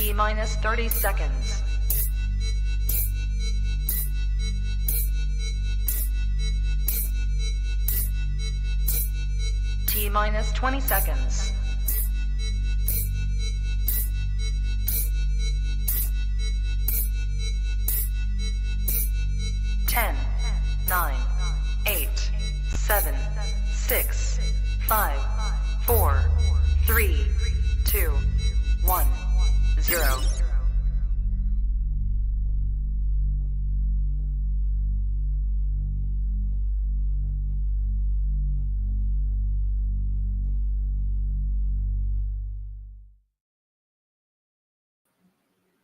T minus 30 seconds. T minus 20 seconds. 10, 9, 8, 7, 6, 5, 4, 3, 2, 1, 0.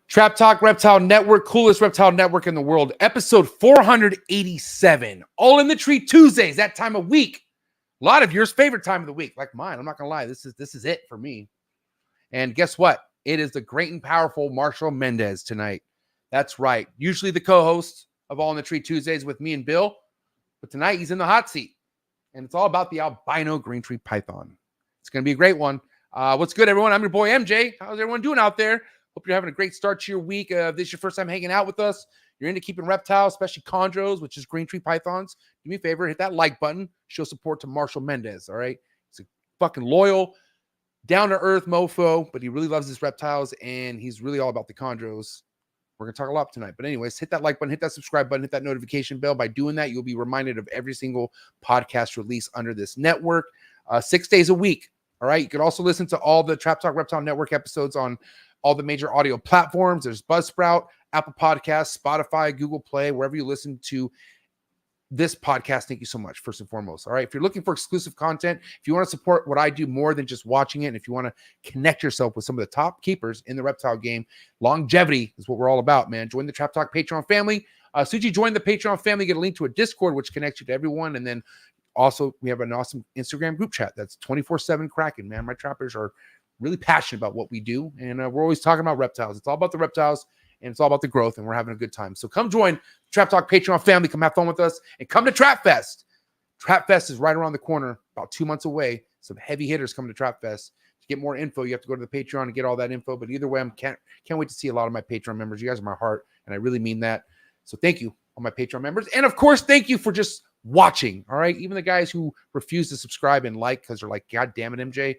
Trap Talk Reptile Network, coolest reptile network in the world. Episode 487. All in the Tree Tuesdays, that time of week. A lot of yours favorite time of the week, like mine. I'm not gonna lie, this is it for me. And guess what? It is the great and powerful Marcial Mendez tonight. That's right. Usually the co-host of All in the Tree Tuesdays with me and Bill, but tonight he's in the hot seat, and it's all about the albino green tree python. It's gonna be a great one. What's good, everyone? I'm your boy MJ. How's everyone doing out there? Hope you're having a great start to your week. If this is your first time hanging out with us, you're into keeping reptiles, especially chondros, which is green tree pythons, do me a favor, hit that like button. Show support to Marcial Mendez, all right? He's a fucking loyal, down-to-earth mofo, but he really loves his reptiles, and he's really all about the chondros. We're going to talk a lot tonight. But anyways, hit that like button, hit that subscribe button, hit that notification bell. By doing that, you'll be reminded of every single podcast release under this network, 6 days a week, all right? You can also listen to all the Trap Talk Reptile Network episodes on all the major audio platforms. There's Buzzsprout, Apple Podcasts, Spotify, Google Play, wherever you listen to this podcast. Thank you so much, first and foremost. All right. If you're looking for exclusive content, if you want to support what I do more than just watching it, and if you want to connect yourself with some of the top keepers in the reptile game, longevity is what we're all about, man. Join the Trap Talk Patreon family. As soon as you join the Patreon family, get a link to a Discord, which connects you to everyone. And then also, we have an awesome Instagram group chat that's 24/7 cracking, man. My trappers are really passionate about what we do, and we're always talking about reptiles. It's all about the reptiles, and it's all about the growth, and we're having a good time. So come join Trap Talk Patreon family. Come have fun with us, and come to Trap Fest. Trap Fest is right around the corner, about 2 months away. Some heavy hitters coming to Trap Fest. To get more info, you have to go to the Patreon and get all that info. But either way, can't wait to see a lot of my Patreon members. You guys are my heart, and I really mean that. So thank you, all my Patreon members, and of course, thank you for just watching. All right, even the guys who refuse to subscribe and like because they're like, God damn it, MJ.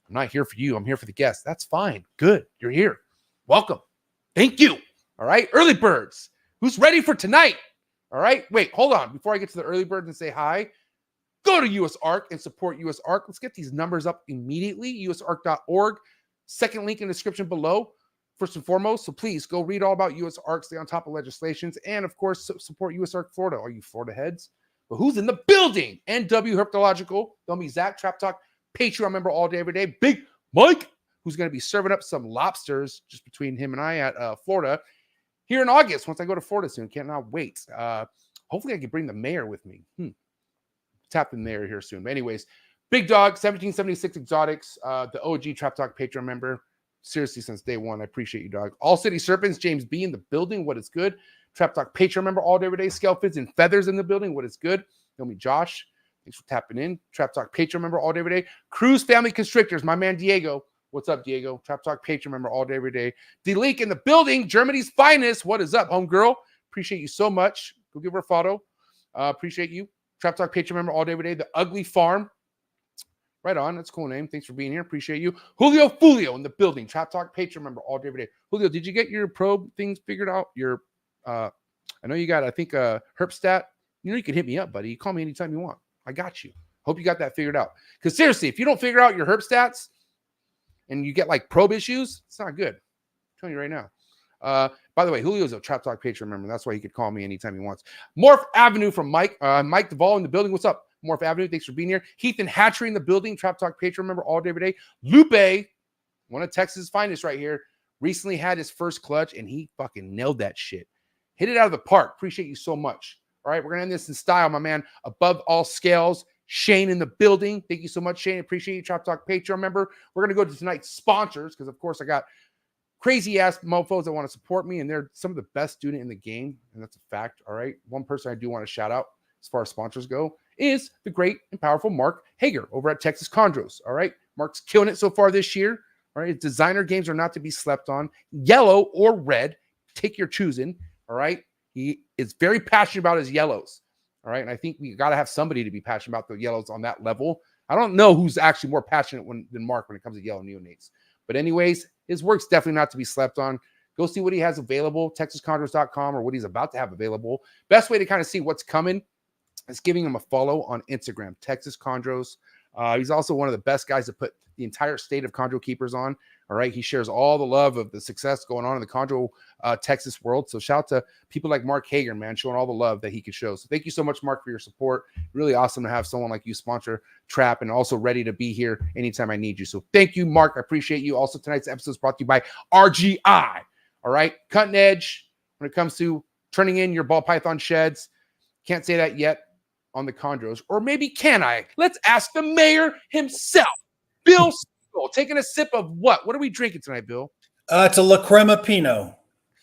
I'm not here for you. I'm here for the guests. That's fine. Good. You're here. Welcome. Thank you. All right. Early birds. Who's ready for tonight? All right. Wait, hold on. Before I get to the early birds and say hi, go to US ARC and support US ARC. Let's get these numbers up immediately. usarc.org. Second link in the description below. First and foremost. So please go read all about US ARC. Stay on top of legislations. And of course, support US ARC Florida. All you Florida heads. But who's in the building? NW Herptological. Don't be Zach. Trap Talk Patreon member all day, every day. Big Mike, who's going to be serving up some lobsters just between him and I at Florida here in August. Once I go to Florida soon, cannot wait. Hopefully I can bring the mayor with me. Tap the mayor here soon. But anyways, Big Dog, 1776 Exotics, the OG Trap Talk Patreon member. Seriously, since day one, I appreciate you, dog. All City Serpents, James B in the building. What is good? Trap Talk Patreon member all day, every day. Scale Fids and Feathers in the building. What is good? Know me, Josh. Thanks for tapping in. Trap Talk Patreon member all day, every day. Cruise Family Constrictors, my man Diego. What's up, Diego? Trap Talk Patreon member all day, every day. D-Leak in the building, Germany's finest. What is up, homegirl? Appreciate you so much. Go give her a photo. Appreciate you. Trap Talk Patreon member all day, every day. The Ugly Farm. Right on. That's a cool name. Thanks for being here. Appreciate you. Julio Fulio in the building. Trap Talk Patreon member all day, every day. Julio, did you get your probe things figured out? Your, I know you got, I think, Herps stat. You know, you can hit me up, buddy. You call me anytime you want. I got you. Hope you got that figured out. Because seriously, if you don't figure out your herb stats and you get like probe issues, it's not good. I'm telling you right now. By the way, Julio's a Trap Talk Patreon member. That's why he could call me anytime he wants. Morph Avenue from Mike. Mike Duvall in the building. What's up, Morph Avenue? Thanks for being here. Heath and Hatchery in the building. Trap Talk Patreon member all day, every day. Lupe, one of Texas' finest right here, recently had his first clutch, and he fucking nailed that shit. Hit it out of the park. Appreciate you so much. All right, we're going to end this in style, my man. Above all scales, Shane in the building. Thank you so much, Shane. Appreciate you, Trap Talk Patreon member. We're going to go to tonight's sponsors because, of course, I got crazy-ass mofos that want to support me, and they're some of the best student in the game, and that's a fact, all right? One person I do want to shout out as far as sponsors go is the great and powerful Mark Hager over at Texas Chondros, all right? Mark's killing it so far this year. All right. Designer games are not to be slept on. Yellow or red, take your choosing. All right. He is very passionate about his yellows. All right. And I think we got to have somebody to be passionate about the yellows on that level. I don't know who's actually more passionate than Mark when it comes to yellow neonates. But anyways, his work's definitely not to be slept on. Go see what he has available, TexasChondros.com, or what he's about to have available. Best way to kind of see what's coming is giving him a follow on Instagram, Texas Chondros. He's also one of the best guys to put the entire state of chondro keepers on. All right. He shares all the love of the success going on in the chondro Texas world. So shout out to people like Mark Hager, man, showing all the love that he could show. So thank you so much, Mark, for your support. Really awesome to have someone like you sponsor Trap and also ready to be here anytime I need you. So thank you, Mark. I appreciate you. Also, tonight's episode is brought to you by RGI. All right. Cutting edge when it comes to turning in your ball python sheds. Can't say that yet on the chondros. Or maybe can I? Let's ask the mayor himself, Bill Siegel, taking a sip of what? What are we drinking tonight, Bill? It's a La Crema Pinot.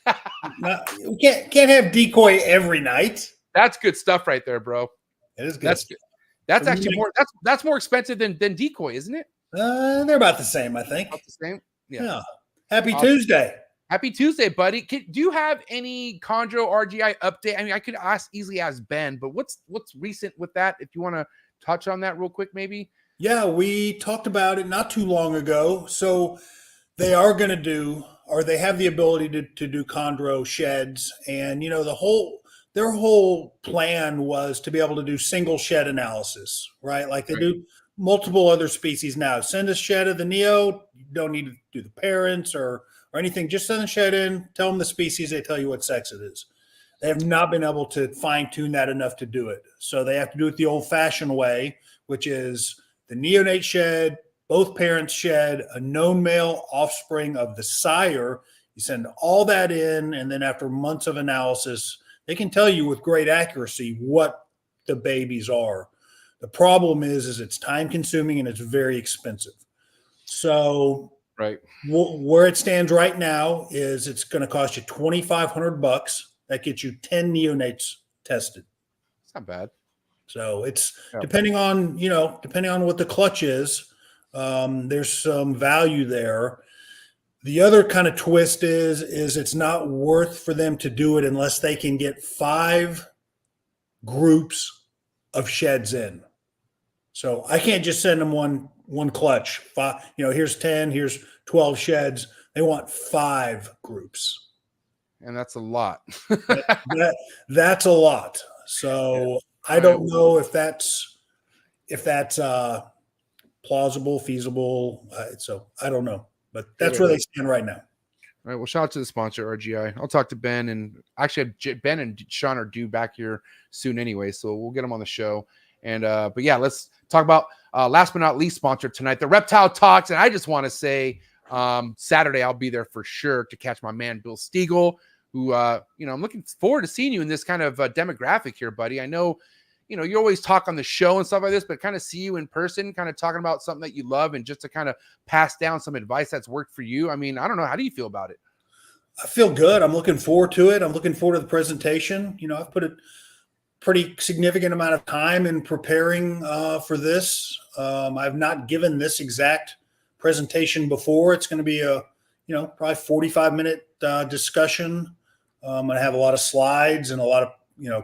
We can't have decoy every night. That's good stuff right there, bro. It is good. That's good. That's actually more. That's more expensive than decoy, isn't it? They're about the same, I think. About the same. Yeah. Happy Tuesday. Happy Tuesday, buddy. Do you have any chondro RGI update? I mean, I could easily ask Ben, but what's recent with that? If you want to touch on that real quick, maybe. Yeah, we talked about it not too long ago. So they are going to do, or they have the ability to do chondro sheds, and their whole plan was to be able to do single shed analysis, right? Like they do multiple other species now. Send a shed of the Neo. You don't need to do the parents or anything. Just send the shed in, tell them the species, they tell you what sex it is. They have not been able to fine tune that enough to do it. So they have to do it the old fashioned way, which is the neonate shed, both parents shed, a known male offspring of the sire. You send all that in, and then after months of analysis, they can tell you with great accuracy what the babies are. The problem is it's time consuming and it's very expensive. So right where it stands right now is it's going to cost you $2,500. That gets you 10 neonates tested. It's not bad. So it's depending on what the clutch is, there's some value there. The other kind of twist is it's not worth for them to do it unless they can get 5 groups of sheds in. So I can't just send them one clutch. 5, here's 10, here's 12 sheds. They want 5 groups. And that's a lot. That's a lot. So I don't know if that's plausible, feasible. So I don't know, but that's where they stand right now. All right. Well, shout out to the sponsor, RGI. I'll talk to Ben, and actually Ben and Sean are due back here soon anyway, so we'll get them on the show. And but yeah, let's talk about last but not least sponsor tonight, the Reptile Talks. And I just want to say Saturday I'll be there for sure to catch my man Bill Stiegel, who I'm looking forward to seeing you in this kind of demographic here, buddy. I know you always talk on the show and stuff like this, but kind of see you in person, kind of talking about something that you love and just to kind of pass down some advice that's worked for you. I mean, I don't know. How do you feel about it? I feel good. I'm looking forward to it. I'm looking forward to the presentation. I've put a pretty significant amount of time in preparing for this. I've not given this exact presentation before. It's going to be a, probably 45-minute discussion. I'm going to have a lot of slides and a lot of,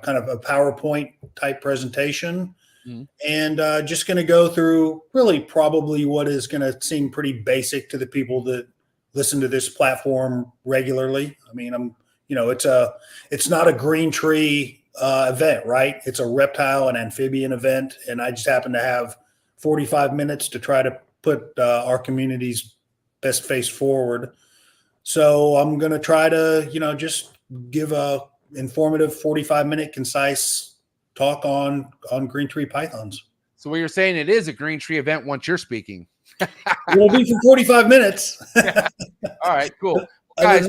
kind of a PowerPoint type presentation. And just going to go through really probably what is going to seem pretty basic to the people that listen to this platform regularly. I mean, it's not a green tree event, right? It's a reptile and amphibian event. And I just happen to have 45 minutes to try to put our community's best face forward. So I'm going to try to, just give a informative 45-minute concise talk on green tree pythons. So what you're saying, it is a green tree event once you're speaking. It'll be for 45 minutes. All right, cool. Guys,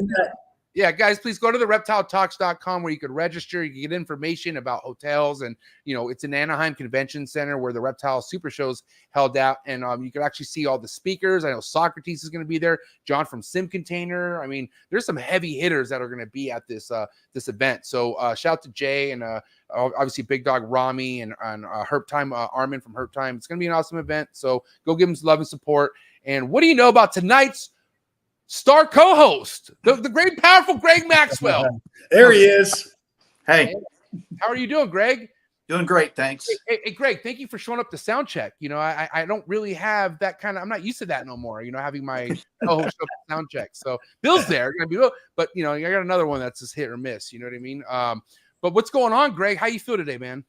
guys, please go to the reptiletalks.com where you could register. You can get information about hotels, and it's an Anaheim Convention Center where the Reptile Super Show's held out, and you can actually see all the speakers. I know Socrates is going to be there, John from Sim Container. I mean, there's some heavy hitters that are going to be at this event. So shout out to Jay and obviously Big Dog Rami and Herptime Armin from Herptime. It's going to be an awesome event. So go give them some love and support. And what do you know about tonight's star co-host, the great, powerful Greg Maxwell. There he is. Hey, How are you doing, Greg? doing great, thanks. Hey, Greg, thank you for showing up to sound check. You know, I don't really have that kind of, I'm not used to that no more, you know, having my co-host up to sound check. So Bill's there, but you know, I got another one that's just hit or miss, you know what I mean? But what's going on, Greg? How you feel today, man?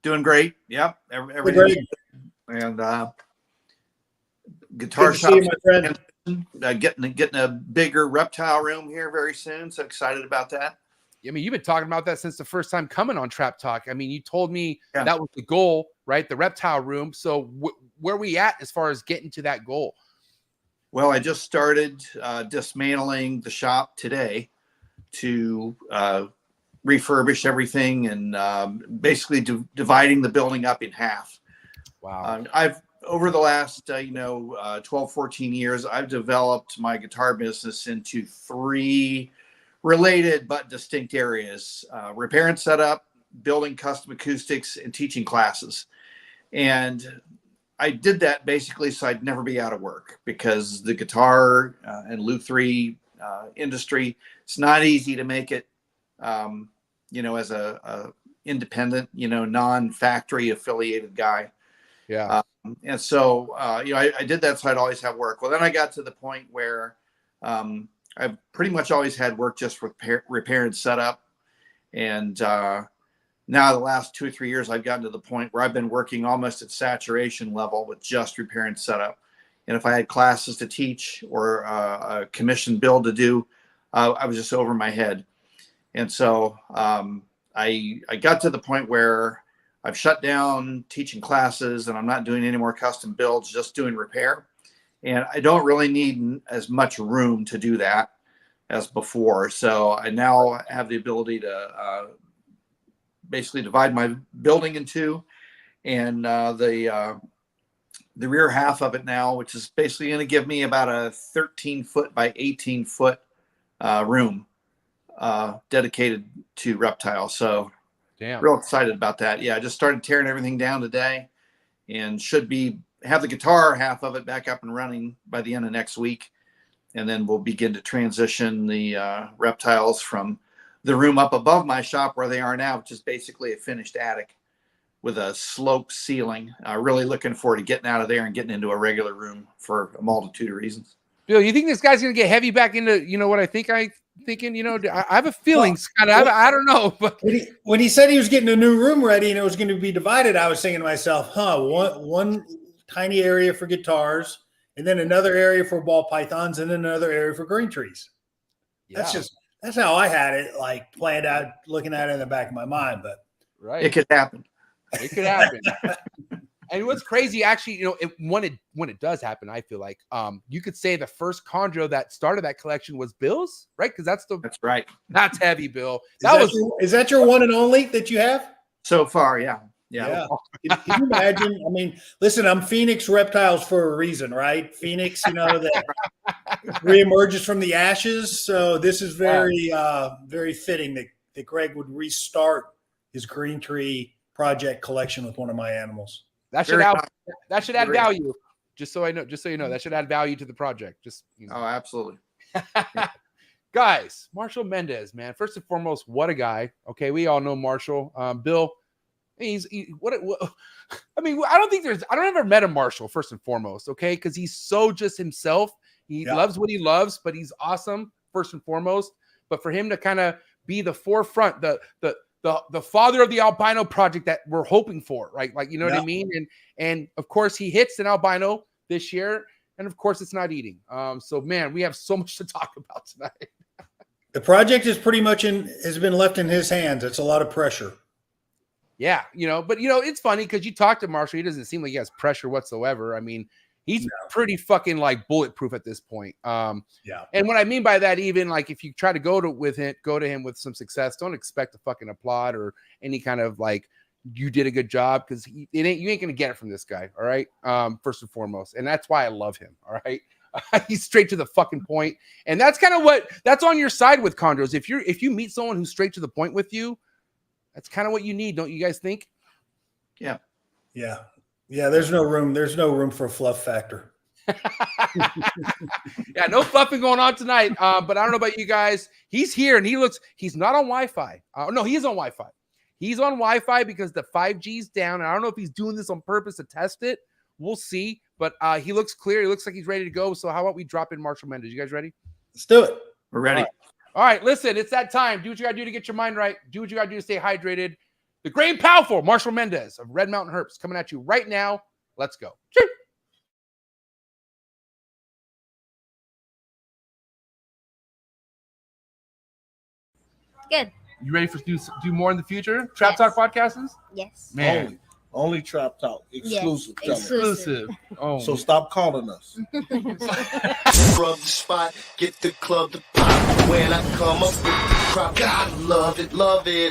Doing great. Yep. Everything. And guitar shop. My friend. Getting a bigger reptile room here very soon. So excited about that. I mean, you've been talking about that since the first time coming on Trap Talk. I mean, you told me that was the goal, right? The reptile room. So where are we at as far as getting to that goal? Well, I just started dismantling the shop today to refurbish everything and basically dividing the building up in half. Wow. I've over the last 12, 14 years, I've developed my guitar business into 3 related but distinct areas: repair and setup, building custom acoustics, and teaching classes. And I did that basically so I'd never be out of work, because the guitar and Loop 3 industry, it's not easy to make it, as a independent, non-factory affiliated guy. Yeah. And so, I did that so I'd always have work. Well, then I got to the point where I've pretty much always had work just with repair and setup. And now the last 2 or 3 years, I've gotten to the point where I've been working almost at saturation level with just repair and setup. And if I had classes to teach or a commission build to do, I was just over my head. And so I got to the point where I've shut down teaching classes and I'm not doing any more custom builds, just doing repair. And I don't really need as much room to do that as before. So I now have the ability to basically divide my building in 2, and the rear half of it now, which is basically going to give me about a 13-foot by 18-foot room dedicated to reptile. So damn, real excited about that. Yeah, I just started tearing everything down today, and should have the guitar half of it back up and running by the end of next week. And then we'll begin to transition the reptiles from the room up above my shop where they are now, which is basically a finished attic with a sloped ceiling. Really looking forward to getting out of there and getting into a regular room for a multitude of reasons. Bill, you think this guy's going to get heavy back into, what I think I have a feeling, I don't know. But when he said he was getting a new room ready and it was going to be divided, I was thinking to myself, one tiny area for guitars, and then another area for ball pythons, and then another area for green trees. yeah, That's how I had it, like planned out, looking at it in the back of my mind. But right, It could happen. it could happen. And what's crazy, actually, when it does happen, I feel like you could say the first chondro that started that collection was Bill's, right? Because that's right. That's heavy, Bill. Is that your one and only that you have? So far, yeah. Yeah. Can you imagine? I mean, listen, I'm Phoenix Reptiles for a reason, right? Phoenix, that reemerges from the ashes. So this is very, very fitting that Greg would restart his green tree project collection with one of my animals. That should add value. Just so you know, that should add value to the project. Oh, absolutely. Guys, Marcial Mendez, man. First and foremost, what a guy. Okay, we all know Marcial. Bill, I mean, I've never met a Marcial, first and foremost, okay? Because he's so just himself. He loves what he loves, but he's awesome, first and foremost. But for him to kind of be the forefront, the father of the albino project that we're hoping for, right? Like, you know what I mean? And of course he hits an albino this year, and of course it's not eating. So man, we have so much to talk about tonight. The project is pretty much has been left in his hands. It's a lot of pressure. Yeah, but it's funny because you talk to Marcial, he doesn't seem like he has pressure whatsoever. I mean, he's pretty fucking like bulletproof at this point. And what I mean by that, even like if you try to go to him with some success, don't expect a fucking applaud or any kind of like you did a good job, because you ain't gonna get it from this guy. All right, first and foremost, and that's why I love him. All right. He's straight to the fucking point, and that's kind of that's on your side with chondros. If you meet someone who's straight to the point with you, that's kind of what you need, don't you guys think? Yeah. There's no room for a fluff factor. Yeah, no fluffing going on tonight. But I don't know about you guys. He's here and he's not on Wi-Fi. No, he is on Wi-Fi. He's on Wi-Fi because the 5G's down. And I don't know if he's doing this on purpose to test it. We'll see. But he looks clear. He looks like he's ready to go. So how about we drop in Marcial Mendez? You guys ready? Let's do it. We're ready. All right, listen, it's that time. Do what you got to do to get your mind right. Do what you got to do to stay hydrated. The great and powerful Marcial Mendez of Red Mountain Herps coming at you right now. Let's go. Cheers. Good. You ready for do more in the future? Trap Talk podcasts? Yes. Man. Only Trap Talk. Exclusive. Yes. Tell 'em. Exclusive. Oh. So stop calling us. Rub the spot, get the club to pop. When I come up with the crop, gotta love it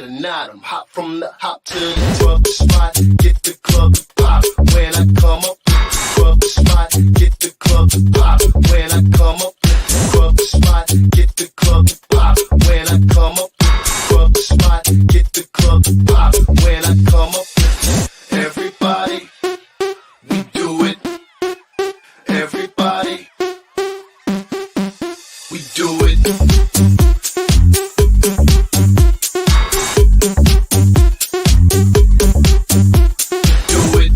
or not. I'm hot from the hop to the rub the spot, get the club to pop. When I come up with the rub the spot, get the club to pop. When I come up with the rub the spot, get the club to pop. When I come up with the rub the spot, get the club to pop. When I come up with everybody, we do it. Everybody, we do it. Do it.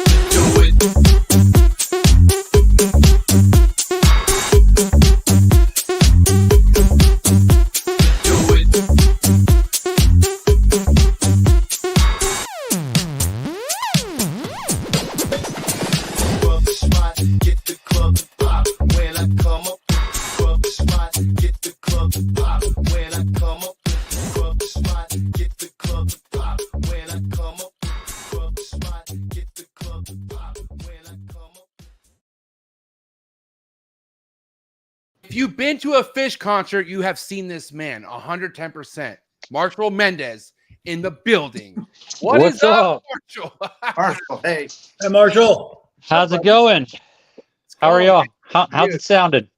Do it. Do it. Rub the spot, get the club to pop. When I come up with the rub the spot, get the club to pop. When I come up with the rub the spot, get the club to pop. When I come up with the rub the spot, get the club to pop. When I come up. If you've been to a Fish concert, you have seen this man 110%. Marcial Mendez in the building. What's is up, up? Marcial? Marcial, hey. Hey, Marshall. How's it going? How are y'all? How's it sounded?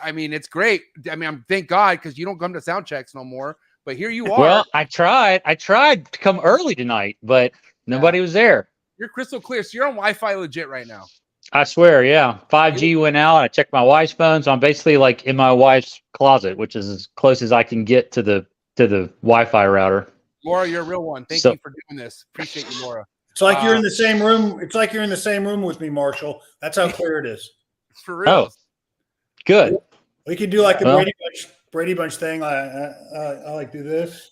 I mean, it's great. I mean, thank God, because you don't come to sound checks no more. But here you are. Well, I tried to come early tonight, but nobody was there. You're crystal clear. So you're on Wi-Fi legit right now. I swear, yeah. 5G went out. I checked my wife's phone, so I'm basically like in my wife's closet, which is as close as I can get to the Wi-Fi router. Laura, you're a real one. Thank So- you for doing this. Appreciate you, Laura. It's like you're in the same room. It's like you're in the same room with me, Marshall. That's how clear it is. For real. Oh, good. We could do like the Well- Brady Bunch thing. I like do this.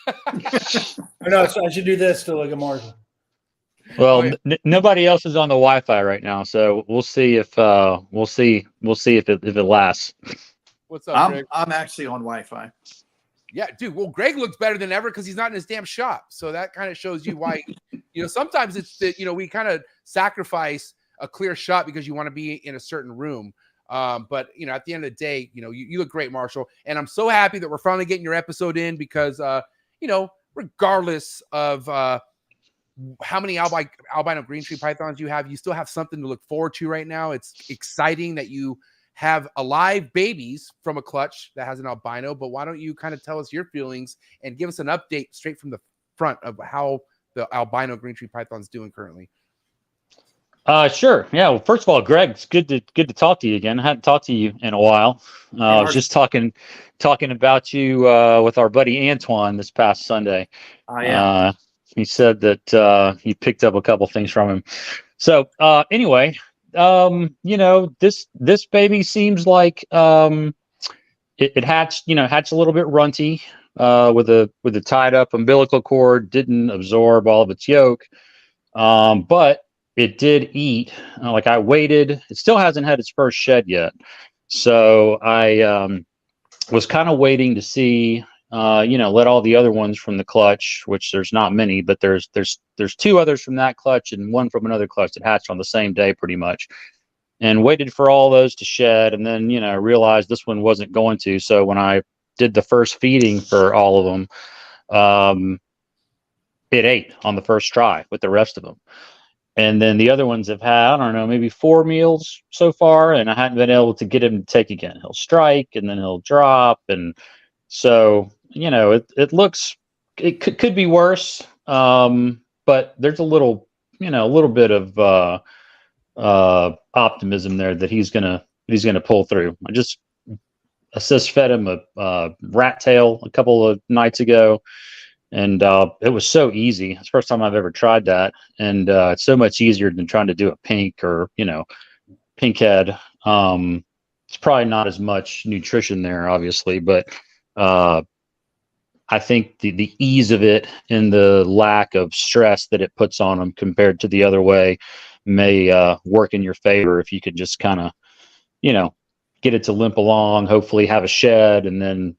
Or no, so I should do this to look at Marshall. Well, Oh, yeah. nobody else is on the Wi-Fi right now, so we'll see if it lasts. What's up, I'm Greg? actually on Wi-Fi. Yeah, dude. Well, Greg looks better than ever because he's not in his damn shop. So that kind of shows you why, sometimes it's that, we kind of sacrifice a clear shot because you want to be in a certain room. But, at the end of the day, you look great, Marshall. And I'm so happy that we're finally getting your episode in because, regardless of how many albino green tree pythons you have, you still have something to look forward to right now. It's exciting that you have alive babies from a clutch that has an albino, but why don't you kind of tell us your feelings and give us an update straight from the front of how the albino green tree python's doing currently? Sure. Yeah. Well, first of all, Greg, it's good to talk to you again. I hadn't talked to you in a while. I was just talking about you with our buddy Antoine this past Sunday. He said that you picked up a couple things from him. So anyway, this baby seems like it hatched a little bit runty with a tied up umbilical cord, didn't absorb all of its yolk, but it did eat. I waited. It still hasn't had its first shed yet, so I was kind of waiting to see. Let all the other ones from the clutch, which there's not many, but there's two others from that clutch and one from another clutch that hatched on the same day pretty much, and waited for all those to shed. And then, realized this one wasn't going to. So when I did the first feeding for all of them, it ate on the first try with the rest of them. And then the other ones have had, I don't know, maybe 4 meals so far, and I hadn't been able to get him to take again. He'll strike and then he'll drop. And so, it looks it could be worse. But there's a little bit of optimism there that he's gonna pull through. I just assist fed him a rat tail a couple of nights ago, and it was so easy. It's the first time I've ever tried that, and it's so much easier than trying to do a pink or pink head. It's probably not as much nutrition there, obviously, but I think the ease of it and the lack of stress that it puts on them compared to the other way may work in your favor if you could just kind of, get it to limp along, hopefully have a shed, and then,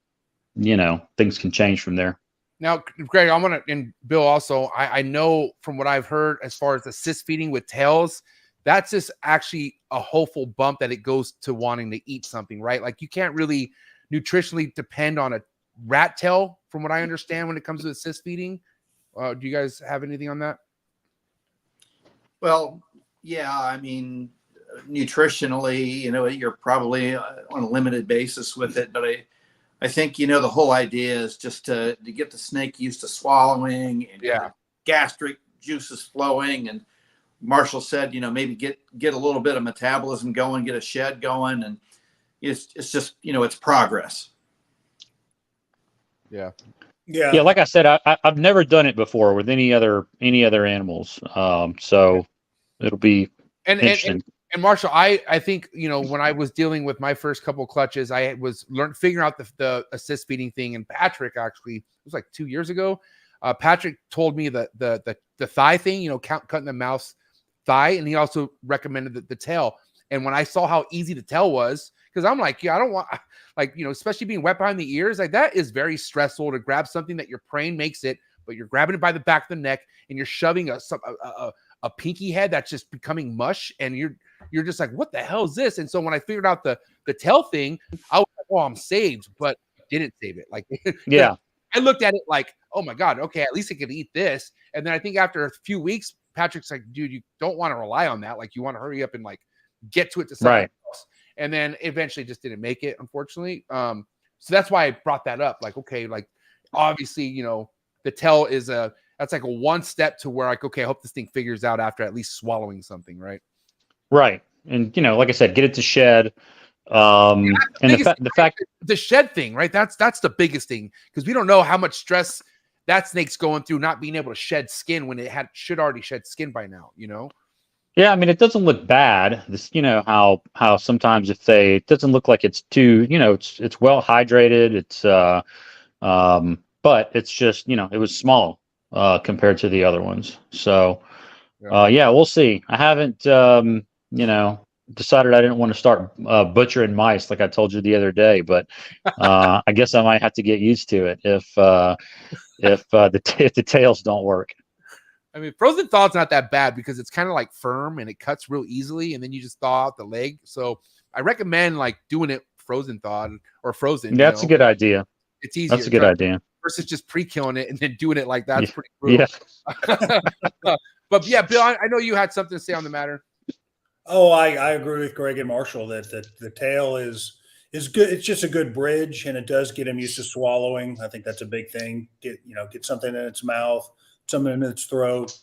things can change from there. Now, Greg, I want to, and Bill also, I know from what I've heard as far as assist feeding with tails, that's just actually a hopeful bump that it goes to wanting to eat something, right? Like you can't really nutritionally depend on a rat tail, from what I understand, when it comes to assist feeding. Do you guys have anything on that? Well, yeah, I mean, nutritionally, you're probably on a limited basis with it, but I think, the whole idea is just to get the snake used to swallowing and gastric juices flowing. And Marcial said, maybe get a little bit of metabolism going, get a shed going, and it's just, it's progress. Yeah. Like I said, I've never done it before with any other animals. So it'll be interesting. And Marcial, I think, when I was dealing with my first couple of clutches, I was figuring out the assist feeding thing. And Patrick, actually, it was like 2 years ago. Patrick told me the thigh thing, cutting the mouse thigh. And he also recommended the tail. And when I saw how easy the tail was, because I'm like, I don't want, especially being wet behind the ears, like that is very stressful to grab something that your praying makes it, but you're grabbing it by the back of the neck and you're shoving a pinky head that's just becoming mush, and you're just like, what the hell is this? And so when I figured out the tail thing, I was like, oh, I'm saved, but I didn't save it. Like, yeah, I looked at it like, oh my God, okay, at least I could eat this. And then I think after a few weeks, Patrick's like, dude, you don't want to rely on that. Like, you want to hurry up and like get to it to something else. And then eventually just didn't make it, unfortunately. So that's why I brought that up. Like, okay, like obviously, the tail is that's like a one step to where like, okay, I hope this thing figures out after at least swallowing something, right? Right. And like I said, get it to shed. And the fact the shed thing, right? That's the biggest thing, because we don't know how much stress that snake's going through not being able to shed skin when it should already shed skin by now, Yeah, I mean, it doesn't look bad. This, how sometimes it doesn't look like it's too, it's well hydrated. It's but it's just, it was small compared to the other ones. So we'll see. I haven't decided I didn't want to start butchering mice like I told you the other day, but I guess I might have to get used to it if the tails don't work. I mean, frozen thaw's not that bad because it's kind of like firm and it cuts real easily, and then you just thaw out the leg. So I recommend like doing it frozen thawed or frozen. That's a good idea. It's easier. That's a good idea. Versus just pre-killing it and then doing it like that. It's pretty brutal. Yeah. But yeah, Bill, I know you had something to say on the matter. Oh, I agree with Greg and Marcial that the tail is good. It's just a good bridge, and it does get him used to swallowing. I think that's a big thing. Get something in its mouth, something in its throat,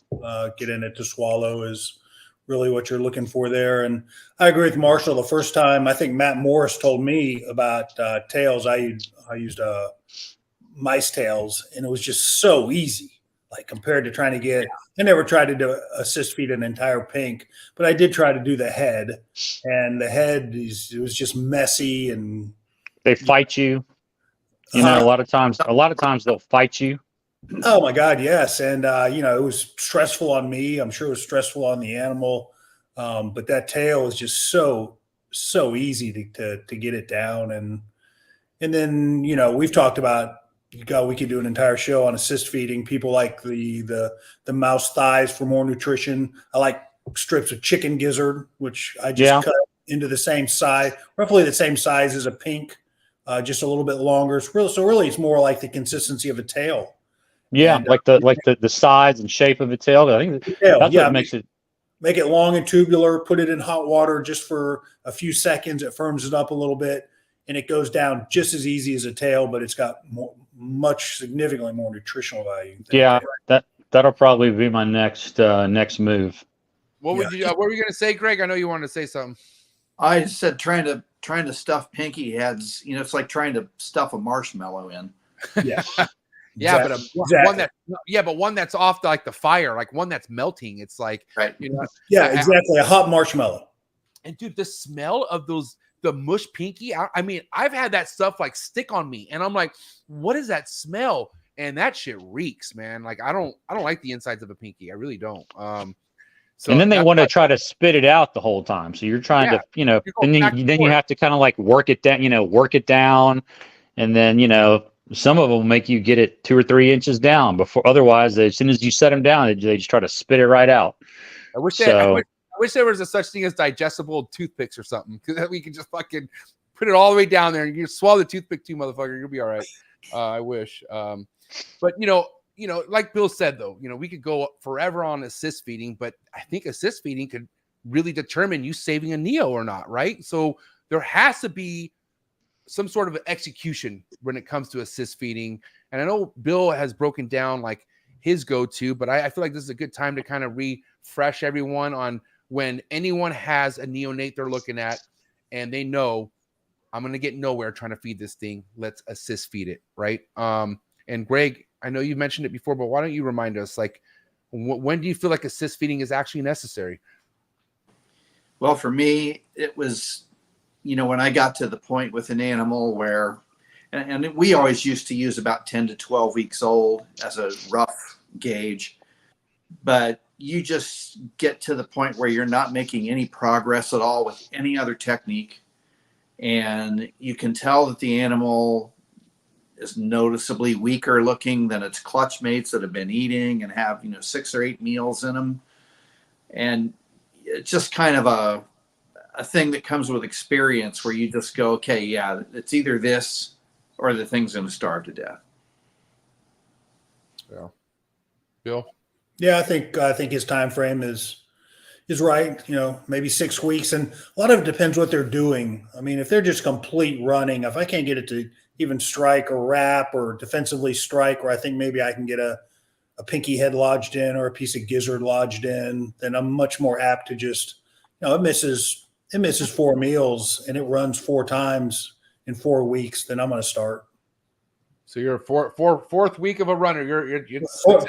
get in it to swallow is really what you're looking for there. And I agree with Marcial. The first time, I think Matt Morris told me about tails, I used mice tails, and it was just so easy. Like compared to trying to get, I never tried to do assist feed an entire pink, but I did try to do the head, and the head it was just messy, and they fight you. A lot of times they'll fight you. Oh my God, yes, and it was stressful on me. I'm sure it was stressful on the animal, but that tail is just so easy to get it down, and then we've talked about. We could do an entire show on assist feeding. People like the mouse thighs for more nutrition. I like strips of chicken gizzard, which I just cut into the same size, roughly the same size as a pink, just a little bit longer. So really, it's more like the consistency of a tail. Yeah, and, like the size and shape of a tail. I think that's what makes it. Make it long and tubular. Put it in hot water just for a few seconds. It firms it up a little bit, and it goes down just as easy as a tail, but it's got much significantly more nutritional value. Yeah, that'll probably be my next move. What would you? What were you going to say, Greg? I know you wanted to say something. I said trying to stuff pinky heads. You know, it's like trying to stuff a marshmallow in. Yeah. Yeah, Exactly. but one that's off like the fire, like one that's melting. It's like, right. You know, Yeah, exactly. A hot marshmallow. And dude, the smell of the mush pinky. I mean, I've had that stuff like stick on me, and I'm like, what is that smell? And that shit reeks, man. Like I don't like the insides of a pinky. I really don't. So and then they want to try to spit it out the whole time. So you're trying to, you know, then you have to kind of like work it down, and then, some of them will make you get it 2 or 3 inches down before. Otherwise, as soon as you set them down, they just try to spit it right out. I wish there was a such thing as digestible toothpicks or something, because we could just fucking put it all the way down there and you swallow the toothpick too, motherfucker. You'll be all right. I wish. But like Bill said, though, we could go forever on assist feeding, but I think assist feeding could really determine you saving a neo or not, right? So there has to be some sort of execution when it comes to assist feeding. And I know Bill has broken down like his go-to, but I feel like this is a good time to kind of refresh everyone on when anyone has a neonate they're looking at and they know I'm going to get nowhere trying to feed this thing. Let's assist feed it. Right. And Greg, I know you mentioned it before, but why don't you remind us, like, when do you feel like assist feeding is actually necessary? Well, for me, it was, when I got to the point with an animal where, and we always used to use about 10 to 12 weeks old as a rough gauge, but you just get to the point where you're not making any progress at all with any other technique. And you can tell that the animal is noticeably weaker looking than its clutch mates that have been eating and have, 6 or 8 meals in them. And it's just kind of a thing that comes with experience where you just go, okay, yeah, it's either this or the thing's going to starve to death. Yeah. Bill? Yeah, I think his time frame is right. Maybe 6 weeks, and a lot of it depends what they're doing. I mean, if they're just complete running, if I can't get it to even strike or wrap or defensively strike, or I think maybe I can get a pinky head lodged in or a piece of gizzard lodged in, then I'm much more apt to just, it misses 4 meals and it runs 4 times in 4 weeks, then I'm going to start. So you're fourth week of a runner. You're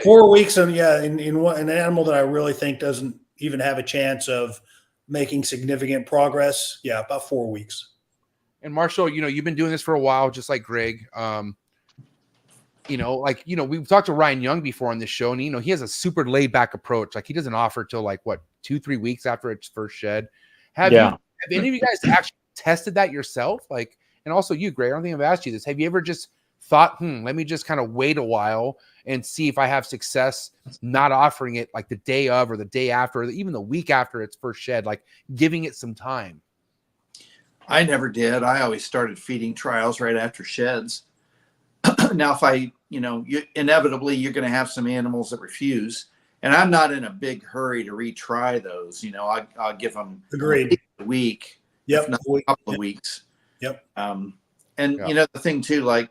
4 weeks, and in an animal that I really think doesn't even have a chance of making significant progress. Yeah, about 4 weeks. And Marcial, you've been doing this for a while, just like Greg. We've talked to Ryan Young before on this show, and he has a super laid back approach. Like, he doesn't offer till 2-3 weeks after its first shed. Have any of you guys actually tested that yourself? Like, and also you, Greg, I don't think I've asked you this. Have you ever just thought, let me just kind of wait a while and see if I have success not offering it like the day of or the day after, or even the week after its first shed, like giving it some time? I never did. I always started feeding trials right after sheds. Now, if inevitably you're going to have some animals that refuse, and I'm not in a big hurry to retry those. I'll give them a week, if not a couple of weeks. Yep. The thing too, like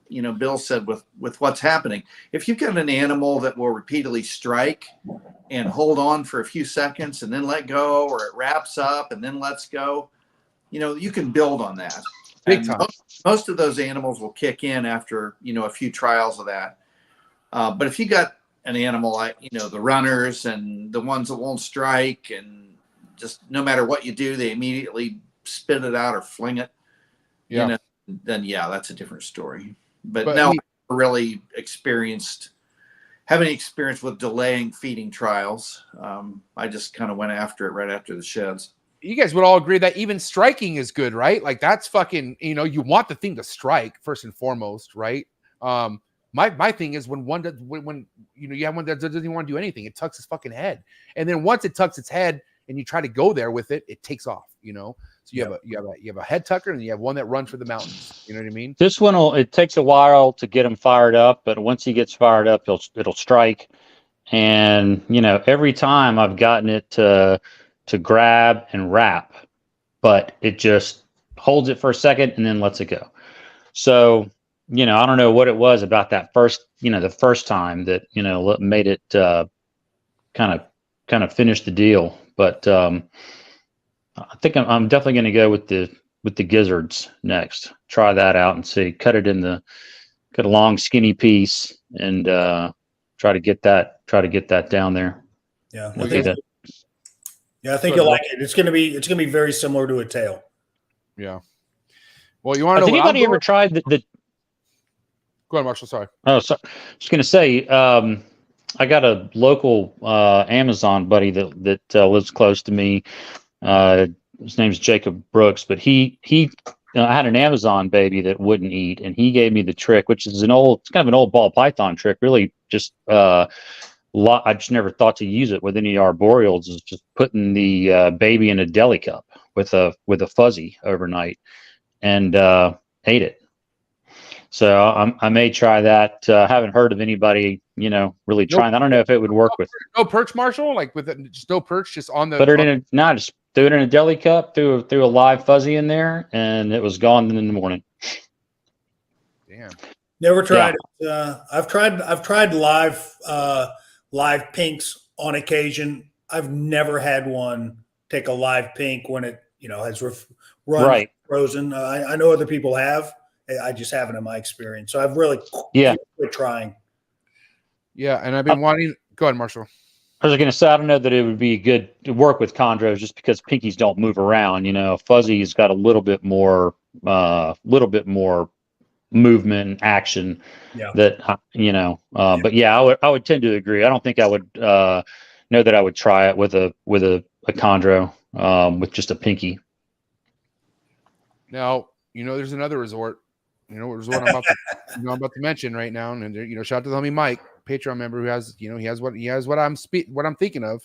Bill said, with what's happening, if you've got an animal that will repeatedly strike and hold on for a few seconds and then let go, or it wraps up and then lets go, you can build on that. Big time. Most of those animals will kick in after, a few trials of that. But if you got an animal like, the runners and the ones that won't strike, and just no matter what you do, they immediately spit it out or fling it, then that's a different story. But no, I really having experience with delaying feeding trials. I just kind of went after it right after the sheds. You guys would all agree that even striking is good, right? Like, that's fucking, you want the thing to strike first and foremost, right? My thing is when you have one that doesn't even want to do anything, it tucks its fucking head. And then once it tucks its head and you try to go there with it, it takes off, So you have a head tucker, and you have one that runs for the mountains. You know what I mean? This one it takes a while to get him fired up, but once he gets fired up, it'll strike. And every time I've gotten it to grab and wrap, but it just holds it for a second and then lets it go. So I don't know what it was about that first, the first time that, made it kind of finish the deal. But I think I'm definitely going to go with the gizzards next. Try that out and see. Cut a long skinny piece and try to get that down there. Yeah, I think I think you'll like it. It's gonna be very similar to a tail. Yeah. Well, you want to know? Has anybody ever tried the? Go ahead, Marshall. Sorry. Oh, sorry. I was going to say, I got a local Amazon buddy that lives close to me. His name's Jacob Brooks, but I had an Amazon baby that wouldn't eat, and he gave me the trick, which is it's kind of an old ball python trick. Really, just I just never thought to use it with any arboreals. Is just putting the baby in a deli cup with a fuzzy overnight, and ate it. So I may try that. Haven't heard of anybody, really trying. I don't know if it would work with no perch, Marshall. Like with just no perch, just on the. Just threw it in a deli cup, threw a live fuzzy in there, and it was gone in the morning. Damn. Never tried it. I've tried live pinks on occasion. I've never had one take a live pink when it has run frozen. I know other people have. I just haven't in my experience. So I've really quit trying. Yeah, and I've been wanting. Go ahead, Marshall. I was going to say, I don't know that it would be good to work with chondros just because pinkies don't move around. Fuzzy's got a little bit more movement and action. Yeah. That but yeah, I would tend to agree. I don't think I would know that I would try it with a chondro with just a pinky. Now there's another resort. Resort I'm about to mention right now, and shout out to the homie Mike, Patreon member, who has he has what I'm thinking of.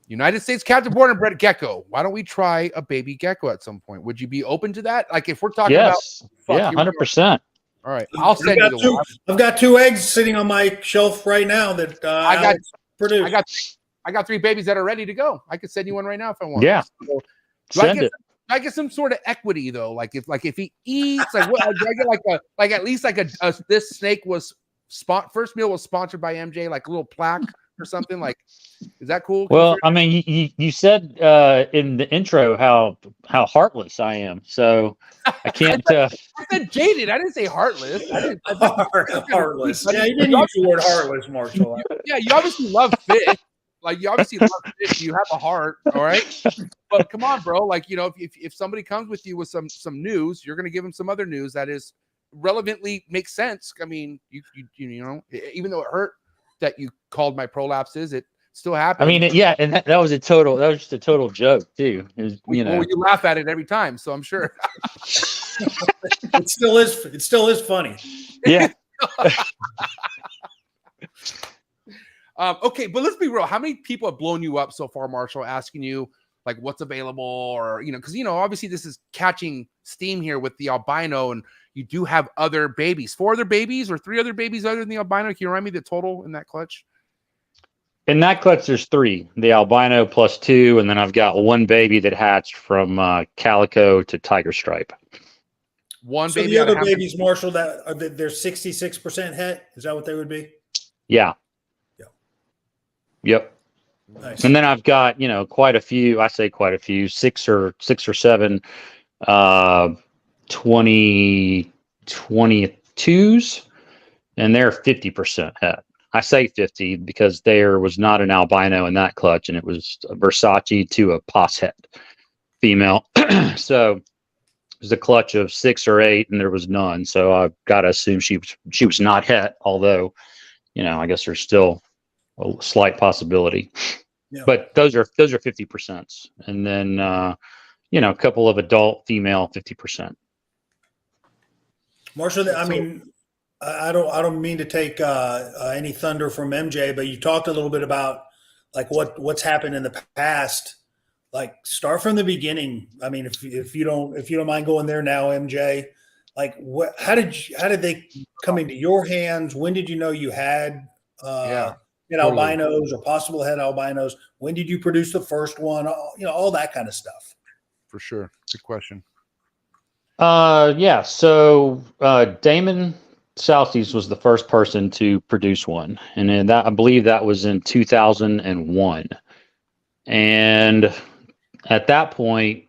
United States captive born and bred gecko. Why don't we try a baby gecko at some point? Would you be open to that? Like if we're talking about 100%. All right, I'll send you the one. I've got 2 eggs sitting on my shelf right now that I got 3 babies that are ready to go. I could send you one right now if I want. Yeah, so, send it. I get some sort of equity though. Like if he eats, like what? Do I get at least this snake was first meal was sponsored by MJ, like a little plaque or something. Like, is that cool? Well, I mean, you said in the intro how heartless I am, so I can't. I said jaded. I didn't say heartless. Heartless. Yeah, you didn't use the word heartless, Marshall. Yeah, you obviously love fish. Like you obviously love fish. You have a heart, all right. But come on, bro. Like if somebody comes with you with some news, you're gonna give them some other news that is relevantly makes sense. I mean, you even though it hurt that you called my prolapses, it still happened. I mean, and that was just a total joke too. You laugh at it every time, so I'm sure. It still is funny. Yeah. Okay, but let's be real. How many people have blown you up so far, Marshall, asking you like what's available, or because obviously this is catching steam here with the albino, and you do have other babies, 4 other babies or 3 other babies other than the albino. Can you remind me the total in that clutch? In that clutch, there's 3: the albino plus 2, and then I've got 1 baby that hatched from calico to tiger stripe. One so baby. The other babies, Marshall, they're 66% het. Is that what they would be? Yeah. Yep. Nice. And then I've got, quite a few, I say quite a few, 6 or 7, 22s, and they're 50% het. I say 50 because there was not an albino in that clutch, and it was a Versace to a pos het female. So it was a clutch of 6 or 8, and there was none. So I've got to assume she was not het, although, I guess there's still a slight possibility. Yeah. But those are 50%, and then a couple of adult female 50%. Marshall, I mean, I don't mean to take any thunder from MJ, but you talked a little bit about like what's happened in the past. Like start from the beginning. I mean, if you don't mind going there now, MJ, like how did they come into your hands? When did you know you had albinos or possible head albinos? When did you produce the first one? All that kind of stuff. For sure. Good question. Yeah. So Damon Southeast was the first person to produce one, and then that I believe that was in 2001. And at that point,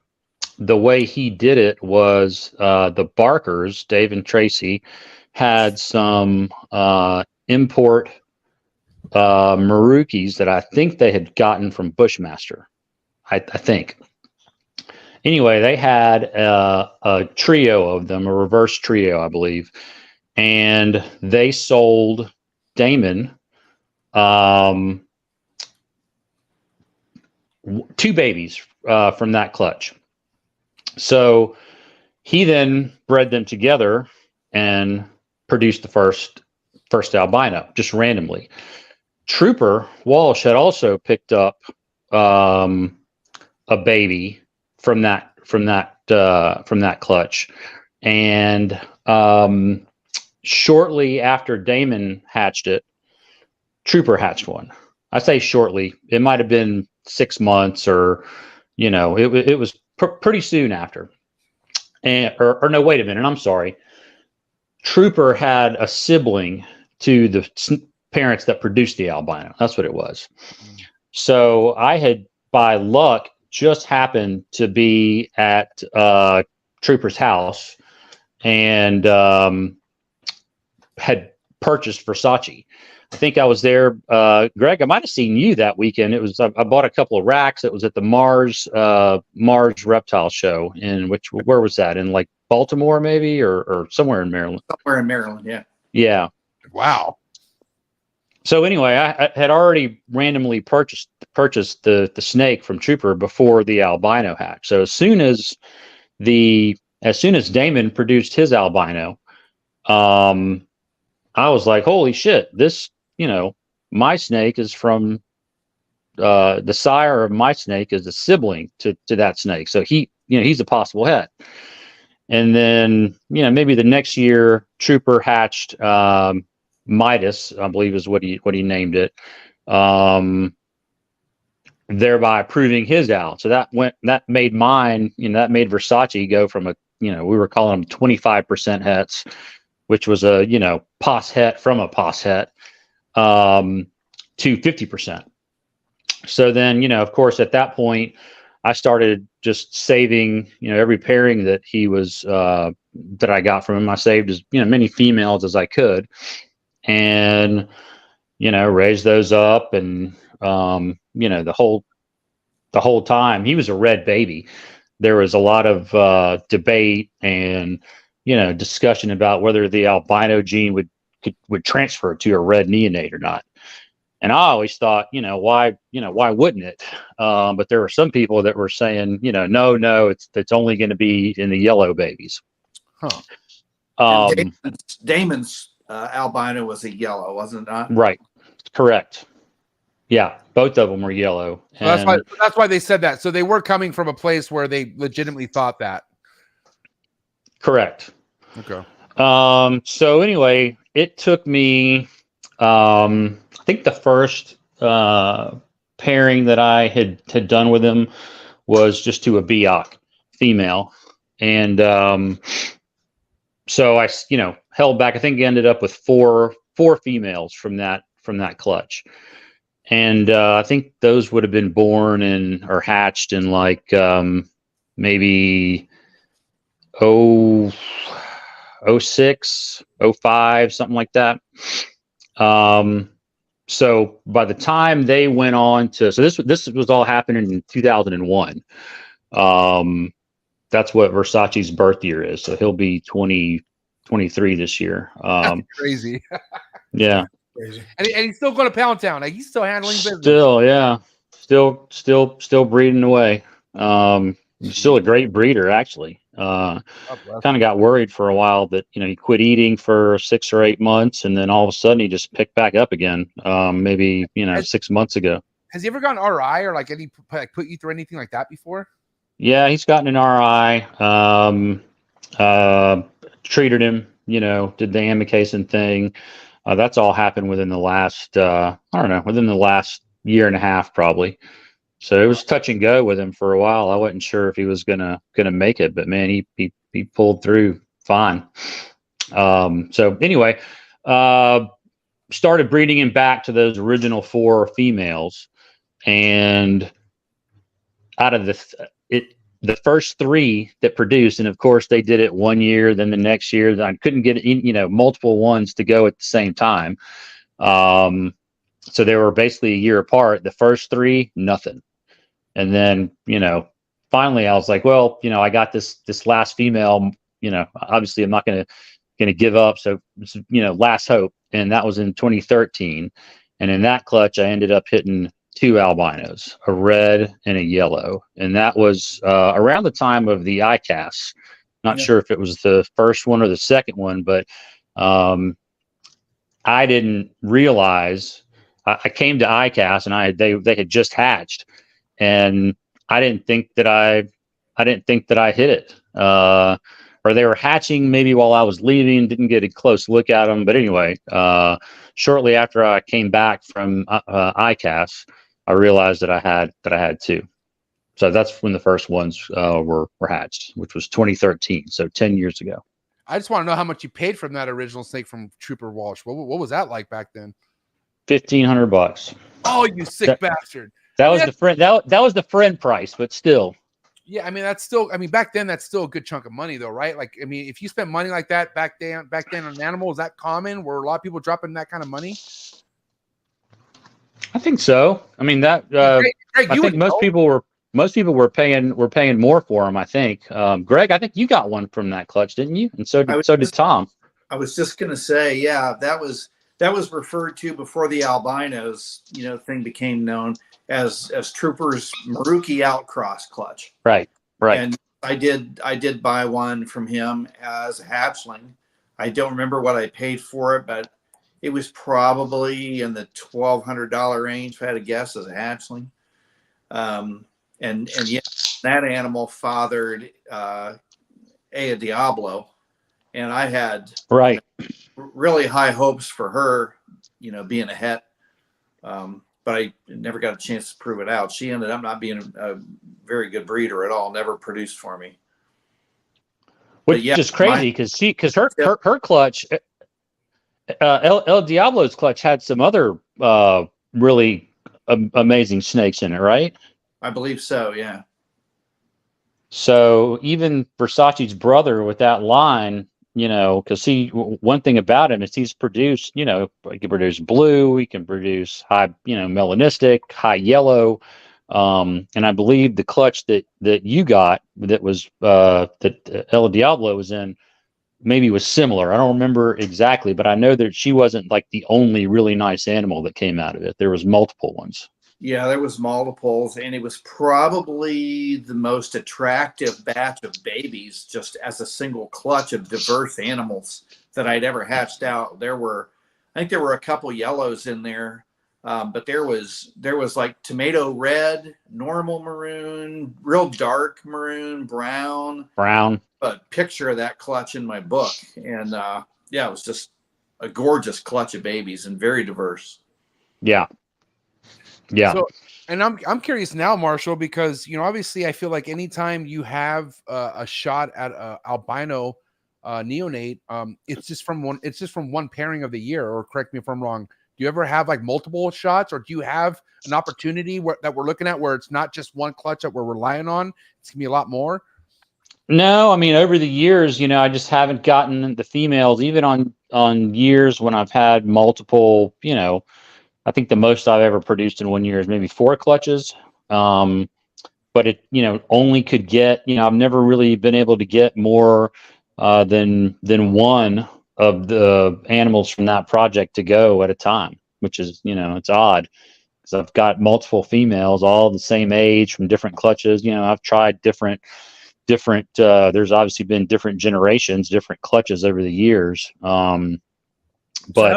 the way he did it was the Barkers, Dave and Tracy, had some import Marukis that I think they had gotten from Bushmaster. I think. Anyway, they had a trio of them, a reverse trio, I believe, and they sold Damon 2 babies from that clutch. So he then bred them together and produced the first albino just randomly. Trooper Walsh had also picked up a baby from that clutch, and shortly after Damon hatched it, Trooper hatched one. I say shortly; it might have been 6 months, or it was pretty soon after. And or no, wait a minute, I'm sorry. Trooper had a sibling to the parents that produced the albino. That's what it was. So I had, by luck, just happened to be at Trooper's house and had purchased Versace. I think I was there. Greg, I might have seen you that weekend. It was I bought a couple of racks. It was at the Mars Reptile show. Where was that? In like Baltimore, maybe, or somewhere in Maryland. Somewhere in Maryland, yeah. Yeah. Wow. So anyway, I had already randomly purchased the snake from Trooper before the albino hatch. So as soon as Damon produced his albino, I was like, holy shit, this, my snake is from the sire of my snake is a sibling to that snake. So he's a possible het. And then, maybe the next year Trooper hatched Midas, I believe is what he named it, thereby proving his out. So that made mine, that made Versace go from we were calling them 25% hets, which was a, pos het from a pos het, to 50%. So then, of course, at that point, I started just saving, every pairing that he was, that I got from him. I saved as, many females as I could, and, raised those up. And, the whole time he was a red baby. There was a lot of debate and, discussion about whether the albino gene would transfer to a red neonate or not. And I always thought, why wouldn't it? But there were some people that were saying, no, it's only going to be in the yellow babies. Huh. Damon's albino was a yellow, wasn't it? Right. Correct. Yeah. Both of them were yellow. So that's why they said that. So they were coming from a place where they legitimately thought that. Correct. Okay. So anyway, it took me, I think the first pairing that I had done with him was just to a Biak female. And so I, held back. I think I ended up with four females from that clutch. And I think those would have been born or hatched in like maybe 06, 05, something like that. So by the time they went on to, so this was all happening in 2001. That's what Versace's birth year is. So he'll be 23 this year. That's crazy. Yeah. Crazy. And he's still going to Pound Town. Like, he's still handling business. Still, yeah. Still breeding away. He's still a great breeder, actually. Kind of got worried for a while that, he quit eating for 6 or 8 months, and then all of a sudden he just picked back up again. Maybe, 6 months ago. Has he ever gotten RI or like any put you through anything like that before? Yeah, he's gotten an RI. Treated him, did the amikacin thing. That's all happened within the last, within the last year and a half, probably. So it was touch and go with him for a while. I wasn't sure if he was gonna make it, but man, he pulled through fine. So anyway, started breeding him back to those original 4 females, and out of the first 3 that produced, and of course they did it one year, then the next year. I couldn't get multiple ones to go at the same time. So they were basically a year apart. The first 3, nothing. And then, finally I was like, well, I got this last female, obviously I'm not going to give up. So, last hope. And that was in 2013. And in that clutch, I ended up hitting 2 albinos, a red and a yellow. And that was around the time of the ICAS. Not sure if it was the first one or the second one, but I didn't realize. I came to ICAS and they had just hatched, and I didn't think that I hit it. Or they were hatching maybe while I was leaving. Didn't get a close look at them, but anyway, shortly after I came back from ICAS, I realized that I had 2. So that's when the first ones were hatched, which was 2013, so 10 years ago. I just want to know how much you paid from that original snake from Trooper Walsh. What was that like back then? $1,500. Oh, you sick bastard! That was the friend. That was the friend price, but still. Yeah, I mean that's still. I mean back then that's still a good chunk of money, though, right? Like, I mean, if you spent money like that back then on an animal, is that common? Were a lot of people dropping that kind of money? I think so. I mean that. Greg, I think most people were paying more for them. I think. Greg, I think you got one from that clutch, didn't you? And so did Tom. I was just gonna say, yeah, that was referred to before the albinos, thing became known as Trooper's Maruki Outcross clutch. Right. And I did buy one from him as a hatchling. I don't remember what I paid for it, but it was probably in the $1,200 range, if I had to guess, as a hatchling. And yeah, that animal fathered a Diablo, and I had really high hopes for her, being a het. But I never got a chance to prove it out. She ended up not being a very good breeder at all. Never produced for me. Which is crazy because her clutch, El Diablo's clutch had some other really amazing snakes in it, right? I believe so. Yeah. So even Versace's brother with that line, because one thing about him is he's produced, he can produce blue, he can produce high, melanistic, high yellow. And I believe the clutch that you got that was that El Diablo was in maybe was similar. I don't remember exactly, but I know that she wasn't like the only really nice animal that came out of it. There was multiple ones. Yeah, there was multiples, and it was probably the most attractive batch of babies just as a single clutch of diverse animals that I'd ever hatched out. I think there were a couple yellows in there, but there was like tomato red, normal maroon, real dark maroon, brown. A picture of that clutch in my book, and yeah, it was just a gorgeous clutch of babies and very diverse. Yeah. Yeah. So, and I'm curious now, Marshall, because obviously I feel like anytime you have a shot at albino neonate, it's just from one pairing of the year. Or correct me if I'm wrong. Do you ever have like multiple shots, or do you have an opportunity that we're looking at where it's not just one clutch that we're relying on? It's gonna be a lot more. No, I mean over the years, I just haven't gotten the females, even on years when I've had multiple, I think the most I've ever produced in 1 year is maybe 4 clutches. But it, only could get, I've never really been able to get more than one of the animals from that project to go at a time, which is, it's odd because I've got multiple females, all the same age from different clutches. I've tried different, there's obviously been different generations, different clutches over the years. But so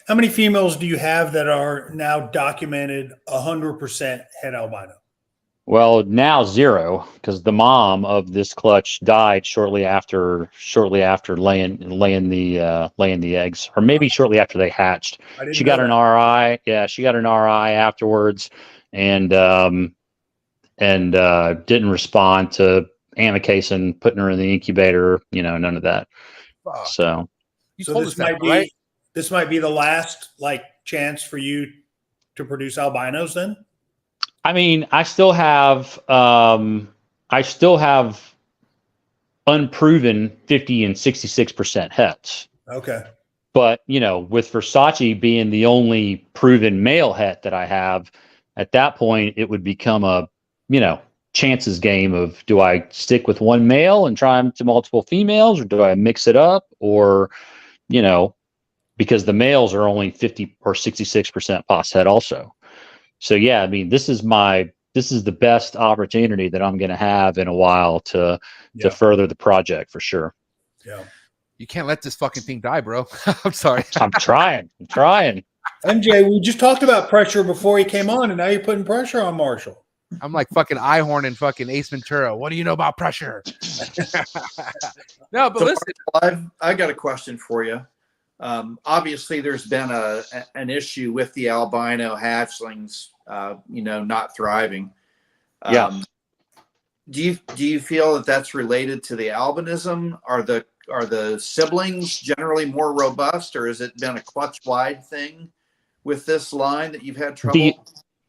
how many females do you have that are now documented 100% het albino? Well, now 0, because the mom of this clutch died shortly after laying the eggs, or maybe shortly after they hatched. She got an RI. Yeah, she got an RI afterwards, and didn't respond to amikacin, putting her in the incubator, none of that. Fuck. So You So told this us that, right? this might be the last chance for you to produce albinos then? I mean, I still have unproven 50 and 66% hets. Okay. But, with Versace being the only proven male het that I have, at that point, it would become a, chances game of, do I stick with one male and try to multiple females, or do I mix it up? Or, because the males are only 50 or 66% pos het also. So, yeah, I mean, this is the best opportunity that I'm going to have in a while to further the project for sure. Yeah. You can't let this fucking thing die, bro. I'm sorry. I'm trying. MJ, we just talked about pressure before he came on, and now you're putting pressure on Marshall. I'm like fucking Ihorn and fucking Ace Ventura. What do you know about pressure? No, but So, listen. I got a question for you. Obviously, there's been an issue with the albino hatchlings, not thriving. Yeah. Do you feel that that's related to the albinism? Are the siblings generally more robust, or has it been a clutch wide thing with this line that you've had trouble?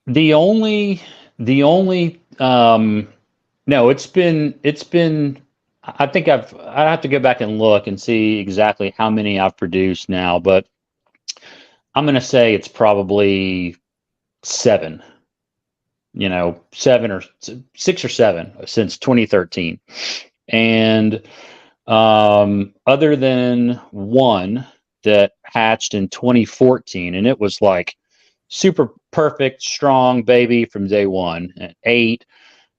The only no, it's been I think I'd have to go back and look and see exactly how many I've produced now, but I'm going to say it's probably 7, 7 or 6 or 7 since 2013. And other than one that hatched in 2014, and it was like super perfect, strong baby from day one, at 8,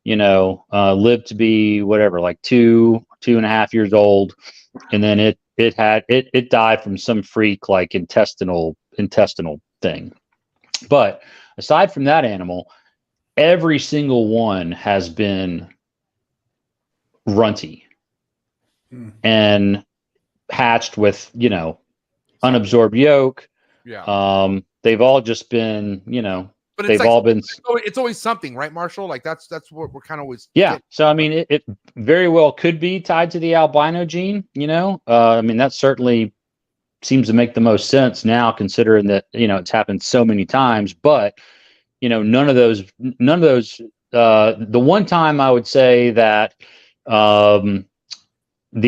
lived to be whatever, like 2.5 years old. And then it died from some freak like intestinal thing. But aside from that animal, every single one has been runty and hatched with, unabsorbed yolk. Yeah. They've all just been, But they've all been. It's always something, right, Marshall? Like that's what we're kind of always. Yeah. So I mean, it very well could be tied to the albino gene. I mean, that certainly seems to make the most sense now, considering that it's happened so many times. But none of those. The one time I would say that the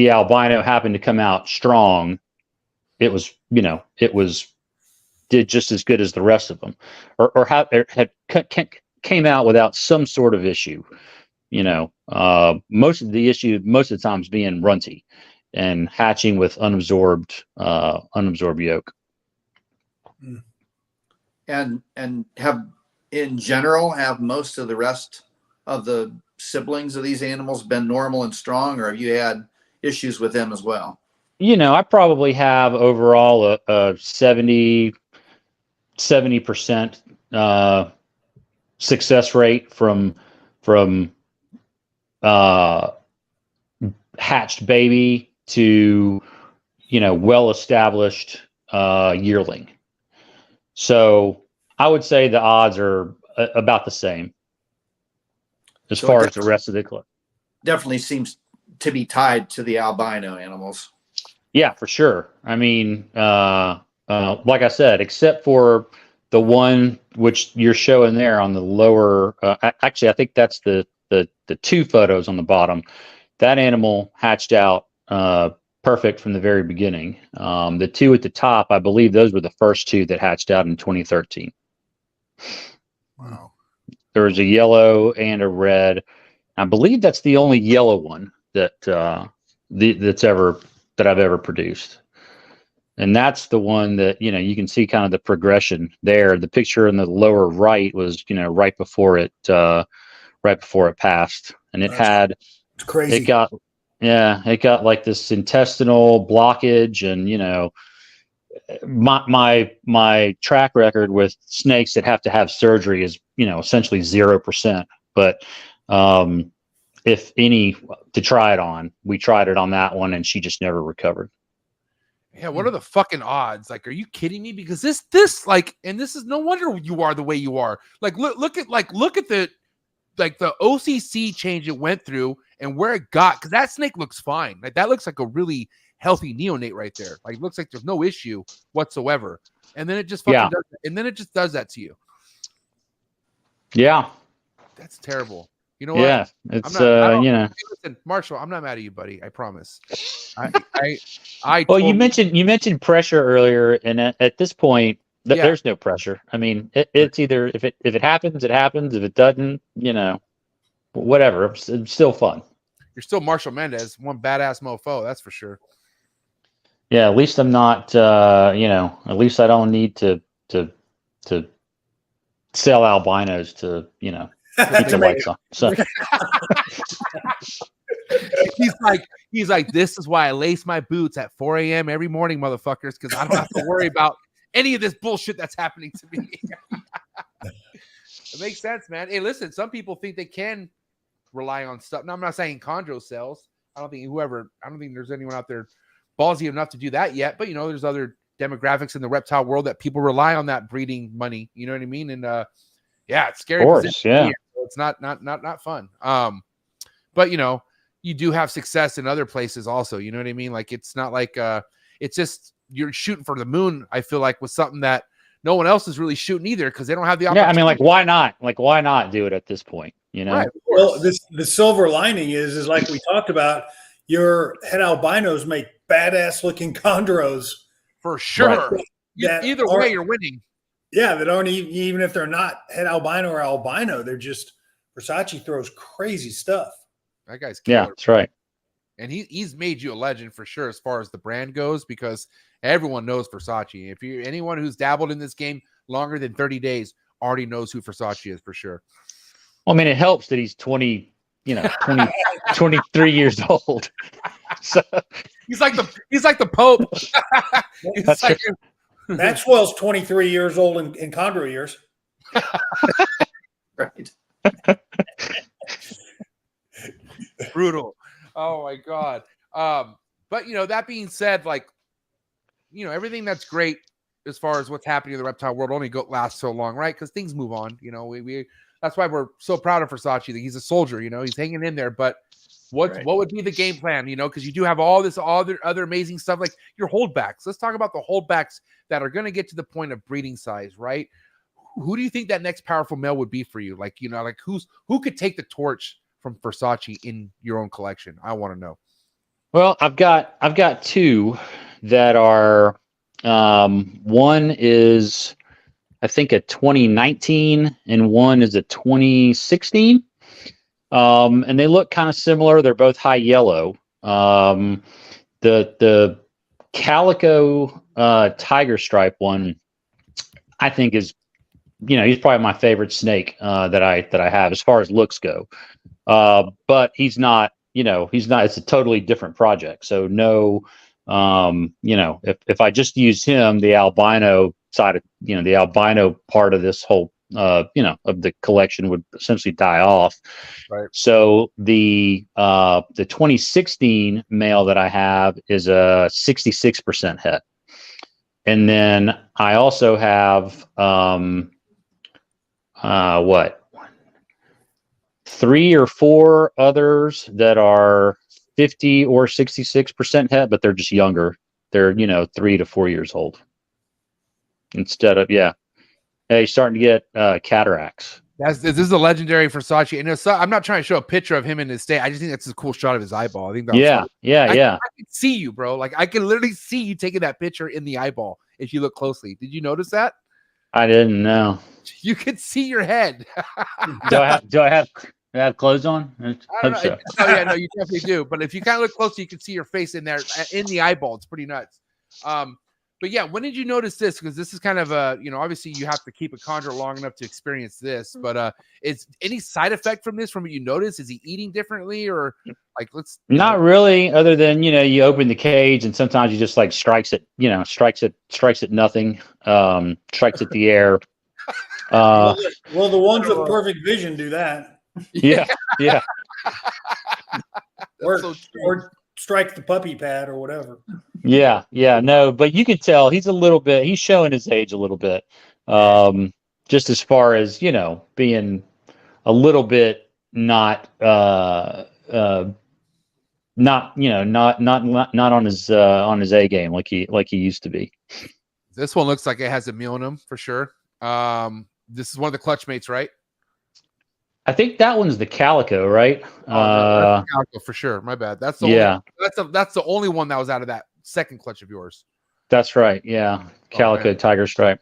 albino happened to come out strong, it did just as good as the rest of them, or came out without some sort of issue. Most of the times being runty and hatching with unabsorbed yolk. And have most of the rest of the siblings of these animals been normal and strong, or have you had issues with them as well? I probably have overall a 70% success rate from hatched baby to well-established yearling. So I would say the odds are about the same as far as the rest of the club. Definitely seems to be tied to the albino animals. Yeah, for sure. I mean, like I said, except for the one which you're showing there on the lower, actually, I think that's the 2 photos on the bottom. That animal hatched out perfect from the very beginning. The 2 at the top, I believe those were the first 2 that hatched out in 2013. Wow. There was a yellow and a red. I believe that's the only yellow one that I've ever produced. And that's the one that, you can see kind of the progression there. The picture in the lower right was, right before it passed. And it had, it's crazy. It got like this intestinal blockage, and, my track record with snakes that have to have surgery is, essentially 0%. But, if any to try it on, we tried it on that one and she just never recovered. Yeah, what are the fucking odds? Like, are you kidding me? Because this like, and this is no wonder you are the way you are. Like, look at the the OCC change it went through and where it got, because that snake looks fine. Like that looks like a really healthy neonate right there. Like it looks like there's no issue whatsoever. And then it just fucking does it. And then it just does that to you. Yeah. That's terrible. You know what? Yeah. It's Listen, Marshall, I'm not mad at you, buddy. I promise. Well, you mentioned pressure earlier, and at this point, there's no pressure. I mean, it's either if it happens, it happens. If it doesn't, whatever. It's still fun. You're still Marcial Mendez, one badass mofo, that's for sure. Yeah, at least I'm not. At least I don't need to sell albinos to keep the lights on. So he's like, this is why I lace my boots at 4 a.m. every morning, motherfuckers, because I don't have to worry about any of this bullshit that's happening to me. It makes sense, man. Hey, listen, some people think they can rely on stuff. Now, I'm not saying chondro cells. I don't think there's anyone out there ballsy enough to do that yet, but there's other demographics in the reptile world that people rely on that breeding money. You know what I mean? And it's scary. Of course, yeah. It's not fun. But you do have success in other places also. You know what I mean? Like it's not like it's just you're shooting for the moon. I feel like with something that no one else is really shooting either because they don't have the opportunity. Yeah, I mean, like why not? Like why not do it at this point? Right, well, the silver lining is like we talked about. Your het albinos make badass looking chondros for sure. Right. Either way, you're winning. Yeah, that aren't even if they're not het albino or albino, they're just Versace throws crazy stuff. That guy's killer. Yeah, that's right. And he's made you a legend for sure as far as the brand goes because everyone knows Versace. If you anyone who's dabbled in this game longer than 30 days already knows who Versace is for sure. Well, I mean, it helps that he's 23 years old. So he's like the Pope. That's like, Maxwell's 23 years old in chondro years. Right. Brutal. Oh my God. But that being said, like, everything that's great as far as what's happening in the reptile world only lasts so long, right? Because things move on. We that's why we're so proud of Versace. That he's a soldier. He's hanging in there. But what would be the game plan? Because you do have all this other amazing stuff like your holdbacks. Let's talk about the holdbacks that are going to get to the point of breeding size, right? Who do you think that next powerful male would be for you? Like who could take the torch from Versace in your own collection? I want to know. Well, I've got two that are one is I think a 2019 and one is a 2016. And they look kind of similar. They're both high yellow. The calico tiger stripe one, I think is, he's probably my favorite snake that I have as far as looks go. But he's not. It's a totally different project. So no, if I just use him, the albino side of, the albino part of this whole, of the collection would essentially die off. Right. So the 2016 male that I have is a 66% het. And then I also have, 3 or 4 others that are 50 or 66% het, but they're just younger. They're, 3 to 4 years old. Instead of, yeah, he's starting to get cataracts. This is a legendary Versace. And I'm not trying to show a picture of him in his state. I just think that's a cool shot of his eyeball. I think that's yeah. I can see you, bro. Like I can literally see you taking that picture in the eyeball if you look closely. Did you notice that? I didn't know. You could see your head. Do I have clothes on? I don't know. So. Oh yeah, no, you definitely do. But if you kind of look closely, you can see your face in there in the eyeball. It's pretty nuts. But yeah, when did you notice this? Because this is kind of obviously you have to keep a chondro long enough to experience this. But is any side effect from this? From what you notice, is he eating differently or like Not really, other than you open the cage and sometimes you just like strikes at nothing, strikes at the air. Well, the ones with perfect vision do that. Yeah. or strike the puppy pad or whatever. Yeah, no, but you can tell he's showing his age a little bit. Just as far as, being a little bit not not on his A game like he used to be. This one looks like it has a meal in him for sure. This is one of the clutch mates, right? I think that one's the Calico, right? That's Calico for sure. My bad. That's the yeah. That's the only one that was out of that second clutch of yours. That's right. Yeah, Calico Tiger Stripe.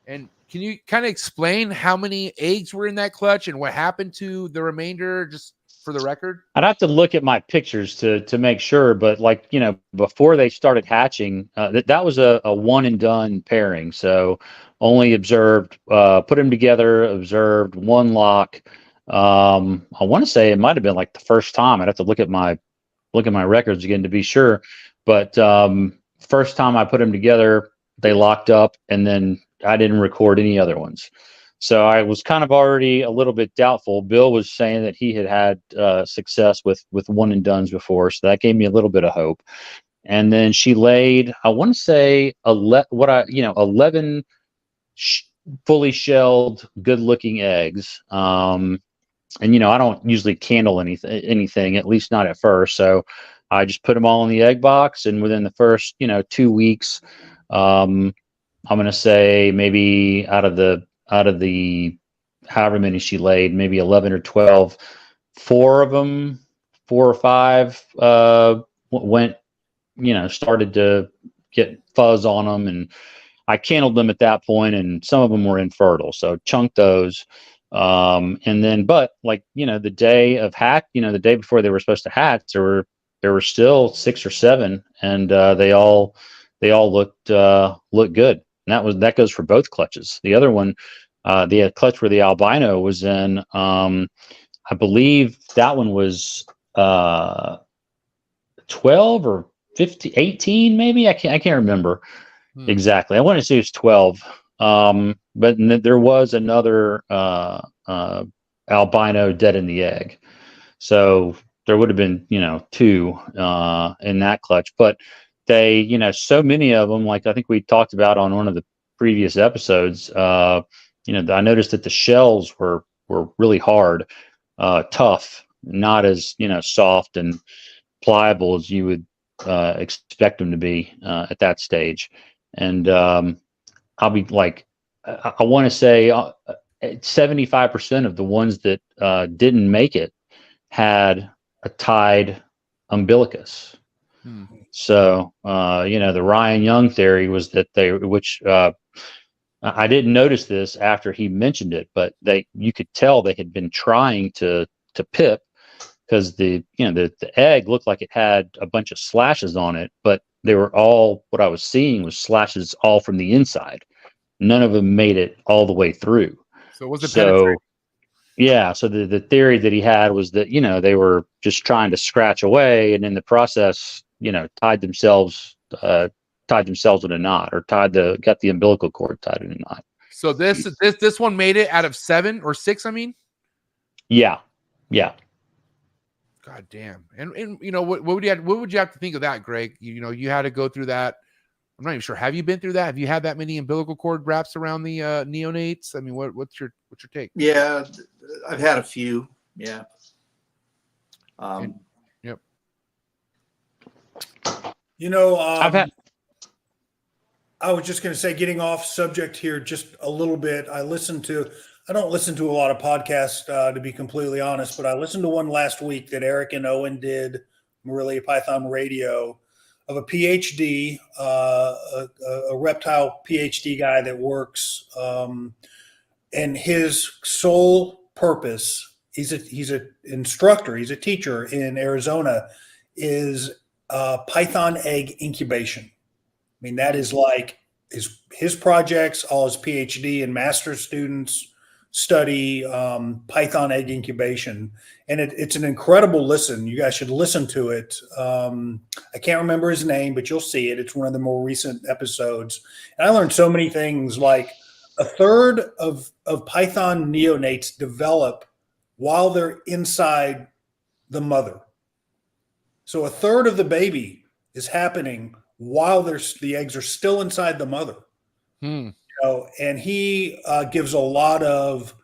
And can you kind of explain how many eggs were in that clutch and what happened to the remainder, just for the record? I'd have to look at my pictures to make sure, but like, you know, before they started hatching, that was a one and done pairing. So only observed, put them together, observed one lock. I want to say it might have been like the first time. I'd have to look at my records again to be sure. But first time I put them together, they locked up, and then I didn't record any other ones. So I was kind of already a little bit doubtful. Bill was saying that he had success with one and dones before, so that gave me a little bit of hope. And then she laid, I want to say 11 fully shelled, good-looking eggs. And you know, I don't usually candle anything, at least not at first. So I just put them all in the egg box, and within the first 2 weeks, I'm going to say maybe out of the however many she laid, maybe 11 or 12, 4 or 5 went, started to get fuzz on them, and I candled them at that point, and some of them were infertile, so chunked those. And then, but like, the day of hatch, the day before they were supposed to hatch, there were still 6 or 7, and they all looked good. And that goes for both clutches. The other one, the clutch where the albino was in, I believe that one was 12 or 15, 18, maybe. I can't remember exactly. I want to say it was 12. But there was another albino dead in the egg. So there would have been, 2 in that clutch. But they, so many of them, like I think we talked about on one of the previous episodes, I noticed that the shells were really hard, tough, not as, soft and pliable as you would expect them to be at that stage. And I'll be like, I want to say 75% of the ones that didn't make it had a tied umbilicus. So, the Ryan Young theory was that I didn't notice this after he mentioned it, but you could tell they had been trying to pip, because the egg looked like it had a bunch of slashes on it, but they were all, what I was seeing was slashes all from the inside. None of them made it all the way through. So was it penetrating? Yeah. So the theory that he had was that, they were just trying to scratch away, and in the process, tied themselves with a knot, or got the umbilical cord tied in a knot. So this one made it out of 7 or 6, I mean? Yeah. God damn. And what would you have to think of that, Greg? You had to go through that. I'm not even sure. Have you been through that? Have you had that many umbilical cord wraps around the neonates? I mean, what's your take? Yeah, I've had a few. Yeah. Yep. I was just going to say, getting off subject here just a little bit. I don't listen to a lot of podcasts, to be completely honest, but I listened to one last week that Eric and Owen did, Morelia Python Radio, of a PhD, a reptile PhD guy that works, and his sole purpose, he's an instructor, he's a teacher in Arizona, is Python egg incubation. I mean, that is like his projects, all his PhD and master's students study Python egg incubation, and it's an incredible listen. You guys should listen to it. I can't remember his name, but you'll see it. It's one of the more recent episodes, and I learned so many things. Like, a third of Python neonates develop while they're inside the mother. So a third of the baby is happening while the eggs are still inside the mother. And he gives a lot of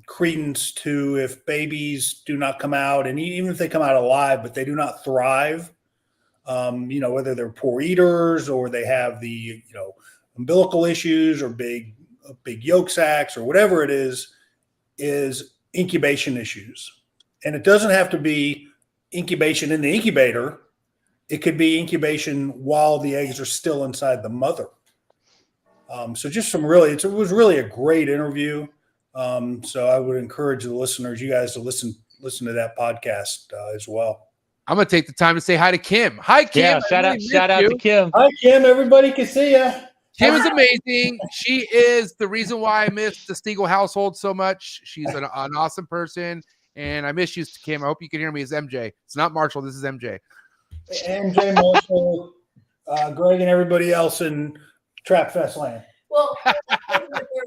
credence to if babies do not come out, and even if they come out alive, but they do not thrive, whether they're poor eaters or they have the, umbilical issues or big yolk sacs or whatever it is incubation issues. And it doesn't have to be incubation in the incubator. It could be incubation while the eggs are still inside the mother. So just it was really a great interview. So I would encourage the listeners, you guys, to listen to that podcast as well. I'm going to take the time to say hi to Kim. Hi, Kim. Yeah, shout out to Kim. Hi, Kim. Everybody can see you. Kim is amazing. She is the reason why I miss the Stiegel household so much. She's an awesome person, and I miss you, Kim. I hope you can hear me. It's MJ. It's not Marshall. This is MJ. MJ, Marshall, Greg, and everybody else in Trap Fest land. Well, fair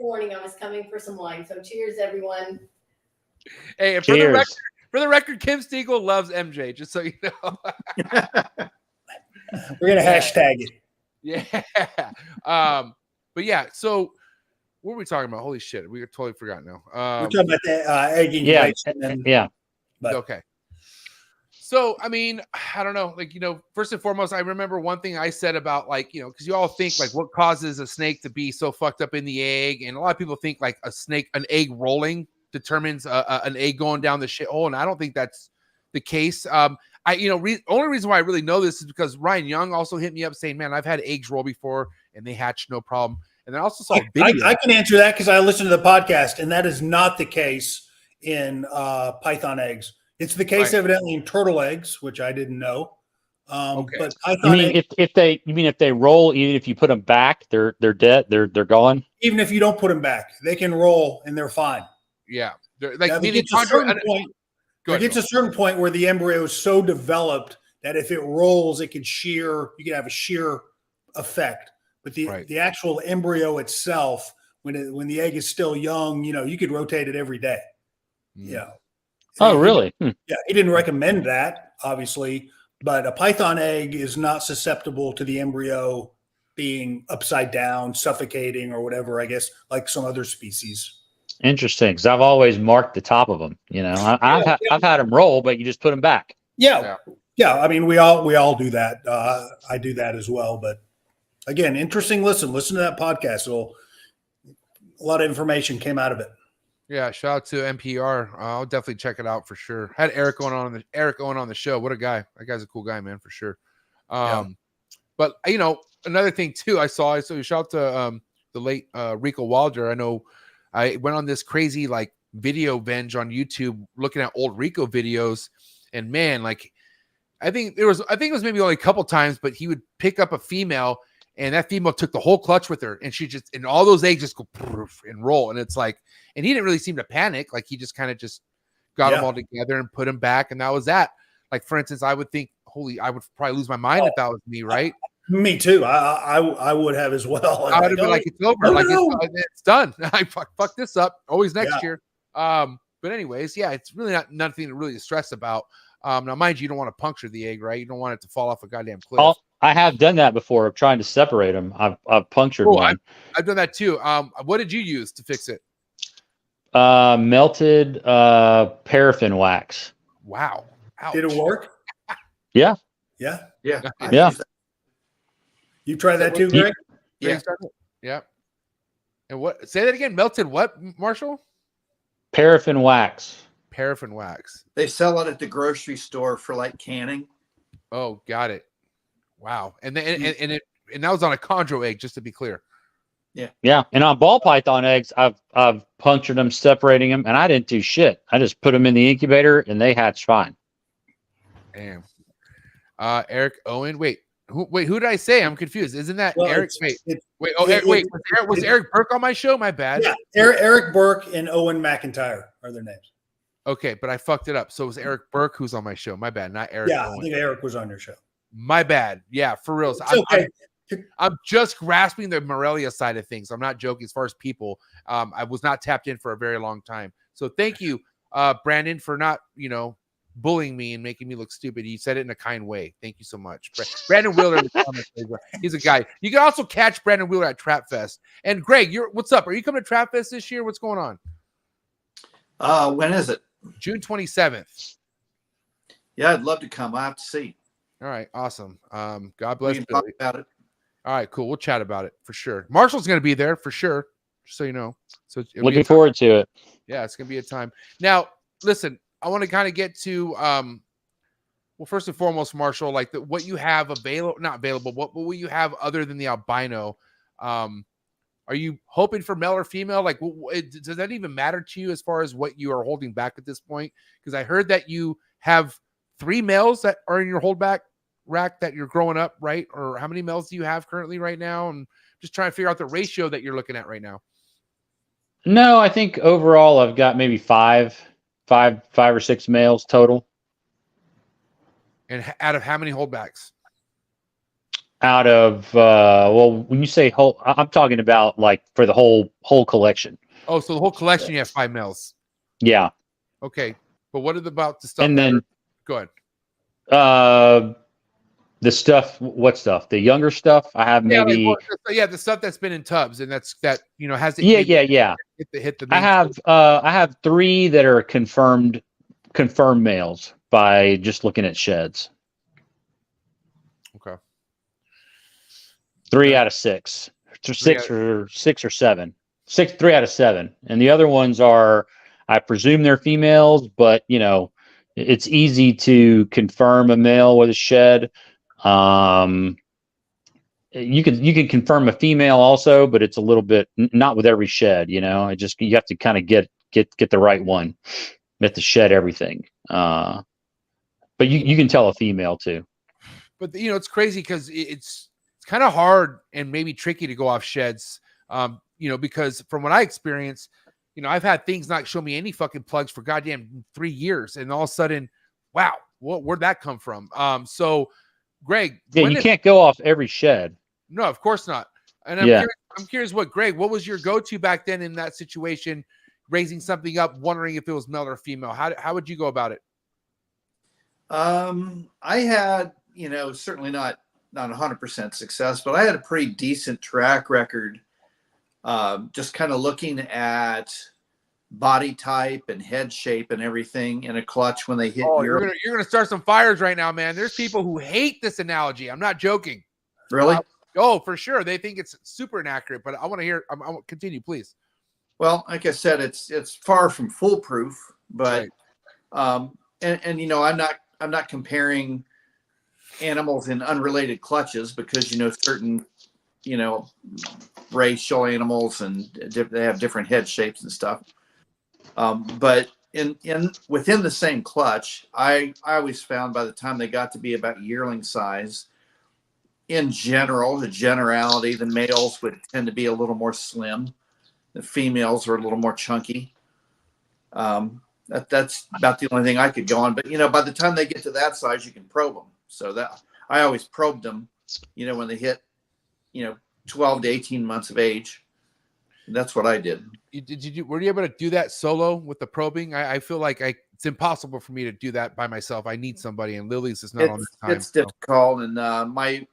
warning, I was coming for some wine. So cheers, everyone. Hey, and for the record, Kim Stiegel loves MJ, just so you know. We're going to hashtag it. Yeah. But yeah, so what were we talking about? Holy shit. We totally forgot now. We're talking about the egg incubation. Okay. So, I mean, I don't know, first and foremost, I remember one thing I said about because you all think what causes a snake to be so fucked up in the egg. And a lot of people think an egg rolling determines an egg going down the shithole. And I don't think that's the case. Only reason why I really know this is because Ryan Young also hit me up saying, man, I've had eggs roll before and they hatch no problem. And then I also saw a video. I can answer that because I listened to the podcast, and that is not the case in python eggs. It's the case evidently in turtle eggs, which I didn't know. Okay. But python eggs, if they roll, even if you put them back, they're dead. They're gone. Even if you don't put them back, they can roll and they're fine. Yeah. There gets a certain point where the embryo is so developed that if it rolls, it can shear. You can have a shear effect. But the actual embryo itself, when the egg is still young, you could rotate it every day. Yeah. Oh, really? Yeah. He didn't recommend that, obviously, but a python egg is not susceptible to the embryo being upside down, suffocating, or whatever, I guess, like some other species. Interesting, because I've always marked the top of them. I've had them roll, but you just put them back. Yeah. I mean, we all do that. I do that as well. But again, interesting. Listen to that podcast. A lot of information came out of it. Yeah, shout out to NPR. I'll definitely check it out for sure. Had Eric Owen on the show. What a guy! That guy's a cool guy, man, for sure. But another thing too, I saw. So shout out to the late Rico Walder. I know I went on this crazy video binge on YouTube, looking at old Rico videos, and man, I think it was maybe only a couple times, but he would pick up a female. And that female took the whole clutch with her, and and all those eggs just go and roll. And it's and he didn't really seem to panic. He just kind of got them all together and put them back. And that was that. For instance, I would think, I would probably lose my mind if that was me, right? Me too. I would have as well. I would have been it's over. It's done. I fuck this up. Always next year. But anyways, yeah, it's really nothing to really stress about. Now, mind you, you don't want to puncture the egg, right? You don't want it to fall off a goddamn cliff. I have done that before, trying to separate them. I've punctured one. I've done that too. What did you use to fix it? Melted paraffin wax. Wow. Ouch. Did it work? Yeah. Yeah. Yeah. You tried that too, Greg? Yeah. Yeah. And what? Say that again. Melted what, Marshall? Paraffin wax. Paraffin wax. They sell it at the grocery store for canning. Oh, got it. Wow. And that was on a chondro egg, just to be clear. Yeah. And on ball python eggs, I've punctured them, separating them, and I didn't do shit. I just put them in the incubator and they hatched fine. Damn. Eric Owen. Wait, who did I say? I'm confused. Isn't that Eric? Was Eric Burke on my show? My bad. Yeah. Eric Burke and Owen McIntyre are their names. Okay, but I fucked it up. So it was Eric Burke who's on my show. My bad. Not Eric. Yeah, Owen. I think Eric was on your show. My bad. Yeah, for real. I'm just grasping the Morelia side of things. I'm not joking as far as people. I was not tapped in for a very long time. So thank you, Brandon, for not, bullying me and making me look stupid. You said it in a kind way. Thank you so much. Brandon Wheeler in the comments. He's a guy. You can also catch Brandon Wheeler at Trap Fest. And Greg, what's up? Are you coming to Trap Fest this year? What's going on? When is it? June 27th. Yeah, I'd love to come. I have to see. All right, awesome. God We bless can talk Billy. about it. All right, cool. We'll chat about it for sure. Marshall's going to be there for sure, just so you know. So it'll be a Looking time. forward to it. Yeah, it's going to be a time. Now, listen, I want to kind of get to well, first and foremost, Marshall, like what you have available, not available, what will you have other than the albino? Are you hoping for male or female? Like, does that even matter to you as far as what you are holding back at this point? Because I heard that you have 3 males that are in your holdback rack that you're growing up, right? Or how many males do you have currently right now? And just trying to figure out the ratio that you're looking at right now. No, I think overall I've got maybe five or six males total. And out of how many holdbacks? Out of well, when you say whole, I'm talking about like for the whole collection. Oh, so the whole collection you have 5 males. Yeah. Okay, but what about the stuff? And then go ahead. The stuff, what stuff? The younger stuff. I have maybe. Like, the stuff that's been in tubs and that's has it. Yeah. Hit the. I have 3 that are confirmed males by just looking at sheds. Okay. 3 out of 6. 6 or 7. 3 out of 7. And the other ones are, I presume they're females, but it's easy to confirm a male with a shed. You can confirm a female also, but it's a little bit not with every shed, you have to kind of get the right one. You have to shed everything. But you can tell a female too. But it's crazy because it's kind of hard and maybe tricky to go off sheds. Because from what I experienced, I've had things not show me any fucking plugs for goddamn 3 years, and all of a sudden, wow, where'd that come from? So Greg, you can't go off every shed. No, of course not. And I'm curious what was your go-to back then in that situation, raising something up, wondering if it was male or female? How would you go about it? I had, certainly not 100% success, but I had a pretty decent track record. Just kind of looking at body type and head shape and everything in a clutch when they hit. You're gonna start some fires right now, man. There's people who hate this analogy. I'm not joking. Really? For sure. They think it's super inaccurate, but I want to hear. I want continue, please. Well, like I said, it's far from foolproof, but right. I'm not comparing animals in unrelated clutches because certain racial animals and they have different head shapes and stuff. But within the same clutch, I always found by the time they got to be about yearling size, in general, the generality, the males would tend to be a little more slim. The females are a little more chunky. That's about the only thing I could go on. But by the time they get to that size, you can probe them. So that I always probed them, when they hit, 12 to 18 months of age. That's what I did. Were you able to do that solo with the probing? I feel like it's impossible for me to do that by myself. I need somebody, and Lily's is not on this time. It's difficult. And my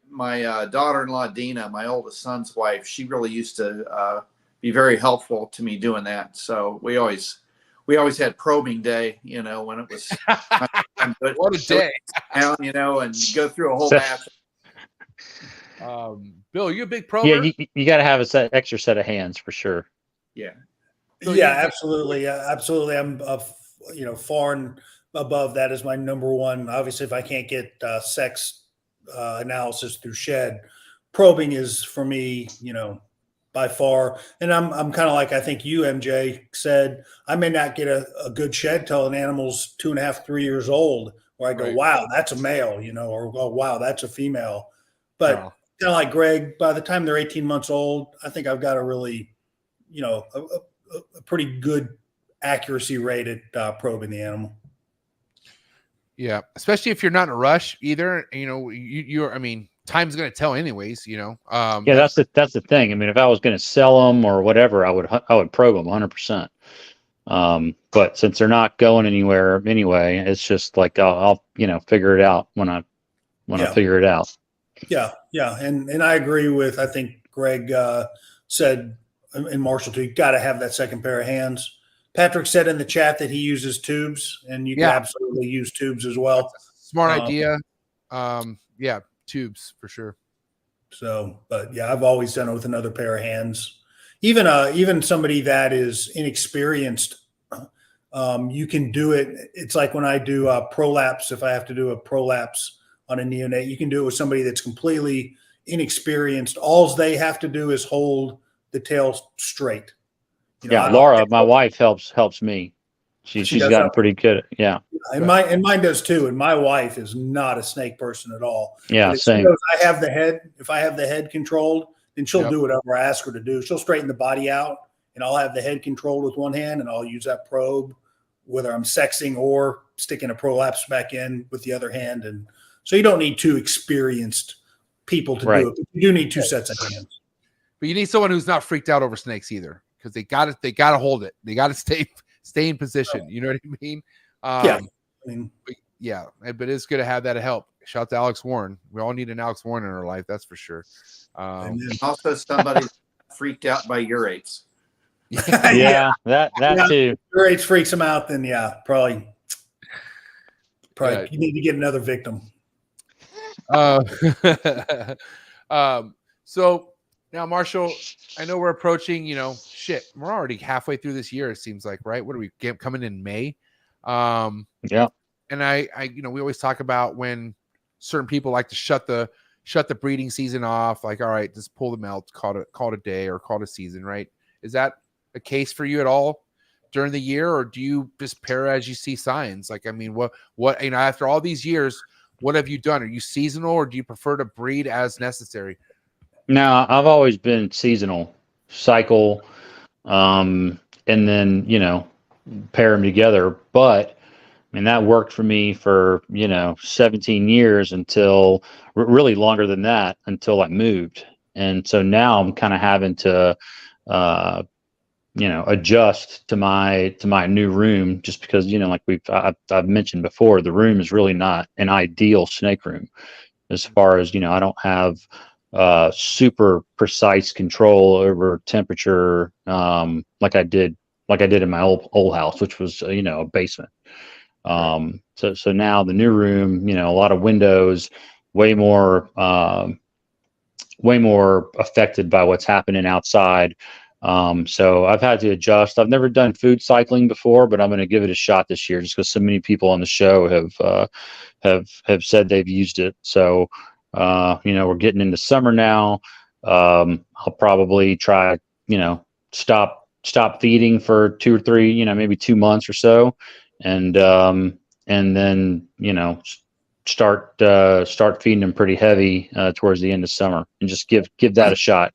daughter-in-law, Dina, my oldest son's wife, she really used to be very helpful to me doing that. So we always had probing day, when it was what a day. Down, and go through a whole batch. Bill, you a big prober? Yeah, you got to have extra set of hands for sure. Yeah. Absolutely. Absolutely. I'm, far and above that is my number one. Obviously, if I can't get sex analysis through shed, probing is for me, by far. And I'm kind of like, I think you, MJ, said, I may not get a good shed till an animal's 2.5, 3 years old, where I go, right. Wow, that's a male, or oh, wow, that's a female. But kind of like Greg, by the time they're 18 months old, I think I've got a really, a pretty good accuracy rate at probing the animal. Yeah, especially if you're not in a rush either. Time's going to tell anyways, that's the thing. I mean, if I was going to sell them or whatever, I would probe them 100%. But since they're not going anywhere anyway, it's just like, I'll figure it out when I figure it out. Yeah. And I agree with, I think Greg said, and Marshall too, you got to have that second pair of hands Patrick said in the chat that he uses tubes, and you can absolutely use tubes as well. Smart idea. Yeah, tubes for sure. So, but yeah, I've always done it with another pair of hands. Even somebody that is inexperienced, you can do it. It's like when I do prolapse. If I have to do a prolapse on a neonate, you can do it with somebody that's completely inexperienced. All they have to do is hold the tail straight. Laura, my wife, helps me. She's gotten pretty good. Yeah. And mine does too. And my wife is not a snake person at all. Yeah, but same. If I have the head controlled, then she'll do whatever I ask her to do. She'll straighten the body out, and I'll have the head controlled with one hand, and I'll use that probe, whether I'm sexing or sticking a prolapse back in with the other hand. And so you don't need two experienced people to do it. But you do need two sets of hands. But you need someone who's not freaked out over snakes either, because they got to hold it. They got to stay in position. You know what I mean? But it's good to have that help. Shout out to Alex Warren. We all need an Alex Warren in our life, that's for sure. And also somebody freaked out by urates. that too. Urates freaks them out, then probably you need to get another victim. So now, Marcial, I know we're approaching, we're already halfway through this year, it seems like, right? What are we coming in May? And I we always talk about when certain people like to shut the breeding season off, like, all right, just pull them out, call it a day or call it a season, right? Is that a case for you at all during the year, or do you just pair as you see signs? Like, I mean, what after all these years, what have you done? Are you seasonal, or do you prefer to breed as necessary? No, I've always been seasonal, cycle, and then, pair them together. But I mean, that worked for me for, 17 years until really longer than that, until I moved. And so now I'm kind of having to, adjust to my new room, just because, like I've mentioned before, the room is really not an ideal snake room as far as, I don't have super precise control over temperature, like I did in my old house, which was, a basement. So now the new room, a lot of windows, way more affected by what's happening outside. So I've had to adjust. I've never done food cycling before, but I'm going to give it a shot this year, just because so many people on the show have said they've used it. So, we're getting into summer now. I'll probably try, stop feeding for 2 or 3, maybe 2 months or so. And then, start feeding them pretty heavy, towards the end of summer, and just give that a shot.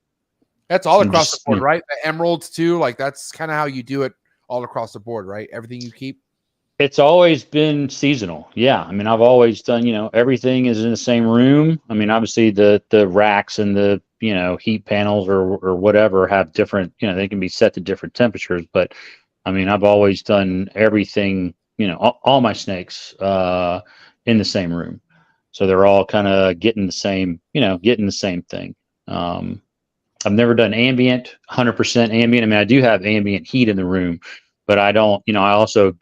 That's all across the board, right? The emeralds too. Like, that's kind of how you do it all across the board, right? Everything you keep. It's always been seasonal. Yeah. I mean, I've always done, everything is in the same room. I mean, obviously the racks and the, heat panels or whatever have different, they can be set to different temperatures, but I mean, I've always done everything, all my snakes, in the same room. So they're all kind of getting the same thing. I've never done ambient, 100% ambient. I mean, I do have ambient heat in the room, but I don't, I also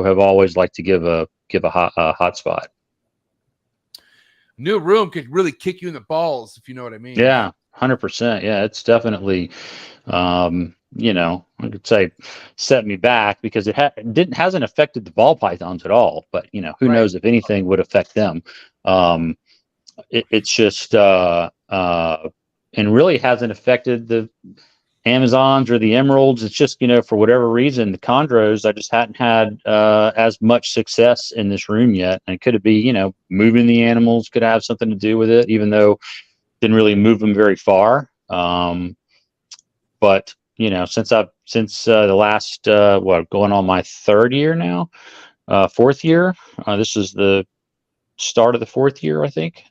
have always liked to give a hot spot. New room could really kick you in the balls, if you know what I mean. Yeah, 100%. Yeah, it's definitely, I could say set me back, because it hasn't affected the ball pythons at all. But who knows if anything would affect them. It's just and really hasn't affected the Amazons or the emeralds. It's just, for whatever reason, the chondros, I just hadn't had as much success in this room yet. And it could be, moving the animals could have something to do with it, even though didn't really move them very far. But since the last going on my 3rd year now, 4th year, this is the start of the 4th year, I think.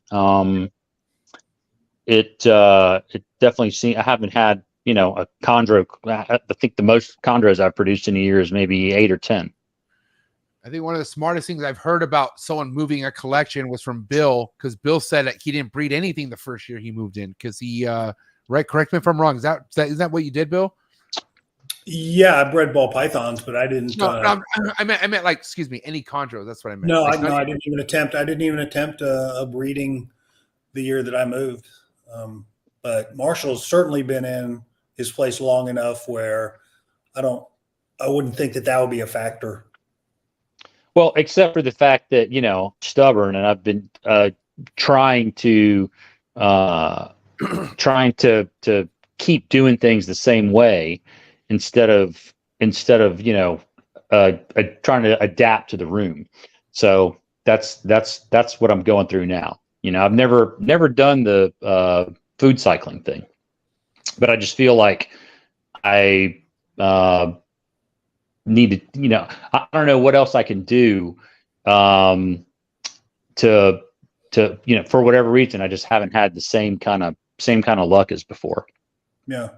It definitely I haven't had, a chondro. I think the most chondros I've produced in a year is maybe 8 or 10. I think one of the smartest things I've heard about someone moving a collection was from Bill, because Bill said that he didn't breed anything the first year he moved in, because he, correct me if I'm wrong. Is that what you did, Bill? Yeah, I bred ball pythons, but I didn't. I meant like, excuse me, any chondros. That's what I meant. No, Like, I didn't even attempt. I didn't even attempt a breeding the year that I moved. But Marshall's certainly been in his place long enough where I wouldn't think that would be a factor. Well, except for the fact that, stubborn, and I've been trying to keep doing things the same way instead of trying to adapt to the room. So that's what I'm going through now. I've never done the food cycling thing, but I just feel like I need to, I don't know what else I can do to for whatever reason, I just haven't had the same kind of luck as before. Yeah.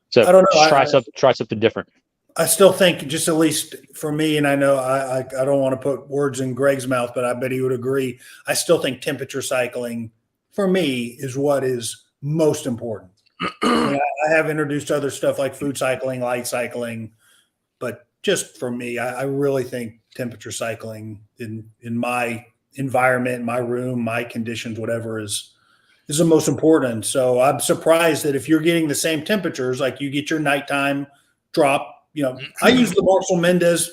So I don't know. Try something different. I still think, just at least for me, and I know I don't want to put words in Greg's mouth, but I bet he would agree. I still think temperature cycling for me is what is most important. I have introduced other stuff like food cycling, light cycling, but just for me, I really think temperature cycling in my environment, my room, my conditions, whatever is the most important. So I'm surprised that if you're getting the same temperatures, like you get your nighttime drop, I use the Marcial Mendez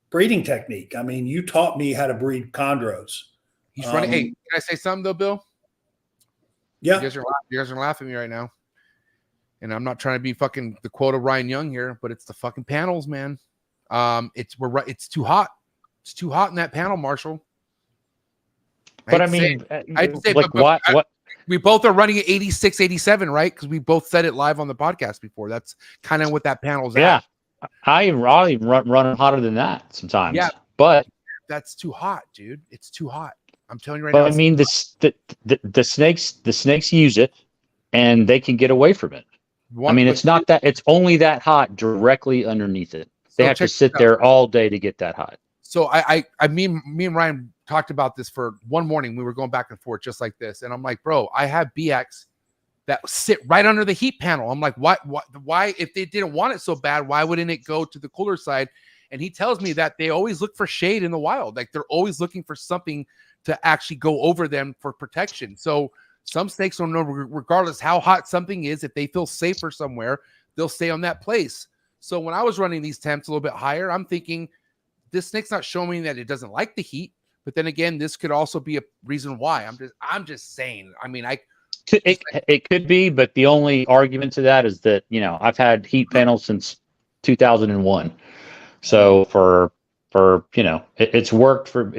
breeding technique. I mean, you taught me how to breed chondros. He's running. Hey, can I say something though, Bill? Yeah. You guys are laughing at me right now. And I'm not trying to be fucking the quote of Ryan Young here, but it's the fucking panels, man. It's too hot. It's too hot in that panel, Marshall. But I mean, what? We both are running at 86, 87, right? Because we both said it live on the podcast before. That's kind of what that panel's at. I even run hotter than that sometimes. Yeah, but that's too hot, dude. It's too hot. I'm telling you right now. But I mean, the snakes use it, and they can get away from it. It's only that hot directly underneath it. They have to sit there all day to get that hot. So me and Ryan talked about this for one morning. We were going back and forth just like this, and I'm like, bro, I have BX that sit right under the heat panel. I'm like, why? If they didn't want it so bad, why wouldn't it go to the cooler side? And he tells me that they always look for shade in the wild. Like they're always looking for something to actually go over them for protection. So some snakes don't know, regardless how hot something is, if they feel safer somewhere, they'll stay on that place. So when I was running these temps a little bit higher, I'm thinking this snake's not showing me that it doesn't like the heat. But then again, this could also be a reason why. I'm just saying. I mean, it could be, but the only argument to that is that I've had heat panels since 2001. So it's worked for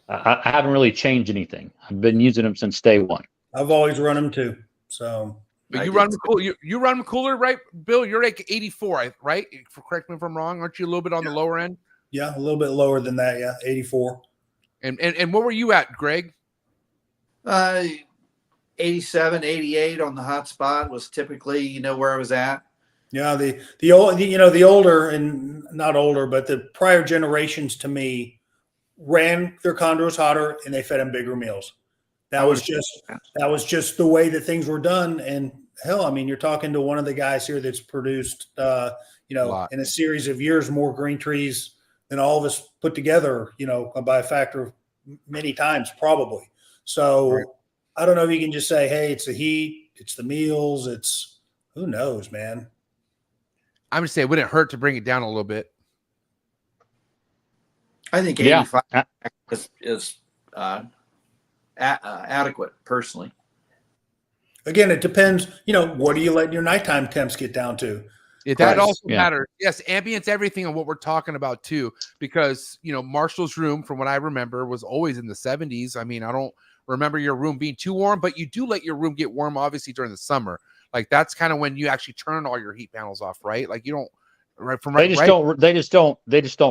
I haven't really changed anything. I've been using them since day one. I've always run them too. So but you run them cool. You run them cooler, right, Bill? You're like 84, right? Correct me if I'm wrong. Aren't you a little bit on the lower end? Yeah, a little bit lower than that. Yeah, 84. And what were you at, Greg? 87, 88 on the hot spot was typically, where I was at. Yeah, the older and not older, but the prior generations to me ran their chondros hotter and they fed them bigger meals. That was just the way that things were done. And hell, I mean, you're talking to one of the guys here that's produced, in a series of years, more green trees than all of us put together, by a factor of many times, probably. So right. I don't know if you can just say, hey, it's the heat, it's the meals, it's who knows, man. I'm just saying it wouldn't hurt to bring it down a little bit. I think 85 is adequate, personally. Again, it depends, what do you let your nighttime temps get down to? That also matters. Yes, ambience, everything on what we're talking about too, because Marshall's room, from what I remember, was always in the 70s. I mean, I don't remember your room being too warm, but you do let your room get warm, obviously, during the summer. Like that's kind of when you actually turn all your heat panels off, right? Like you don't, right? From they just don't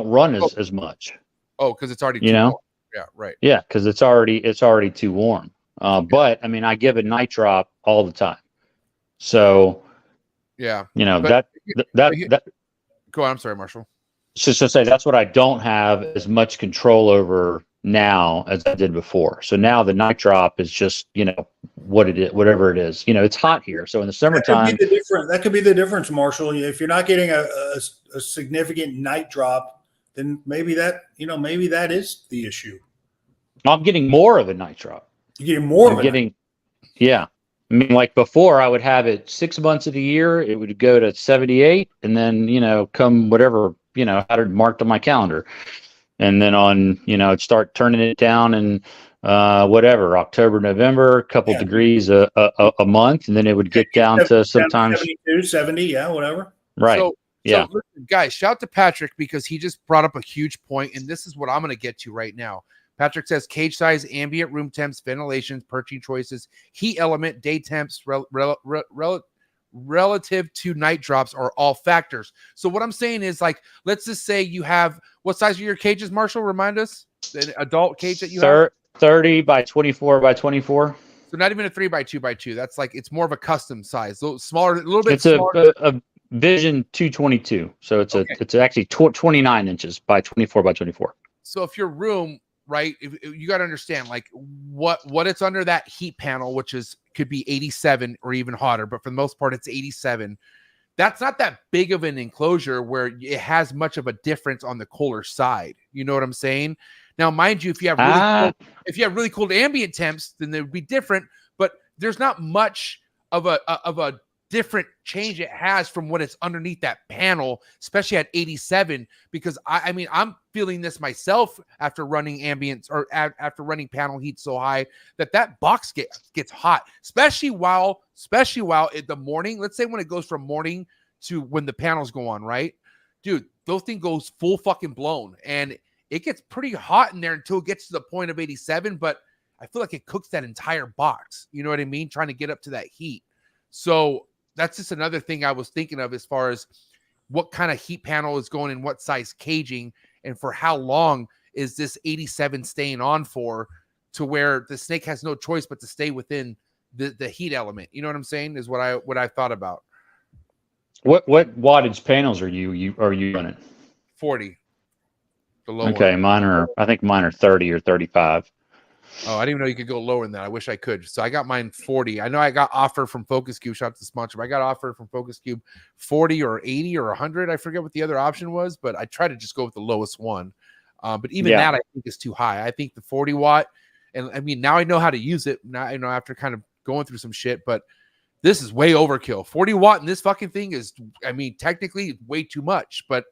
run as much. Oh, because it's already too warm. Yeah, right. Yeah, because it's already too warm. But I mean, I give it night drop all the time, so. Yeah, that. Go on. I'm sorry, Marshall. Just to say that's what I don't have as much control over now as I did before. So now the night drop is just, what it is, whatever it is. It's hot here. So in the summertime, that could be the difference, Marshall. If you're not getting a significant night drop, then maybe that is the issue. I'm getting more of a night drop. You're getting more I'm getting, yeah. I mean, like before, I would have it 6 months of the year. It would go to 78, and then come whatever had it marked on my calendar, and then on I'd start turning it down and whatever October, November, a couple degrees a month, and then it would get down to sometimes 72, 70, yeah, whatever. Right. So listen, guys, shout to Patrick because he just brought up a huge point, and this is what I'm going to get to right now. Patrick says cage size, ambient room temps, ventilation, perching choices, heat element, day temps, relative to night drops are all factors. So what I'm saying is, like, let's just say you have, what size are your cages, Marshall? Remind us. The adult cage that you have? 30 by 24 by 24. So not even a 3x2x2. That's like, it's more of a custom size. So smaller, a little bit It's smaller. a Vision 222. So it's actually 29 inches by 24 by 24. So if your room, right, if you got to understand like what it's under that heat panel, which could be 87 or even hotter, but for the most part it's 87. That's not that big of an enclosure where it has much of a difference on the cooler side. You know what I'm saying? Now, mind you, if you have really cold ambient temps, then they would be different. But there's not much of a different change it has from what it's underneath that panel, especially at 87. Because I mean, I'm feeling this myself after running ambience or after running panel heat so high that box gets hot, especially while in the morning. Let's say when it goes from morning to when the panels go on, right, dude, those thing goes full fucking blown, and it gets pretty hot in there until it gets to the point of 87. But I feel like it cooks that entire box. You know what I mean? Trying to get up to that heat. So that's just another thing I was thinking of as far as what kind of heat panel is going in what size caging, and for how long is this 87 staying on for, to where the snake has no choice but to stay within the heat element. You know what I'm saying? Is what I thought about. What wattage panels are you running? 40. The low Okay, one. I think mine are 30 or 35. Oh, I didn't even know you could go lower than that. I wish I could. So I got mine 40. I know I got offered from Focus Cube. Shout out to sponsor. I got offered from Focus Cube 40 or 80 or 100. I forget what the other option was, but I tried to just go with the lowest one. But even that I think is too high. I think the 40 watt, and I mean, now I know how to use it. Now I know after kind of going through some shit, but this is way overkill. 40 watt in this fucking thing is, I mean, technically way too much, but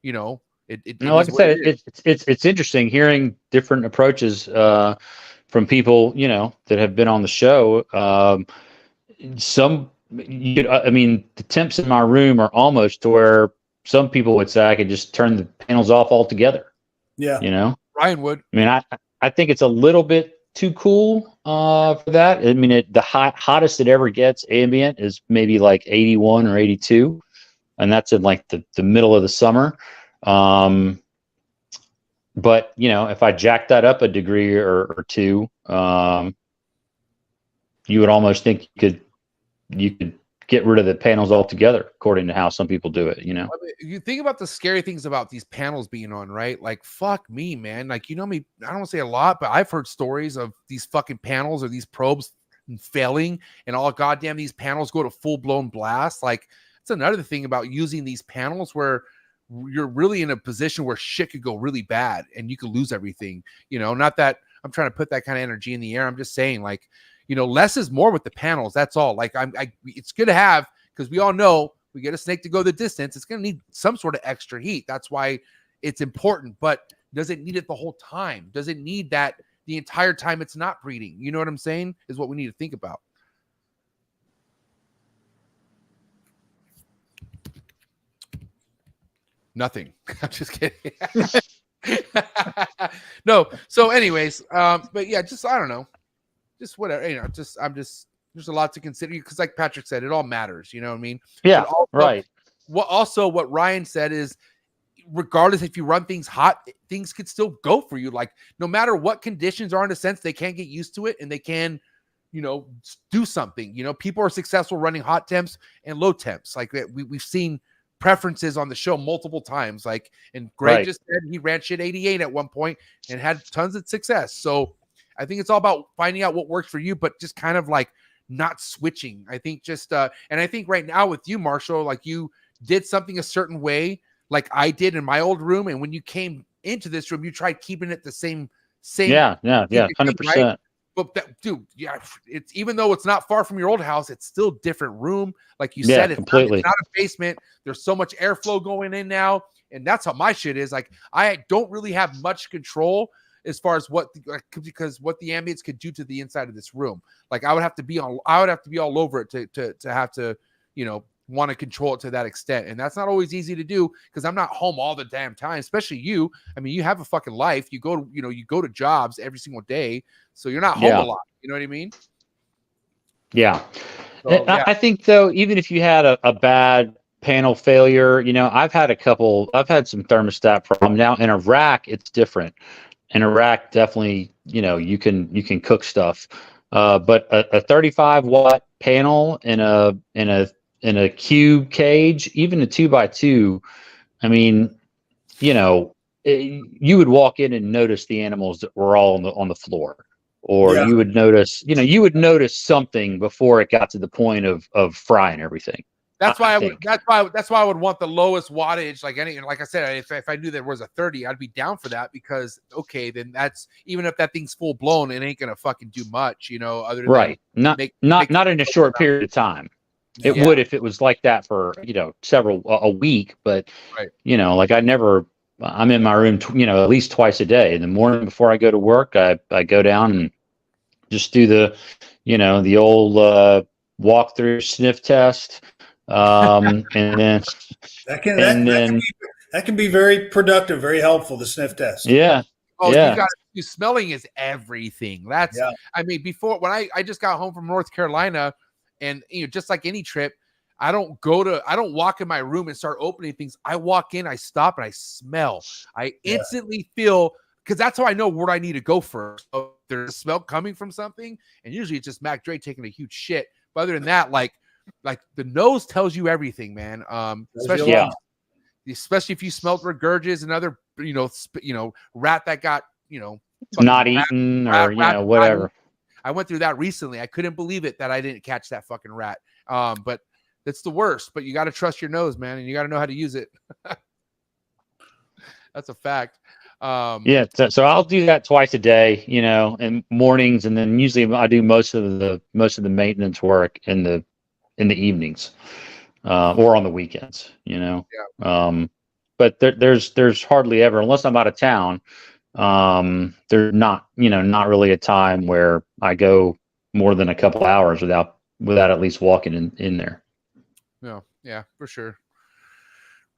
like I said, it's interesting hearing different approaches from people, that have been on the show. I mean, the temps in my room are almost to where some people would say I could just turn the panels off altogether. Yeah. Ryan would. I mean, I think it's a little bit too cool for that. I mean, the hottest it ever gets ambient is maybe like 81 or 82. And that's in like the middle of the summer. But if I jack that up a degree or two, you would almost think you could get rid of the panels altogether, according to how some people do it. I mean, you think about the scary things about these panels being on, right? Like, fuck me, man. Like, me, I don't want to say a lot, but I've heard stories of these fucking panels or these probes failing, and all goddamn these panels go to full blown blast. Like, it's another thing about using these panels where you're really in a position where shit could go really bad and you could lose everything. Not that I'm trying to put that kind of energy in the air. I'm just saying, like, less is more with the panels. That's all. Like, it's good to have, because we all know we get a snake to go the distance, it's going to need some sort of extra heat. That's why it's important. But does it need it the whole time? Does it need that the entire time it's not breeding? You know what I'm saying? Is what we need to think about. Nothing. I'm just kidding. No. So anyways, but yeah, just, I don't know, just whatever, there's a lot to consider, because like Patrick said, it all matters. You know what I mean? Yeah. Also, right. What Ryan said is, regardless if you run things hot, things could still go for you. Like, no matter what conditions are, in a sense, they can get used to it and they can, do something. People are successful running hot temps and low temps. Like that, we've seen preferences on the show multiple times. Like, and Greg Right. just said he ran shit 88 at one point and had tons of success. So I think it's all about finding out what works for you, but just kind of like not switching. I think just, and I think right now with you, Marcial, like you did something a certain way, like I did in my old room. And when you came into this room, you tried keeping it the same. Yeah. 100%. Right? But that, dude, yeah, it's even though it's not far from your old house, it's still a different room. Like you said, completely. It's not a basement. There's so much airflow going in now, and that's how my shit is. Like I don't really have much control as far as because what the ambience could do to the inside of this room. Like I would have to be all over it to have to, you know, want to control it to that extent. And that's not always easy to do because I'm not home all the damn time, especially you. I mean, you have a fucking life. You go to jobs every single day. So you're not home a lot. You know what I mean? Yeah. So, yeah. I think though, even if you had a bad panel failure, you know, I've had some thermostat problem. Now in a rack, it's different. In a rack, definitely, you know, you can cook stuff. But a 35 watt panel in a cube cage, even a 2x2, I mean, you know, you would walk in and notice the animals that were all on the floor, or you would notice something before it got to the point of frying everything. That's why I would want the lowest wattage. Like I said, if I knew there was a 30, I'd be down for that because okay, then that's even if that thing's full blown, it ain't gonna fucking do much, you know. Other than not in a short period of time. It would if it was like that for, you know, a week, but you know, like I'm in my room, you know, at least twice a day. In the morning before I go to work, I go down and just do the, you know, the old walk through sniff test. And then that can be very productive, very helpful, the sniff test. You got smelling is everything. I mean, before when I just got home from North Carolina, and you know, just like any trip, I don't walk in my room and start opening things. I walk in, I stop, and I smell. I instantly feel, because that's how I know where I need to go first. So there's a smell coming from something, and usually it's just Mac Dre taking a huge shit. But other than that, like the nose tells you everything, man. Especially if you smelled regurges and other, you know, rat that got, you know, not eaten or you know, whatever. I went through that recently. I couldn't believe it that I didn't catch that fucking rat. But it's the worst. But you got to trust your nose, man, and you got to know how to use it. That's a fact. So I'll do that twice a day, you know, in mornings, and then usually I do most of the maintenance work in the evenings, or on the weekends, you know. But there's hardly ever, unless I'm out of town, there's not really a time where I go more than a couple hours without at least walking in there. Yeah, for sure.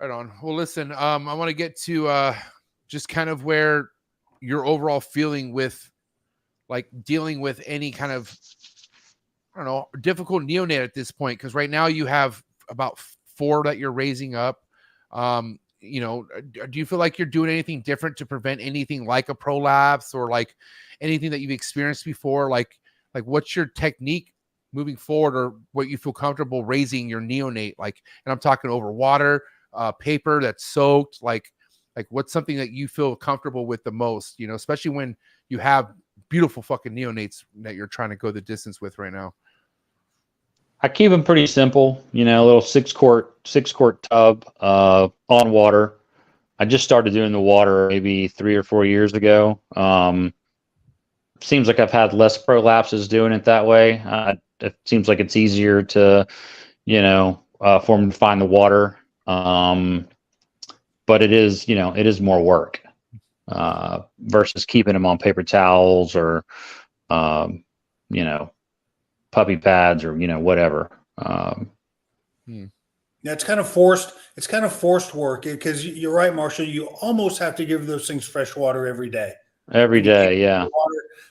Right on. Well, listen, I want to get to just kind of where your overall feeling with like dealing with any kind of, I don't know, difficult neonate at this point, because right now you have about 4 that you're raising up. You know, do you feel like you're doing anything different to prevent anything like a prolapse or like anything that you've experienced before? Like what's your technique moving forward, or what you feel comfortable raising your neonate? Like, and I'm talking over water, paper that's soaked, like what's something that you feel comfortable with the most, you know, especially when you have beautiful fucking neonates that you're trying to go the distance with right now? I keep them pretty simple, you know, a little 6-quart tub on water. I just started doing the water maybe 3 or 4 years ago. Seems like I've had less prolapses doing it that way. It seems like it's easier to, you know, for them to find the water. But it is, you know, it is more work versus keeping them on paper towels or, you know, puppy pads or, you know, whatever. Yeah, it's kind of forced work, because you're right, Marcial. You almost have to give those things fresh water every day. Every day, yeah.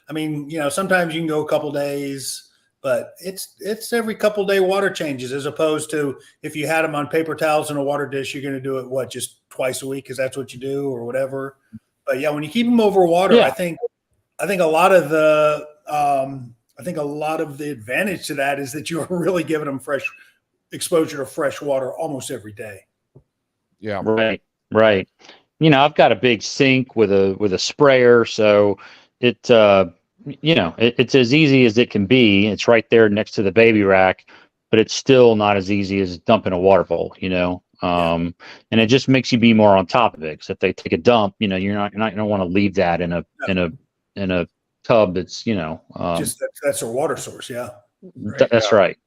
I mean, you know, sometimes you can go a couple days, but it's every couple day water changes, as opposed to if you had them on paper towels and a water dish, you're going to do it just twice a week, because that's what you do or whatever. But yeah, when you keep them over water, I think a lot of the advantage to that is that you're really giving them fresh exposure to fresh water almost every day. Yeah. Right. Right. I've got a big sink with a sprayer, so it's as easy as it can be. It's right there next to the baby rack, but it's still not as easy as dumping a water bowl, and it just makes you be more on top of it. Because if they take a dump, you're not going to want to leave that in a tub that's Just that's a water source. Yeah. That's right.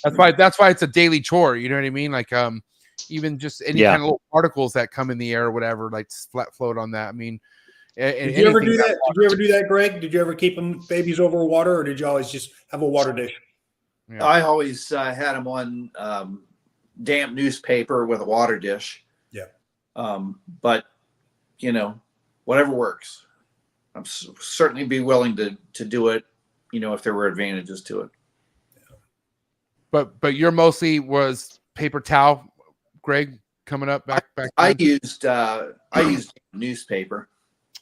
That's why it's a daily chore. You know what I mean? Like even just any kind of little particles that come in the air or whatever, like flat float on that. I mean, did you ever do that? Did you ever do that, Greg? Did you ever keep babies over water, or did you always just have a water dish? Yeah. I always had them on damp newspaper with a water dish. Yeah. But whatever works. I'm certainly be willing to do it. If there were advantages to it. Yeah. But your mostly was paper towel, Greg, coming up back. I used newspaper.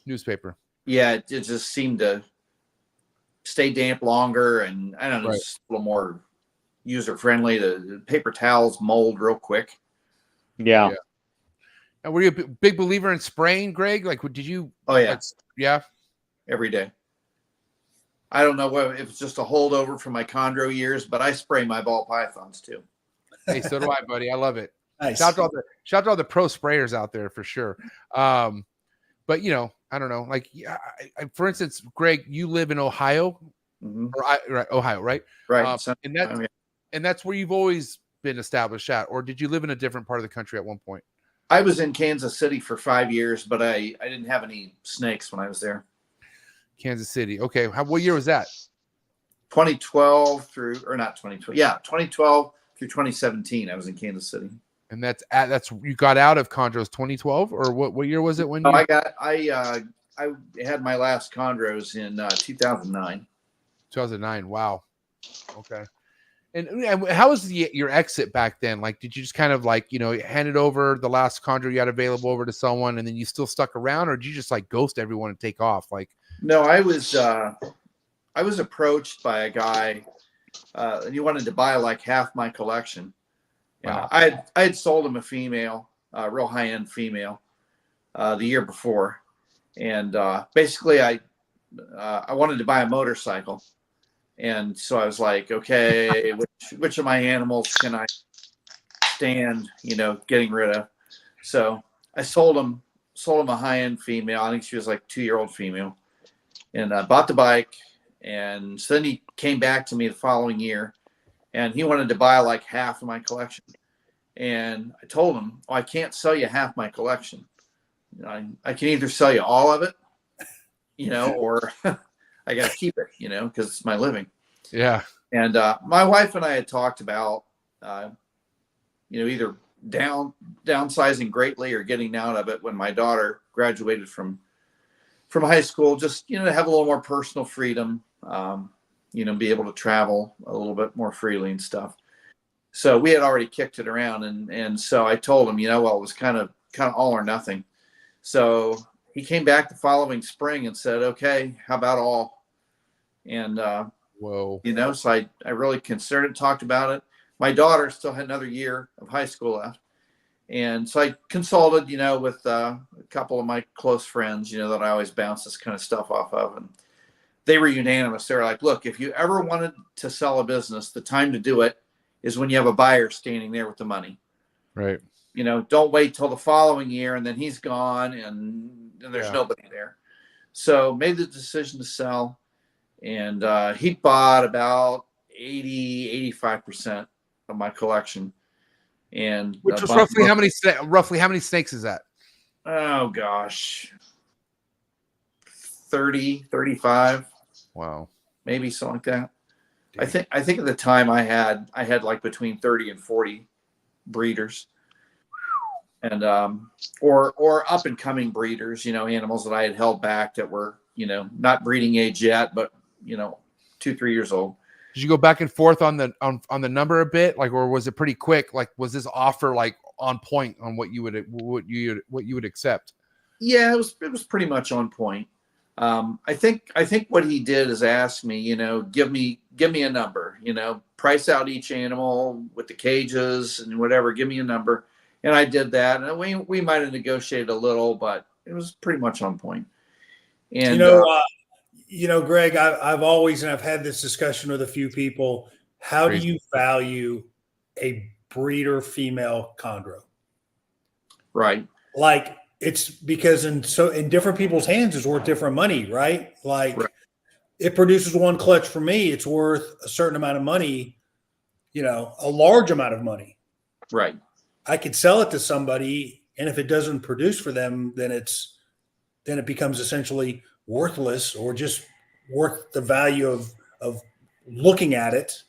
Newspaper. Yeah, it just seemed to stay damp longer, and I don't know, just a little more user friendly. The paper towels mold real quick. Yeah. And were you a big believer in spraying, Greg? Like, did you? Oh yeah, yeah. Every day. I don't know if it's just a holdover from my chondro years, but I spray my ball pythons too. Hey, so do I, buddy. I love it. Nice. Shout out to all the pro sprayers out there for sure. But I don't know. Like, for instance, Greg, you live in Ohio, Ohio, right? Right. And that's where you've always been established at, or did you live in a different part of the country at one point? I was in Kansas City for 5 years, but I didn't have any snakes when I was there. Kansas City. Okay. What year was that? 2012 through, or not 2012. Yeah, 2012 through 2017. I was in Kansas City. And that's you got out of chondros 2012, or what year was it when you? I had my last chondros in 2009. 2009. Wow. Okay. And how was your exit back then? Like, did you just kind of handed over the last chondro you had available over to someone, and then you still stuck around, or did you just ghost everyone and take off? Like, no, I was approached by a guy, and he wanted to buy half my collection. Wow. I had sold him a female, real high end female, the year before, and basically I wanted to buy a motorcycle. And so I was like, okay, which of my animals can I stand, getting rid of? So I sold him a high-end female. I think she was 2-year-old female, and bought the bike. And so then he came back to me the following year, and he wanted to buy half of my collection. And I told him, I can't sell you half my collection. I can either sell you all of it, or I got to keep it, because it's my living. Yeah. And my wife and I had talked about, either downsizing greatly or getting out of it when my daughter graduated from high school, just, to have a little more personal freedom, be able to travel a little bit more freely and stuff. So we had already kicked it around. And so I told him, it was kind of all or nothing. So he came back the following spring and said, okay, how about all? And, whoa, so I really considered it, talked about it. My daughter still had another year of high school left. And so I consulted, with a couple of my close friends, that I always bounce this kind of stuff off of. And they were unanimous. They were like, look, if you ever wanted to sell a business, the time to do it is when you have a buyer standing there with the money. Right. Don't wait till the following year and then he's gone and there's nobody there. So made the decision to sell, and he bought about 85% of my collection. And which was roughly how many snakes is that? Oh gosh, 30, 35. Wow. Maybe something like that. Damn. I think at the time I had between 30 and 40 breeders. And or up and coming breeders, animals that I had held back that were, not breeding age yet, but 2-3 years old. Did you go back and forth on the number a bit, or was it pretty quick? Was this offer on point on what you would accept? Yeah, it was pretty much on point. I think what he did is ask me, give me a number, price out each animal with the cages and whatever, give me a number. And I did that, and we might have negotiated a little, but it was pretty much on point. And Greg, I've always, and I've had this discussion with a few people. How do you value a breeder female chondro? Right. Like, it's because in different people's hands it's worth different money, right? Like, right. It produces one clutch for me, it's worth a certain amount of money, a large amount of money. Right. I could sell it to somebody, and if it doesn't produce for them, then it becomes essentially worthless, or just worth the value of looking at it.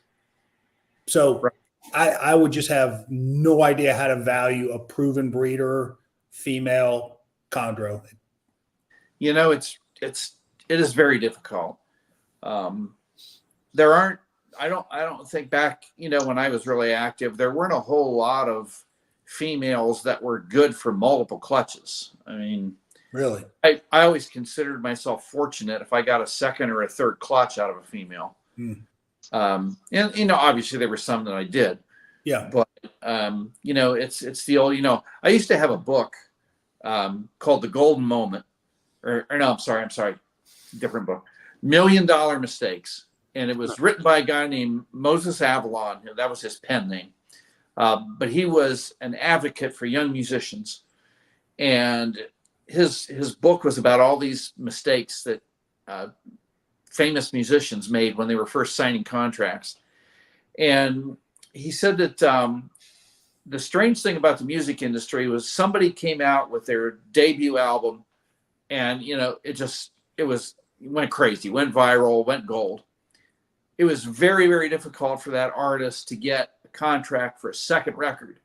So right. I would just have no idea how to value a proven breeder female chondro. It is very difficult. There aren't, I don't think back, when I was really active, there weren't a whole lot of females that were good for multiple clutches. I mean, really, I always considered myself fortunate if I got a second or a third clutch out of a female. And obviously there were some that I did. Yeah. But it's the old, I used to have a book called The Golden Moment, or no, I'm sorry, different book, $1 Million Mistakes. And it was written by a guy named Moses Avalon. That was his pen name. But he was an advocate for young musicians. And his book was about all these mistakes that famous musicians made when they were first signing contracts. And he said that the strange thing about the music industry was somebody came out with their debut album, and it went crazy, went viral, went gold. It was very, very difficult for that artist to get a contract for a second record,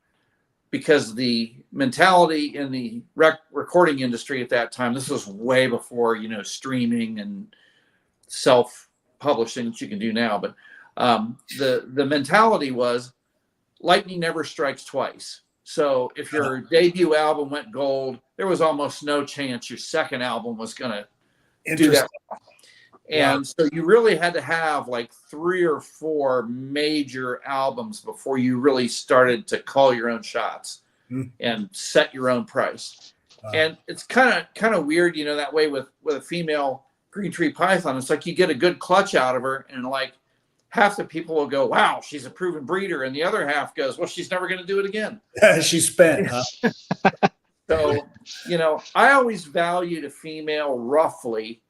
because the mentality in the recording industry at that time, this was way before, streaming and self-publishing that you can do now. But the mentality was lightning never strikes twice. So if your debut album went gold, there was almost no chance your second album was going to do that. And so you really had to have like 3 or 4 major albums before you really started to call your own shots and set your own price. And it's kind of weird, that way with a female green tree python. It's like you get a good clutch out of her, and like half the people will go, wow, she's a proven breeder. And the other half goes, well, she's never going to do it again. She's spent, huh? So, I always valued a female roughly.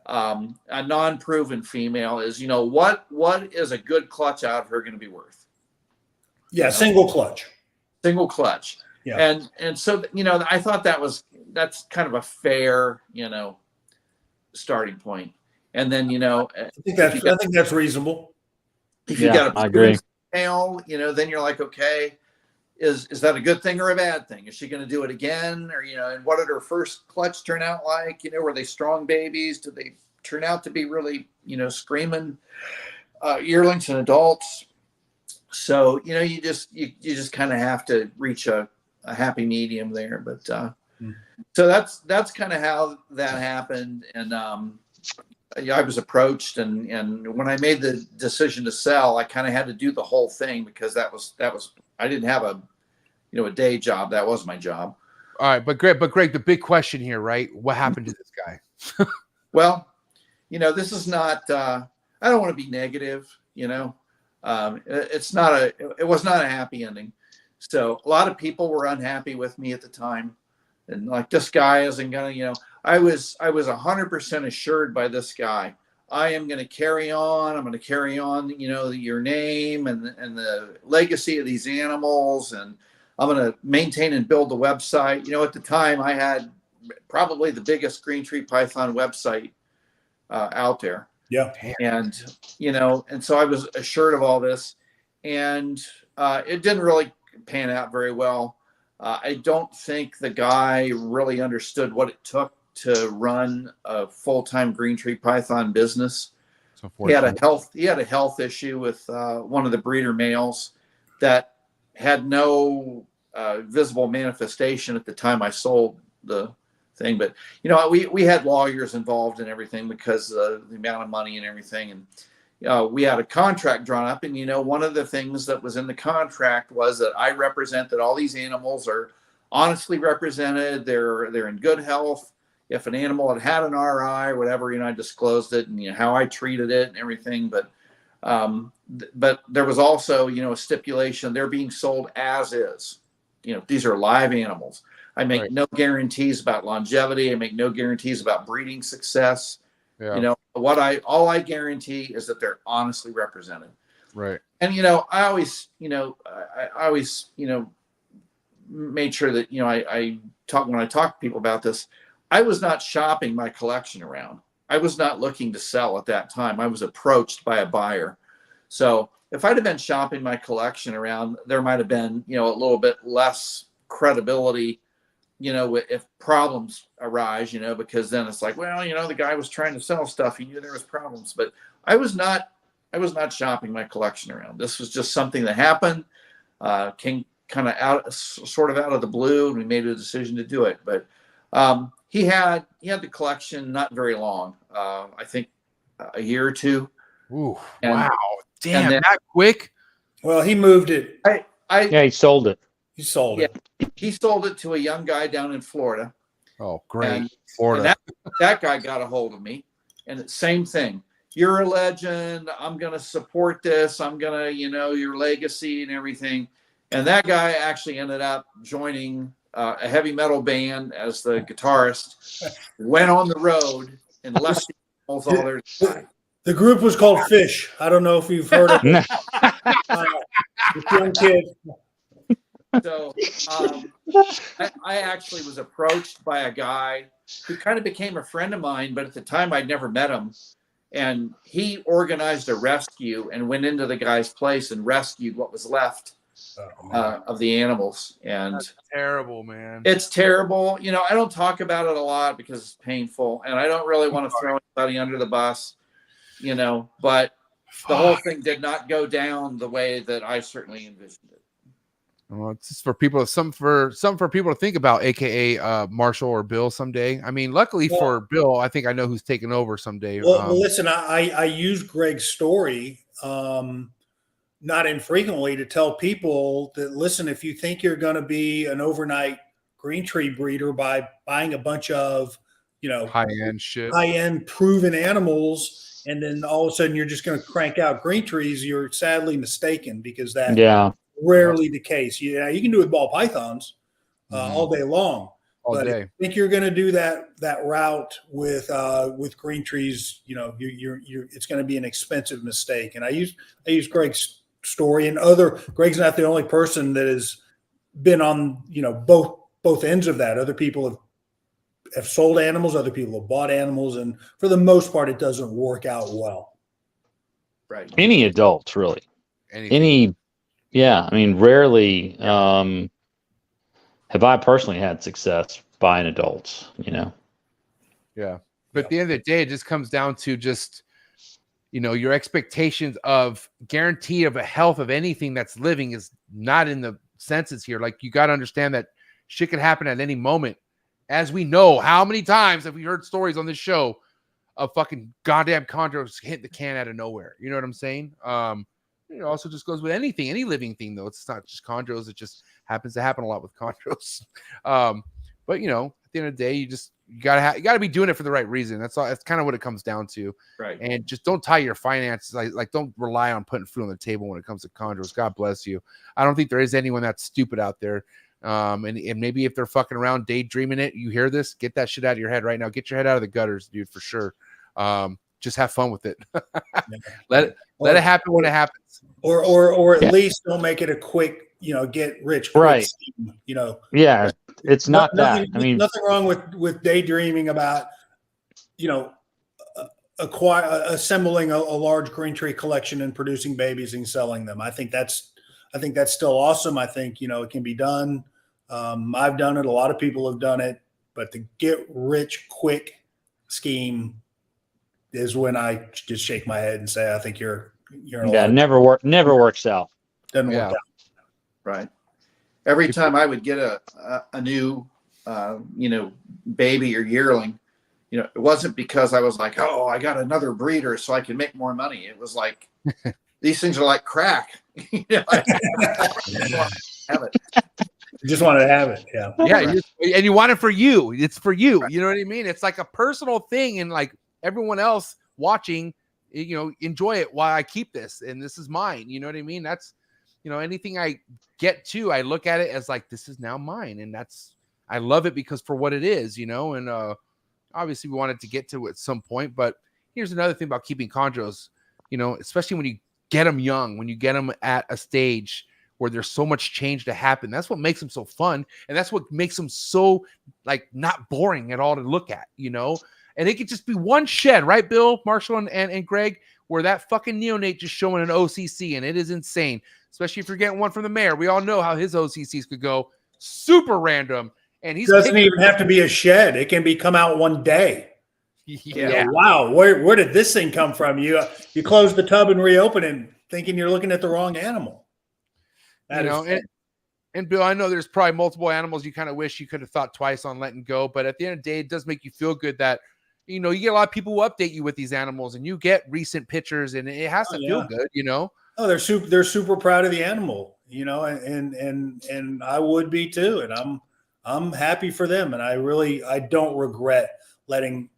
A non-proven female is, what is a good clutch out of her going to be worth? Yeah. Single clutch. Yeah. And so, I thought that's kind of a fair, starting point. And then, I think that's reasonable. If you got a proven female, then you're like, okay, is that a good thing or a bad thing? Is she going to do it again? Or, and what did her first clutch turn out like? Were they strong babies? Did they turn out to be really, screaming yearlings and adults? So, you just kind of have to reach a happy medium there. But so that's kind of how that happened. And I was approached, and when I made the decision to sell, I kind of had to do the whole thing, because that was I didn't have a day job. That was my job. All right, but Greg, the big question here, right? What happened to this guy? Well, this is not. I don't want to be negative. It was not a happy ending. So a lot of people were unhappy with me at the time, and like, this guy isn't gonna. I was 100% assured by this guy. I am going to carry on. I'm going to carry on, your name and the legacy of these animals, and I'm going to maintain and build the website. At the time, I had probably the biggest green tree python website out there. Yeah. And so I was assured of all this, and it didn't really pan out very well. I don't think the guy really understood what it took to run a full-time green tree python business. He had a health issue with one of the breeder males that had no visible manifestation at the time I sold the thing. But we had lawyers involved in everything because of the amount of money and everything. And we had a contract drawn up, and one of the things that was in the contract was that I represent that all these animals are honestly represented. They're in good health. If an animal had an RI or whatever, I disclosed it and how I treated it and everything. But there was also a stipulation they're being sold as is. These are live animals. I make no guarantees about longevity. I make no guarantees about breeding success. Yeah. All I guarantee is that they're honestly represented. Right. And I always made sure that I talk when I talk to people about this. I was not shopping my collection around. I was not looking to sell at that time. I was approached by a buyer. So if I'd have been shopping my collection around, there might have been a little bit less credibility. If problems arise, because then it's like, well, the guy was trying to sell stuff. He knew there was problems, but I was not shopping my collection around. This was just something that happened, came kind of sort of out of the blue, and we made a decision to do it. But he had the collection not very long. I think a year or two. Ooh, and, wow. Damn, then, that quick? Well, he moved it. Yeah, he sold it. He sold it. He sold it to a young guy down in Florida. Oh, great. And, Florida. and that guy got a hold of me. And it's same thing. You're a legend. I'm going to support this. I'm going to, your legacy and everything. And that guy actually ended up joining a heavy metal band as the guitarist, went on the road and left the animals all there to die. The group was called Fish. I don't know if you've heard of it. This young kid. So I actually was approached by a guy who kind of became a friend of mine, but at the time I'd never met him. And he organized a rescue and went into the guy's place and rescued what was left of the animals. And that's terrible, man. It's terrible. I don't talk about it a lot because it's painful, and I don't really want to throw anybody under the bus, but the whole thing did not go down the way that I certainly envisioned it. Well, it's just for people, some for people to think about, aka Marshall or Bill someday. I mean, luckily for Bill, I think I know who's taking over someday. Well, listen, I use Greg's story not infrequently to tell people that, listen, if you think you're going to be an overnight green tree breeder by buying a bunch of, high-end shit, high-end proven animals, and then all of a sudden you're just going to crank out green trees, you're sadly mistaken, because that rarely the case. You can do it with ball pythons all day long. But if you think you're going to do that route with green trees, it's going to be an expensive mistake. And I use Greg's story, and Greg's not the only person that has been on both ends of that. Other people have sold animals, other people have bought animals, and for the most part, it doesn't work out well. Right. Any adults, really. Anything. Yeah, I mean, rarely have I personally had success buying adults, Yeah. But at the end of the day, it just comes down to just, your expectations of guarantee of a health of anything that's living is not in the senses here. Like, you got to understand that shit could happen at any moment. As we know, how many times have we heard stories on this show of fucking goddamn chondros hitting the can out of nowhere? You know what I'm saying? It also just goes with anything, any living thing, though. It's not just chondros. It just happens to happen a lot with chondros. But at the end of the day, you gotta be doing it for the right reason. That's all. That's kind of what it comes down to. Right. And just don't tie your finances. Like don't rely on putting food on the table when it comes to chondros. God bless you. I don't think there is anyone that's stupid out there. And maybe if they're fucking around daydreaming it, you hear this, get that shit out of your head right now. Get your head out of the gutters, dude, for sure. Just have fun with it. Let it happen when it happens. Or at least don't make it a quick, get rich quick right scheme, Yeah, it's not that. I mean, nothing wrong with daydreaming about, assembling a large green tree collection and producing babies and selling them. I think that's still awesome. I think, it can be done. I've done it. A lot of people have done it, but the get rich quick scheme is when I just shake my head and say, I think you're never works out. Doesn't work out. Right. Every time I would get a new, baby or yearling, you know, it wasn't because I was like, oh, I got another breeder so I can make more money. It was like, these things are like crack. You know, I have it. You just wanted to have it. Yeah. Yeah. And you want it for you. It's for you. You know what I mean? It's like a personal thing. And like everyone else watching, you know, enjoy it while I keep this. And this is mine. You know what I mean? That's, you know, anything I get to, I look at it as like, this is now mine. And that's, I love it because for what it is, you know, and obviously we wanted to get to it at some point, but here's another thing about keeping chondros, you know, especially when you get them young, when you get them at a stage where there's so much change to happen, that's what makes them so fun. And that's what makes them so like not boring at all to look at, you know, and it could just be one shed, right, Bill, Marcial, and Greg, where that fucking neonate just showing an OCC, and it is insane, especially if you're getting one from the mayor. We all know how his OCCs could go super random. And he doesn't even have to be a shed. It can be come out one day. Yeah. Wow. Where did this thing come from? You close the tub and reopen it thinking you're looking at the wrong animal. That you know, and Bill, I know there's probably multiple animals you kind of wish you could have thought twice on letting go, but at the end of the day, it does make you feel good that, you know, you get a lot of people who update you with these animals and you get recent pictures and it has to feel good, you know? Oh, they're super proud of the animal, you know, and I would be too. And I'm happy for them. And I don't regret letting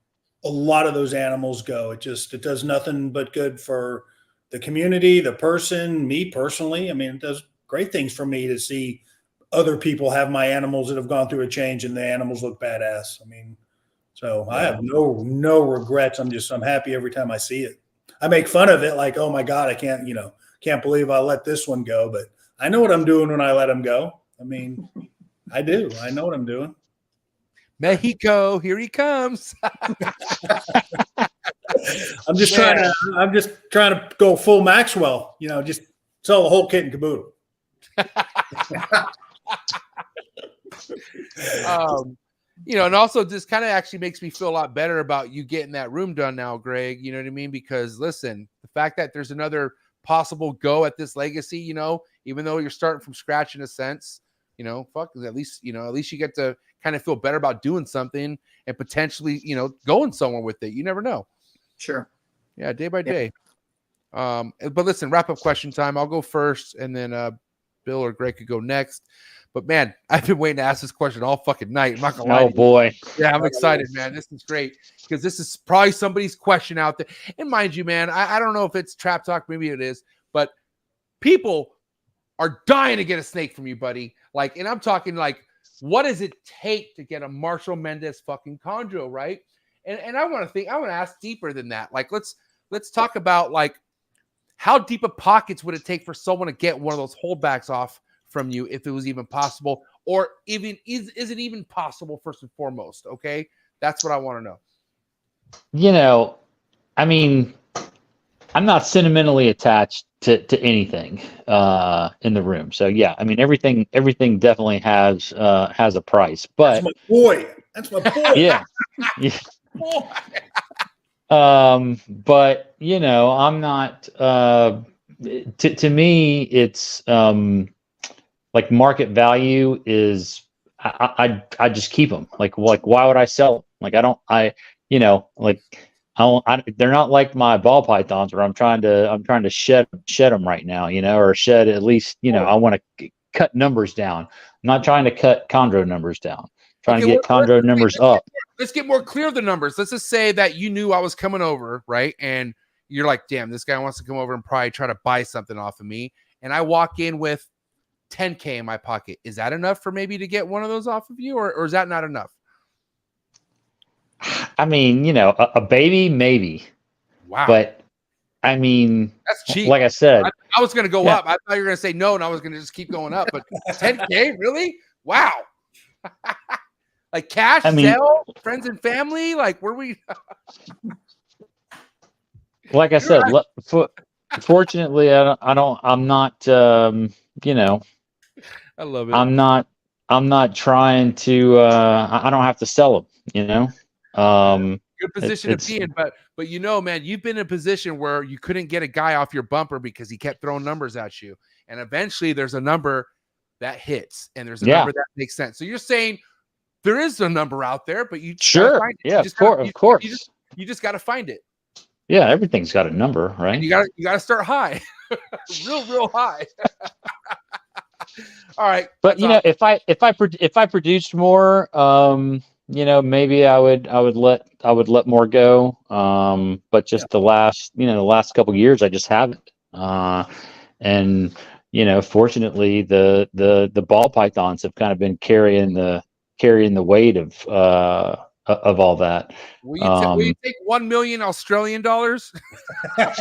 a lot of those animals go. It does nothing but good for the community, the person, me personally. I mean, it does great things for me to see other people have my animals that have gone through a change and the animals look badass. I mean, so I have no regrets. I'm happy every time I see it. I make fun of it. Like, oh my God, I can't believe I let this one go, but I know what I'm doing when I let him go. I mean, I do. I know what I'm doing. Mexico, here he comes. I'm just trying to go full Maxwell, you know, just sell the whole kit and caboodle. You know, and also just kind of actually makes me feel a lot better about you getting that room done now, Greg. You know what I mean? Because listen, the fact that there's another possible go at this legacy, you know, even though you're starting from scratch in a sense, you know, at least you get to kind of feel better about doing something and potentially, you know, going somewhere with it. You never know. Sure. Yeah. Day by day. But listen, wrap up question time. I'll go first and then Bill or Greg could go next. But man, I've been waiting to ask this question all fucking night. I'm not gonna lie. Oh boy. Yeah, I'm excited, man. This is great because this is probably somebody's question out there. And mind you, man, I don't know if it's trap talk, maybe it is, but people are dying to get a snake from you, buddy. Like, and I'm talking like, what does it take to get a Marcial Mendez fucking chondro, right? And I want to ask deeper than that. Like, let's talk about like how deep of pockets would it take for someone to get one of those holdbacks off from you if it was even possible, or even is it even possible first and foremost? Okay, that's what I want to know. You know, I mean, I'm not sentimentally attached to anything in the room. So yeah, I mean everything definitely has a price. But that's my boy. Yeah. But you know, I'm not to me it's like market value is I just keep them. Like why would I sell them? Like they're not like my ball pythons where I'm trying to shed them right now, you know, or shed at least, you know, I want to cut numbers down. I'm not trying to cut chondro numbers down. I'm trying to get chondro numbers up. Let's get more clear the numbers. Let's just say that you knew I was coming over, right? And you're like, damn, this guy wants to come over and probably try to buy something off of me. And I walk in with $10K in my pocket. Is that enough for maybe to get one of those off of you, or is that not enough? I mean, you know, a baby maybe. Wow. But I mean, that's cheap. Like I said, I was going to go up. I thought you were going to say no, and I was going to just keep going up. But 10K, really? Wow. Like cash, sell, friends and family. Like, were we? Like I said, fortunately, I'm not. You know, I love it. I'm not trying to. I don't have to sell them. You know. Good position to be in, but you know, man, you've been in a position where you couldn't get a guy off your bumper because he kept throwing numbers at you, and eventually there's a number that hits, and there's a number that makes sense. So you're saying There is a number out there, but you just Sure. gotta find it. Yeah, You just of course. gotta- Of course. You just got to find it. Yeah, everything's got a number, right? And you got to start high, real high. All right, But if I produced more, maybe I would let more go. But just the last couple of years, I just haven't. And fortunately, the ball pythons have kind of been carrying the weight of all that. Will you take 1 million Australian dollars? I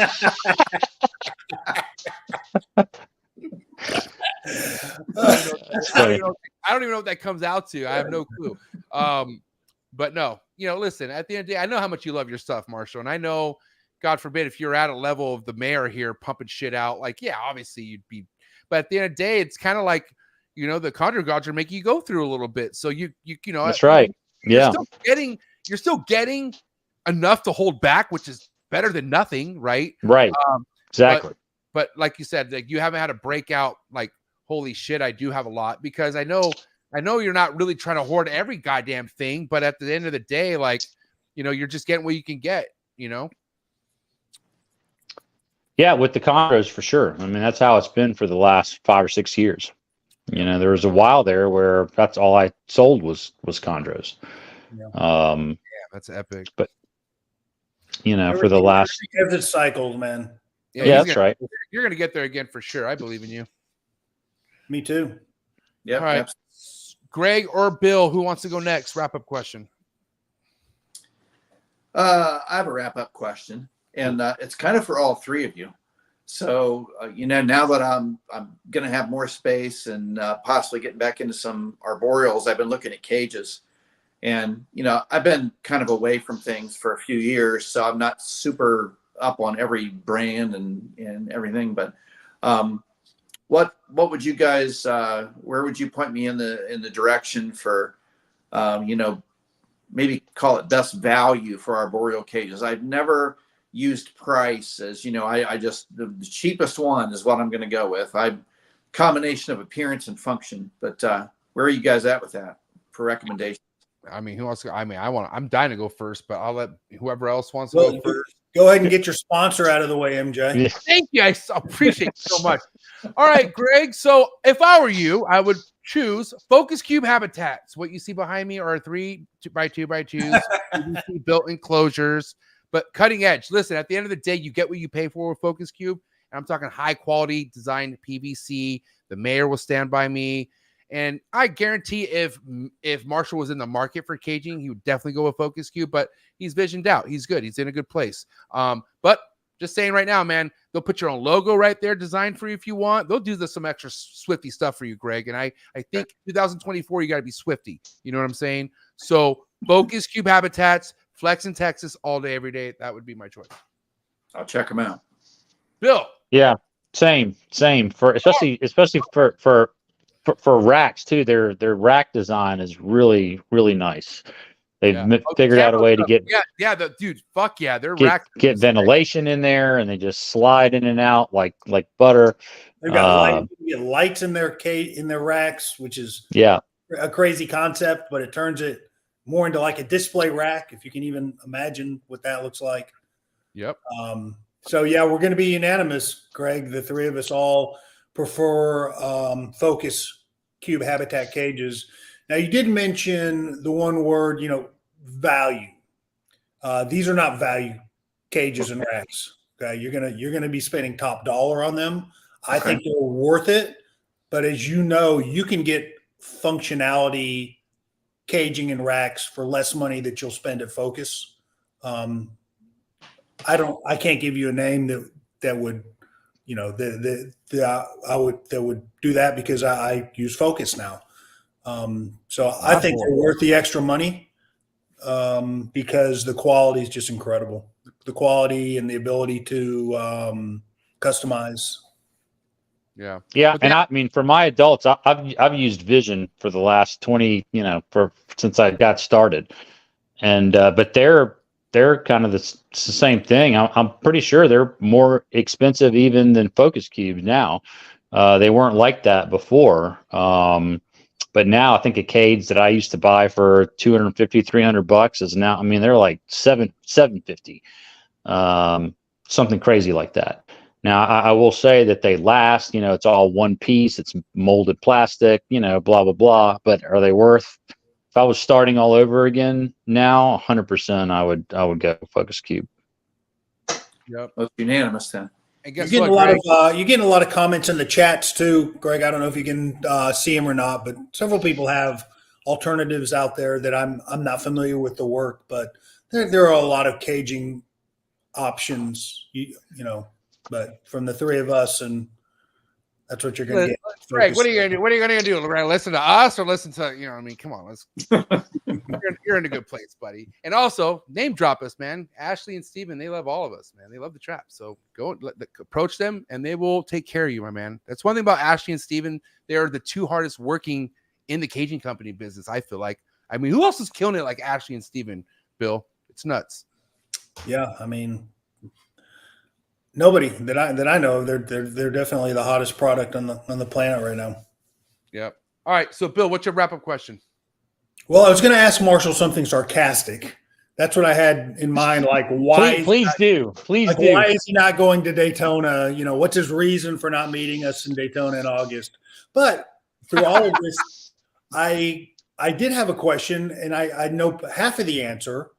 don't even know what that comes out to. I have no clue. But no, listen, at the end of the day, I know how much you love your stuff, Marcial. And I know, God forbid, if you're at a level of the mayor here pumping shit out, like, yeah, obviously you'd be, but at the end of the day, it's kind of like, the conjure gods are making you go through a little bit. So you that's right. You're still getting enough to hold back, which is better than nothing. Right. Right. Exactly. But like you said, like, you haven't had a breakout, like, holy shit, I do have a lot, because I know you're not really trying to hoard every goddamn thing, but at the end of the day, like, you're just getting what you can get, Yeah, with the chondros for sure. I mean, that's how it's been for the last 5 or 6 years. There was a while there where that's all I sold was chondros. Yeah, that's epic. But for the last as it cycles, man. Yeah, that's right. You're gonna get there again for sure. I believe in you. Me too. Yeah. All right. Greg or Bill, who wants to go next? Wrap up question. I have a wrap up question, and it's kind of for all three of you. So, now that I'm going to have more space and possibly getting back into some arboreals, I've been looking at cages, and, I've been kind of away from things for a few years, so I'm not super up on every brand and everything, but what would you guys, where would you point me in the direction for, maybe call it best value for arboreal cages? I've never used price as, I just, the cheapest one is what I'm going to go with. Combination of appearance and function, but where are you guys at with that for recommendations? I mean, who wants to go? I mean, I'm dying to go first, but I'll let whoever else wants to go first. Go ahead and get your sponsor out of the way, MJ. Thank you. I appreciate it so much. All right, Greg. So if I were you, I would choose focus cube habitats. What you see behind me are 3 by 2 by 2s, PVC built enclosures, but cutting edge. Listen, at the end of the day, you get what you pay for with focus cube. And I'm talking high quality designed PVC. The mayor will stand by me. And I guarantee if Marcial was in the market for caging, he would definitely go with focus cube, but he's visioned out. He's good. He's in a good place. But just saying right now, man, they'll put your own logo right there designed for you if you want. They'll do some extra Swifty stuff for you, Greg. And I think 2024, you got to be Swifty. You know what I'm saying? So focus cube habitats, Flex in Texas all day, every day. That would be my choice. I'll check them out. Bill. Yeah, same for especially for racks too. Their rack design is really nice. They've figured out a way to get dude, fuck yeah, their rack get ventilation in there, and they just slide in and out like butter. They've got lights in their racks, which is a crazy concept, but it turns it more into like a display rack, if you can even imagine what that looks like. Yep. So yeah, we're going to be unanimous, Greg. The three of us all prefer focus cube habitat cages. Now, you did mention the one word, value. These are not value cages and racks. Okay, you're gonna be spending top dollar on them. Okay. I think they're worth it, but as you know, you can get functionality caging and racks for less money that you'll spend at Focus. I can't give you a name that would, that would do that, because I use Focus now. So I think they're worth the extra money because the quality is just incredible. The quality and the ability to customize. Yeah. And I mean, for my adults, I've used Vision for the last 20, since I got started, and but they're kind of the same thing. I'm pretty sure they're more expensive even than Focus Cubes now. They weren't like that before. But now I think a cage that I used to buy for 250, $300 is now, I mean, they're like $750, something crazy like that. Now I will say that they last, you know, it's all one piece, it's molded plastic, you know, blah, blah, blah. But are they worth, if I was starting all over again now, 100%, I would go Focus Cube. Yep. That's unanimous then. And You're guess getting what, a lot Greg? of you're getting a lot of comments in the chats too, Greg. I don't know if you can see them or not, but several people have alternatives out there that I'm not familiar with the work, but there are a lot of caging options, you know. But from the three of us, and that's what you're going to get. Greg, what are you going to do? What are you going to do? We're going to listen to us or listen to, you know, I mean, come on, let's. you're in a good place, buddy. And also, name drop us, man. Ashley and Steven, they love all of us, man. They love the trap. So go approach them, and they will take care of you, my man. That's one thing about Ashley and Steven. They are the two hardest working in the caging company business, I feel like. I mean, who else is killing it like Ashley and Steven, Bill? It's nuts. Yeah, I mean, nobody that I know. They're definitely the hottest product on the planet right now. Yep. All right. So, Bill, what's your wrap up question? Well, I was going to ask Marshall something sarcastic. That's what I had in mind. Like, why? Please do. Why is he not going to Daytona? You know, what's his reason for not meeting us in Daytona in August? But through all of this, I did have a question, and I know half of the answer.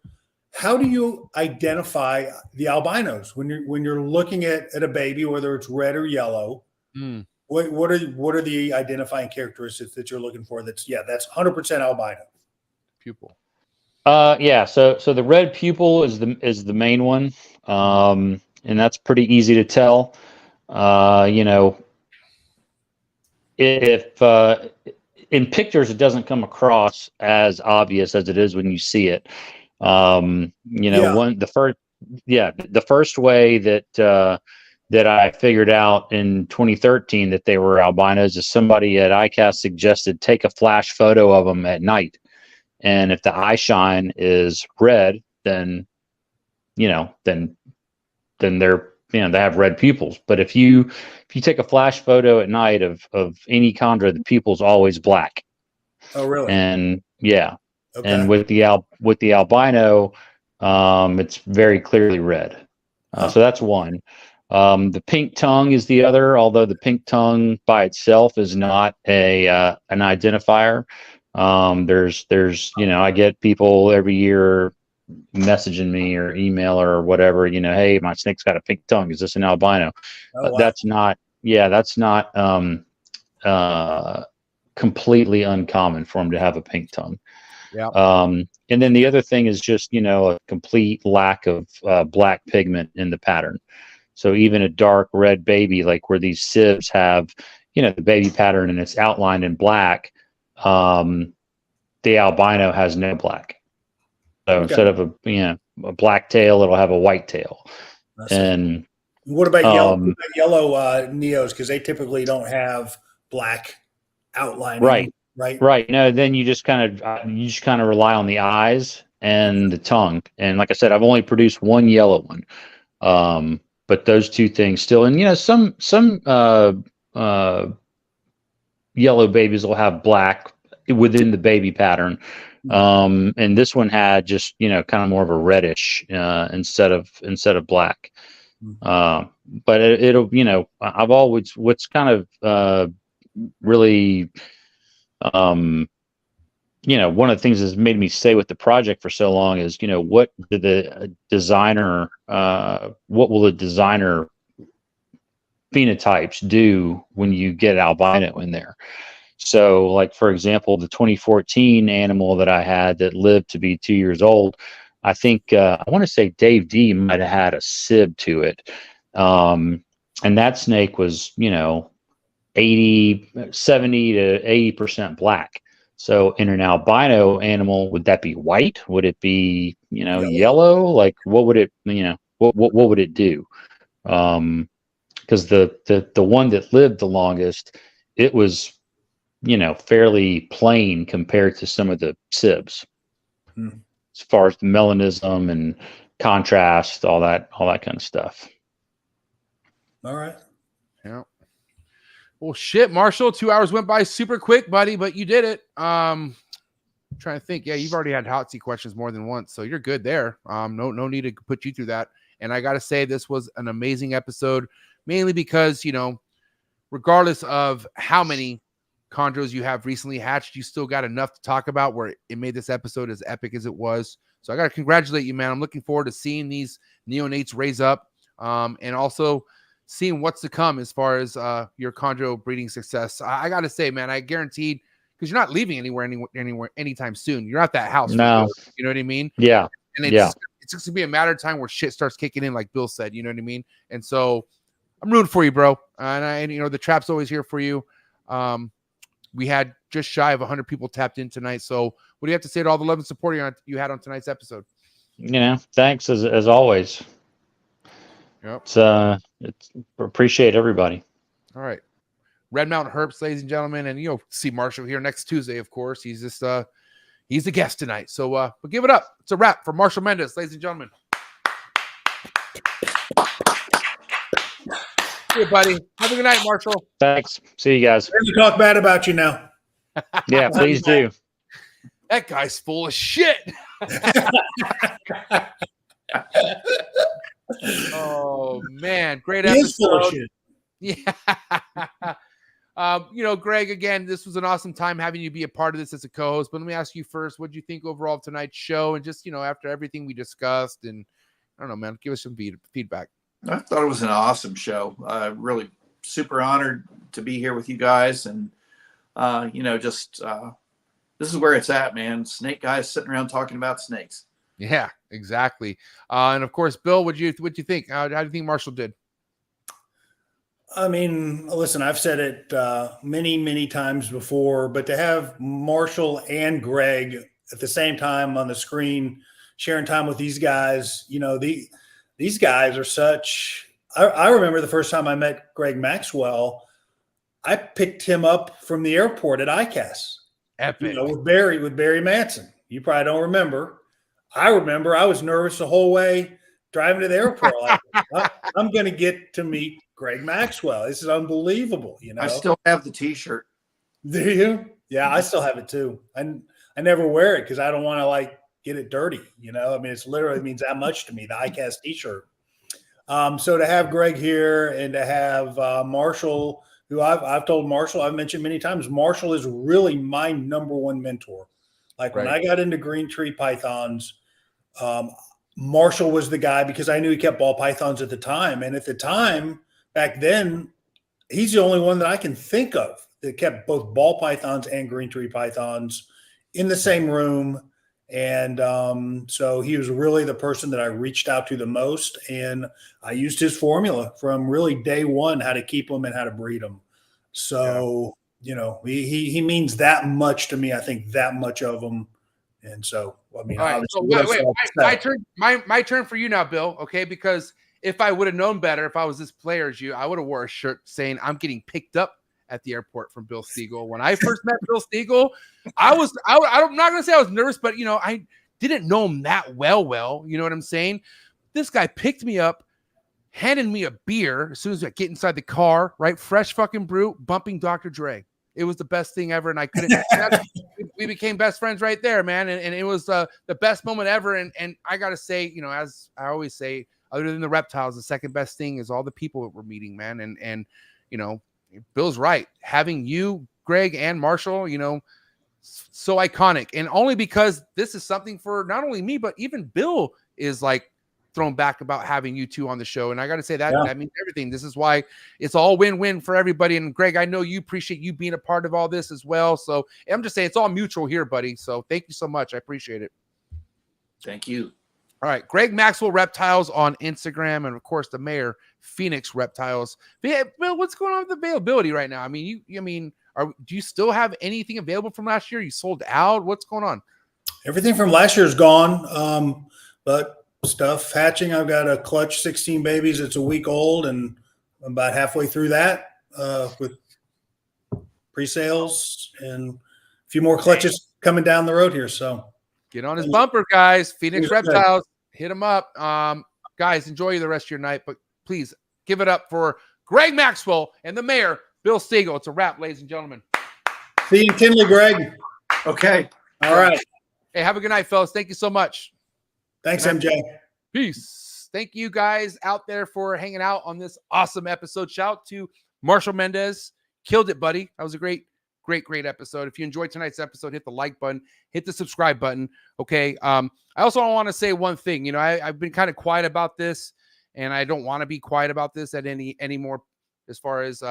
How do you identify the albinos when you're looking at a baby, whether it's red or yellow? Mm. What are the identifying characteristics that you're looking for? That's 100% albino. Pupil. Yeah. So the red pupil is the main one, and that's pretty easy to tell. You know, if in pictures it doesn't come across as obvious as it is when you see it. You know, the first way that I figured out in 2013 that they were albinos is somebody at ICAST suggested take a flash photo of them at night. And if the eye shine is red, then, you know, then they're, you know, they have red pupils. But if you take a flash photo at night of any chondra, the pupil's always black. Oh, really? And yeah. Okay. And with the albino, it's very clearly red. So that's one. The pink tongue is the other, although the pink tongue by itself is not an identifier. There's you know, I get people every year messaging me or email or whatever, you know, hey, my snake's got a pink tongue. Is this an albino? Oh, wow. That's not completely uncommon for them to have a pink tongue. Yeah. And then the other thing is just, you know, a complete lack of black pigment in the pattern. So even a dark red baby, like where these sibs have, you know, the baby pattern and it's outlined in black, the albino has no black. So instead of a black tail, it'll have a white tail. And what about yellow neos? Because they typically don't have black outlining. Right. No, then you just kind of rely on the eyes and the tongue. And like I said, I've only produced one yellow one. But those two things still, and you know, some yellow babies will have black within the baby pattern. And this one had just, you know, kind of more of a reddish instead of black. But it'll, you know, I've always, what's kind of really, you know, one of the things that's made me stay with the project for so long is, you know, what will the designer phenotypes do when you get albino in there? So like, for example, the 2014 animal that I had that lived to be 2 years old, I think, I want to say Dave D might've had a sib to it. And that snake was, you know, 70 to 80% black. So in an albino animal, would that be white? Would it be, you know, yellow? Like what would it, you know, what would it do? Because the one that lived the longest, it was, you know, fairly plain compared to some of the sibs, as far as the melanism and contrast, all that kind of stuff. All right. Yeah. Well, shit, Marshall, 2 hours went by super quick, buddy, but you did it. Trying to think. Yeah, you've already had hot seat questions more than once, so you're good there. No need to put you through that. And I got to say, this was an amazing episode, mainly because, regardless of how many chondros you have recently hatched, you still got enough to talk about where it made this episode as epic as it was. So I got to congratulate you, man. I'm looking forward to seeing these neonates raise up, and also seeing what's to come as far as your chondro breeding success. I got to say, man, I guaranteed, because you're not leaving anywhere anytime soon. You're at that house. No. You know what I mean? Yeah. And it's just gonna be a matter of time where shit starts kicking in, like Bill said. You know what I mean? And so I'm rooting for you, bro. And the trap's always here for you. We had just shy of 100 people tapped in tonight. So what do you have to say to all the love and support you had on tonight's episode? Thanks as always. Yep. It's appreciate everybody. All right. Red Mountain Herps, ladies and gentlemen, and you'll see Marshall here next Tuesday, of course. He's just he's the guest tonight. So but give it up. It's a wrap for Marcial Mendez, ladies and gentlemen. Hey, buddy. Have a good night, Marshall. Thanks. See you guys. We're gonna talk bad about you now. Yeah, please do. That guy's full of shit. Oh man, great He is full of episode. shit. Yeah. Greg, again, this was an awesome time having you be a part of this as a co-host. But let me ask you first, what do you think overall of tonight's show? And just, after everything we discussed, and I don't know, man, give us some feedback. I thought it was an awesome show. Really super honored to be here with you guys. And, this is where it's at, man. Snake guys sitting around talking about snakes. Yeah, exactly. And of course, Bill, what'd you think? How do you think Marshall did? I mean, listen, I've said it many, many times before, but to have Marshall and Greg at the same time on the screen, sharing time with these guys, these guys are such. I remember the first time I met Greg Maxwell, I picked him up from the airport at ICAS. Epic. With Barry Manson. You probably don't remember. I remember I was nervous the whole way driving to the airport. Like, I'm going to get to meet Greg Maxwell. This is unbelievable. I still have the T-shirt. Do you? Yeah, I still have it too. I never wear it because I don't want to get it dirty. It's literally means that much to me. The ICAST T-shirt. So to have Greg here and to have Marshall, who I've told Marshall, I've mentioned many times, Marshall is really my number one mentor. When I got into green tree pythons, Marshall was the guy because I knew he kept ball pythons at the time. And at the time, back then, he's the only one that I can think of that kept both ball pythons and green tree pythons in the same room. And so he was really the person that I reached out to the most. And I used his formula from really day one, how to keep them and how to breed them. So, he means that much to me. I think that much of them. And so, all right, so wait, my turn for you now, Bill. Okay. Because if I would have known better, if I was this player as you, I would have wore a shirt saying I'm getting picked up at the airport from Bill Stiegel. When I first met Bill Stiegel, I'm not going to say I was nervous, but I didn't know him that well. You know what I'm saying? This guy picked me up, handed me a beer as soon as I get inside the car, right? Fresh fucking brew, bumping Dr. Dre. It was the best thing ever. And I couldn't, we became best friends right there, man. And it was the best moment ever. And I got to say, as I always say, other than the reptiles, the second best thing is all the people that we're meeting, man. And Bill's right. Having you, Greg, and Marshall, so iconic. And only because this is something for not only me, but even Bill is thrown back about having you two on the show. And I got to say that means everything. This is why it's all win-win for everybody. And Greg, I know you appreciate you being a part of all this as well. So I'm just saying it's all mutual here, buddy. So thank you so much. I appreciate it. Thank you. All right. Greg Maxwell Reptiles on Instagram. And of course the mayor, Phoenix Reptiles. But yeah, Bill, what's going on with availability right now? I mean, do you still have anything available from last year? You sold out? What's going on? Everything from last year is gone. But stuff hatching. I've got a clutch 16 babies. It's a week old and I'm about halfway through that with pre-sales and a few more clutches coming down the road here. So get on his bumper, guys. Phoenix Reptiles, hit him up. Guys, enjoy the rest of your night, but please give it up for Greg Maxwell and the mayor, Bill Siegel. It's a wrap, ladies and gentlemen. See you in Kinley, Greg. Okay. All right. Hey, have a good night, fellas. Thank you so much. Thanks, MJ. Peace. Thank you guys out there for hanging out on this awesome episode. Shout out to Marcial Mendez. Killed it, buddy. That was a great episode. If you enjoyed tonight's episode, hit the like button, hit the subscribe button. Okay. I also want to say one thing. You know, I've been kind of quiet about this, and I don't want to be quiet about this at anymore as far as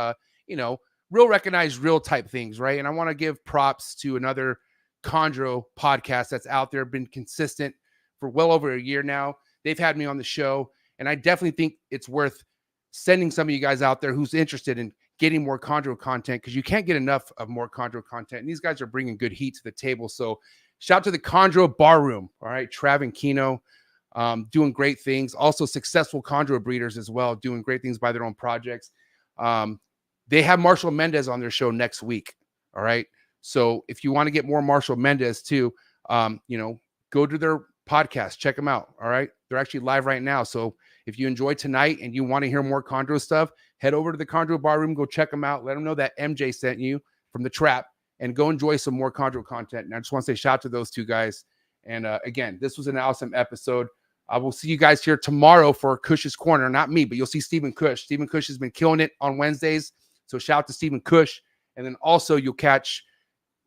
you know, real recognized real type things, right? And I want to give props to another Chondro podcast that's out there, been consistent for well over a year now. They've had me on the show, and I definitely think it's worth sending some of you guys out there who's interested in getting more Chondro content, because you can't get enough of more Chondro content. And these guys are bringing good heat to the table. So shout out to the Chondro Bar Room. All right. Trav and Kino doing great things. Also successful Chondro breeders as well, doing great things by their own projects. They have Marcial Mendez on their show next week. All right. So if you want to get more Marcial Mendez too, you know, go to their podcast, check them out. All right. They're actually live right now. So if you enjoyed tonight and you want to hear more Chondro stuff, head over to the Chondro Bar Room, go check them out. Let them know that MJ sent you from the trap, and go enjoy some more Chondro content. And I just want to say shout out to those two guys. And again, this was an awesome episode. I will see you guys here tomorrow for Cush's Corner. Not me, but you'll see Stephen Cush. Stephen Cush has been killing it on Wednesdays. So shout out to Stephen Cush. And then also you'll catch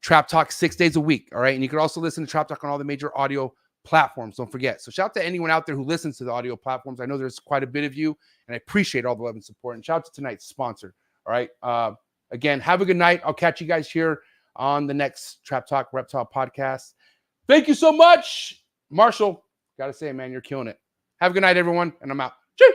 Trap Talk 6 days a week. All right. And you can also listen to Trap Talk on all the major audio platforms. Don't forget. So shout out to anyone out there who listens to the audio platforms. I know there's quite a bit of you, and I appreciate all the love and support. And shout out to tonight's sponsor. All right. Again, have a good night. I'll catch you guys here on the next Trap Talk Reptile podcast. Thank you so much, Marcial. Gotta say, man, you're killing it. Have a good night, everyone, and I'm out. Cheers.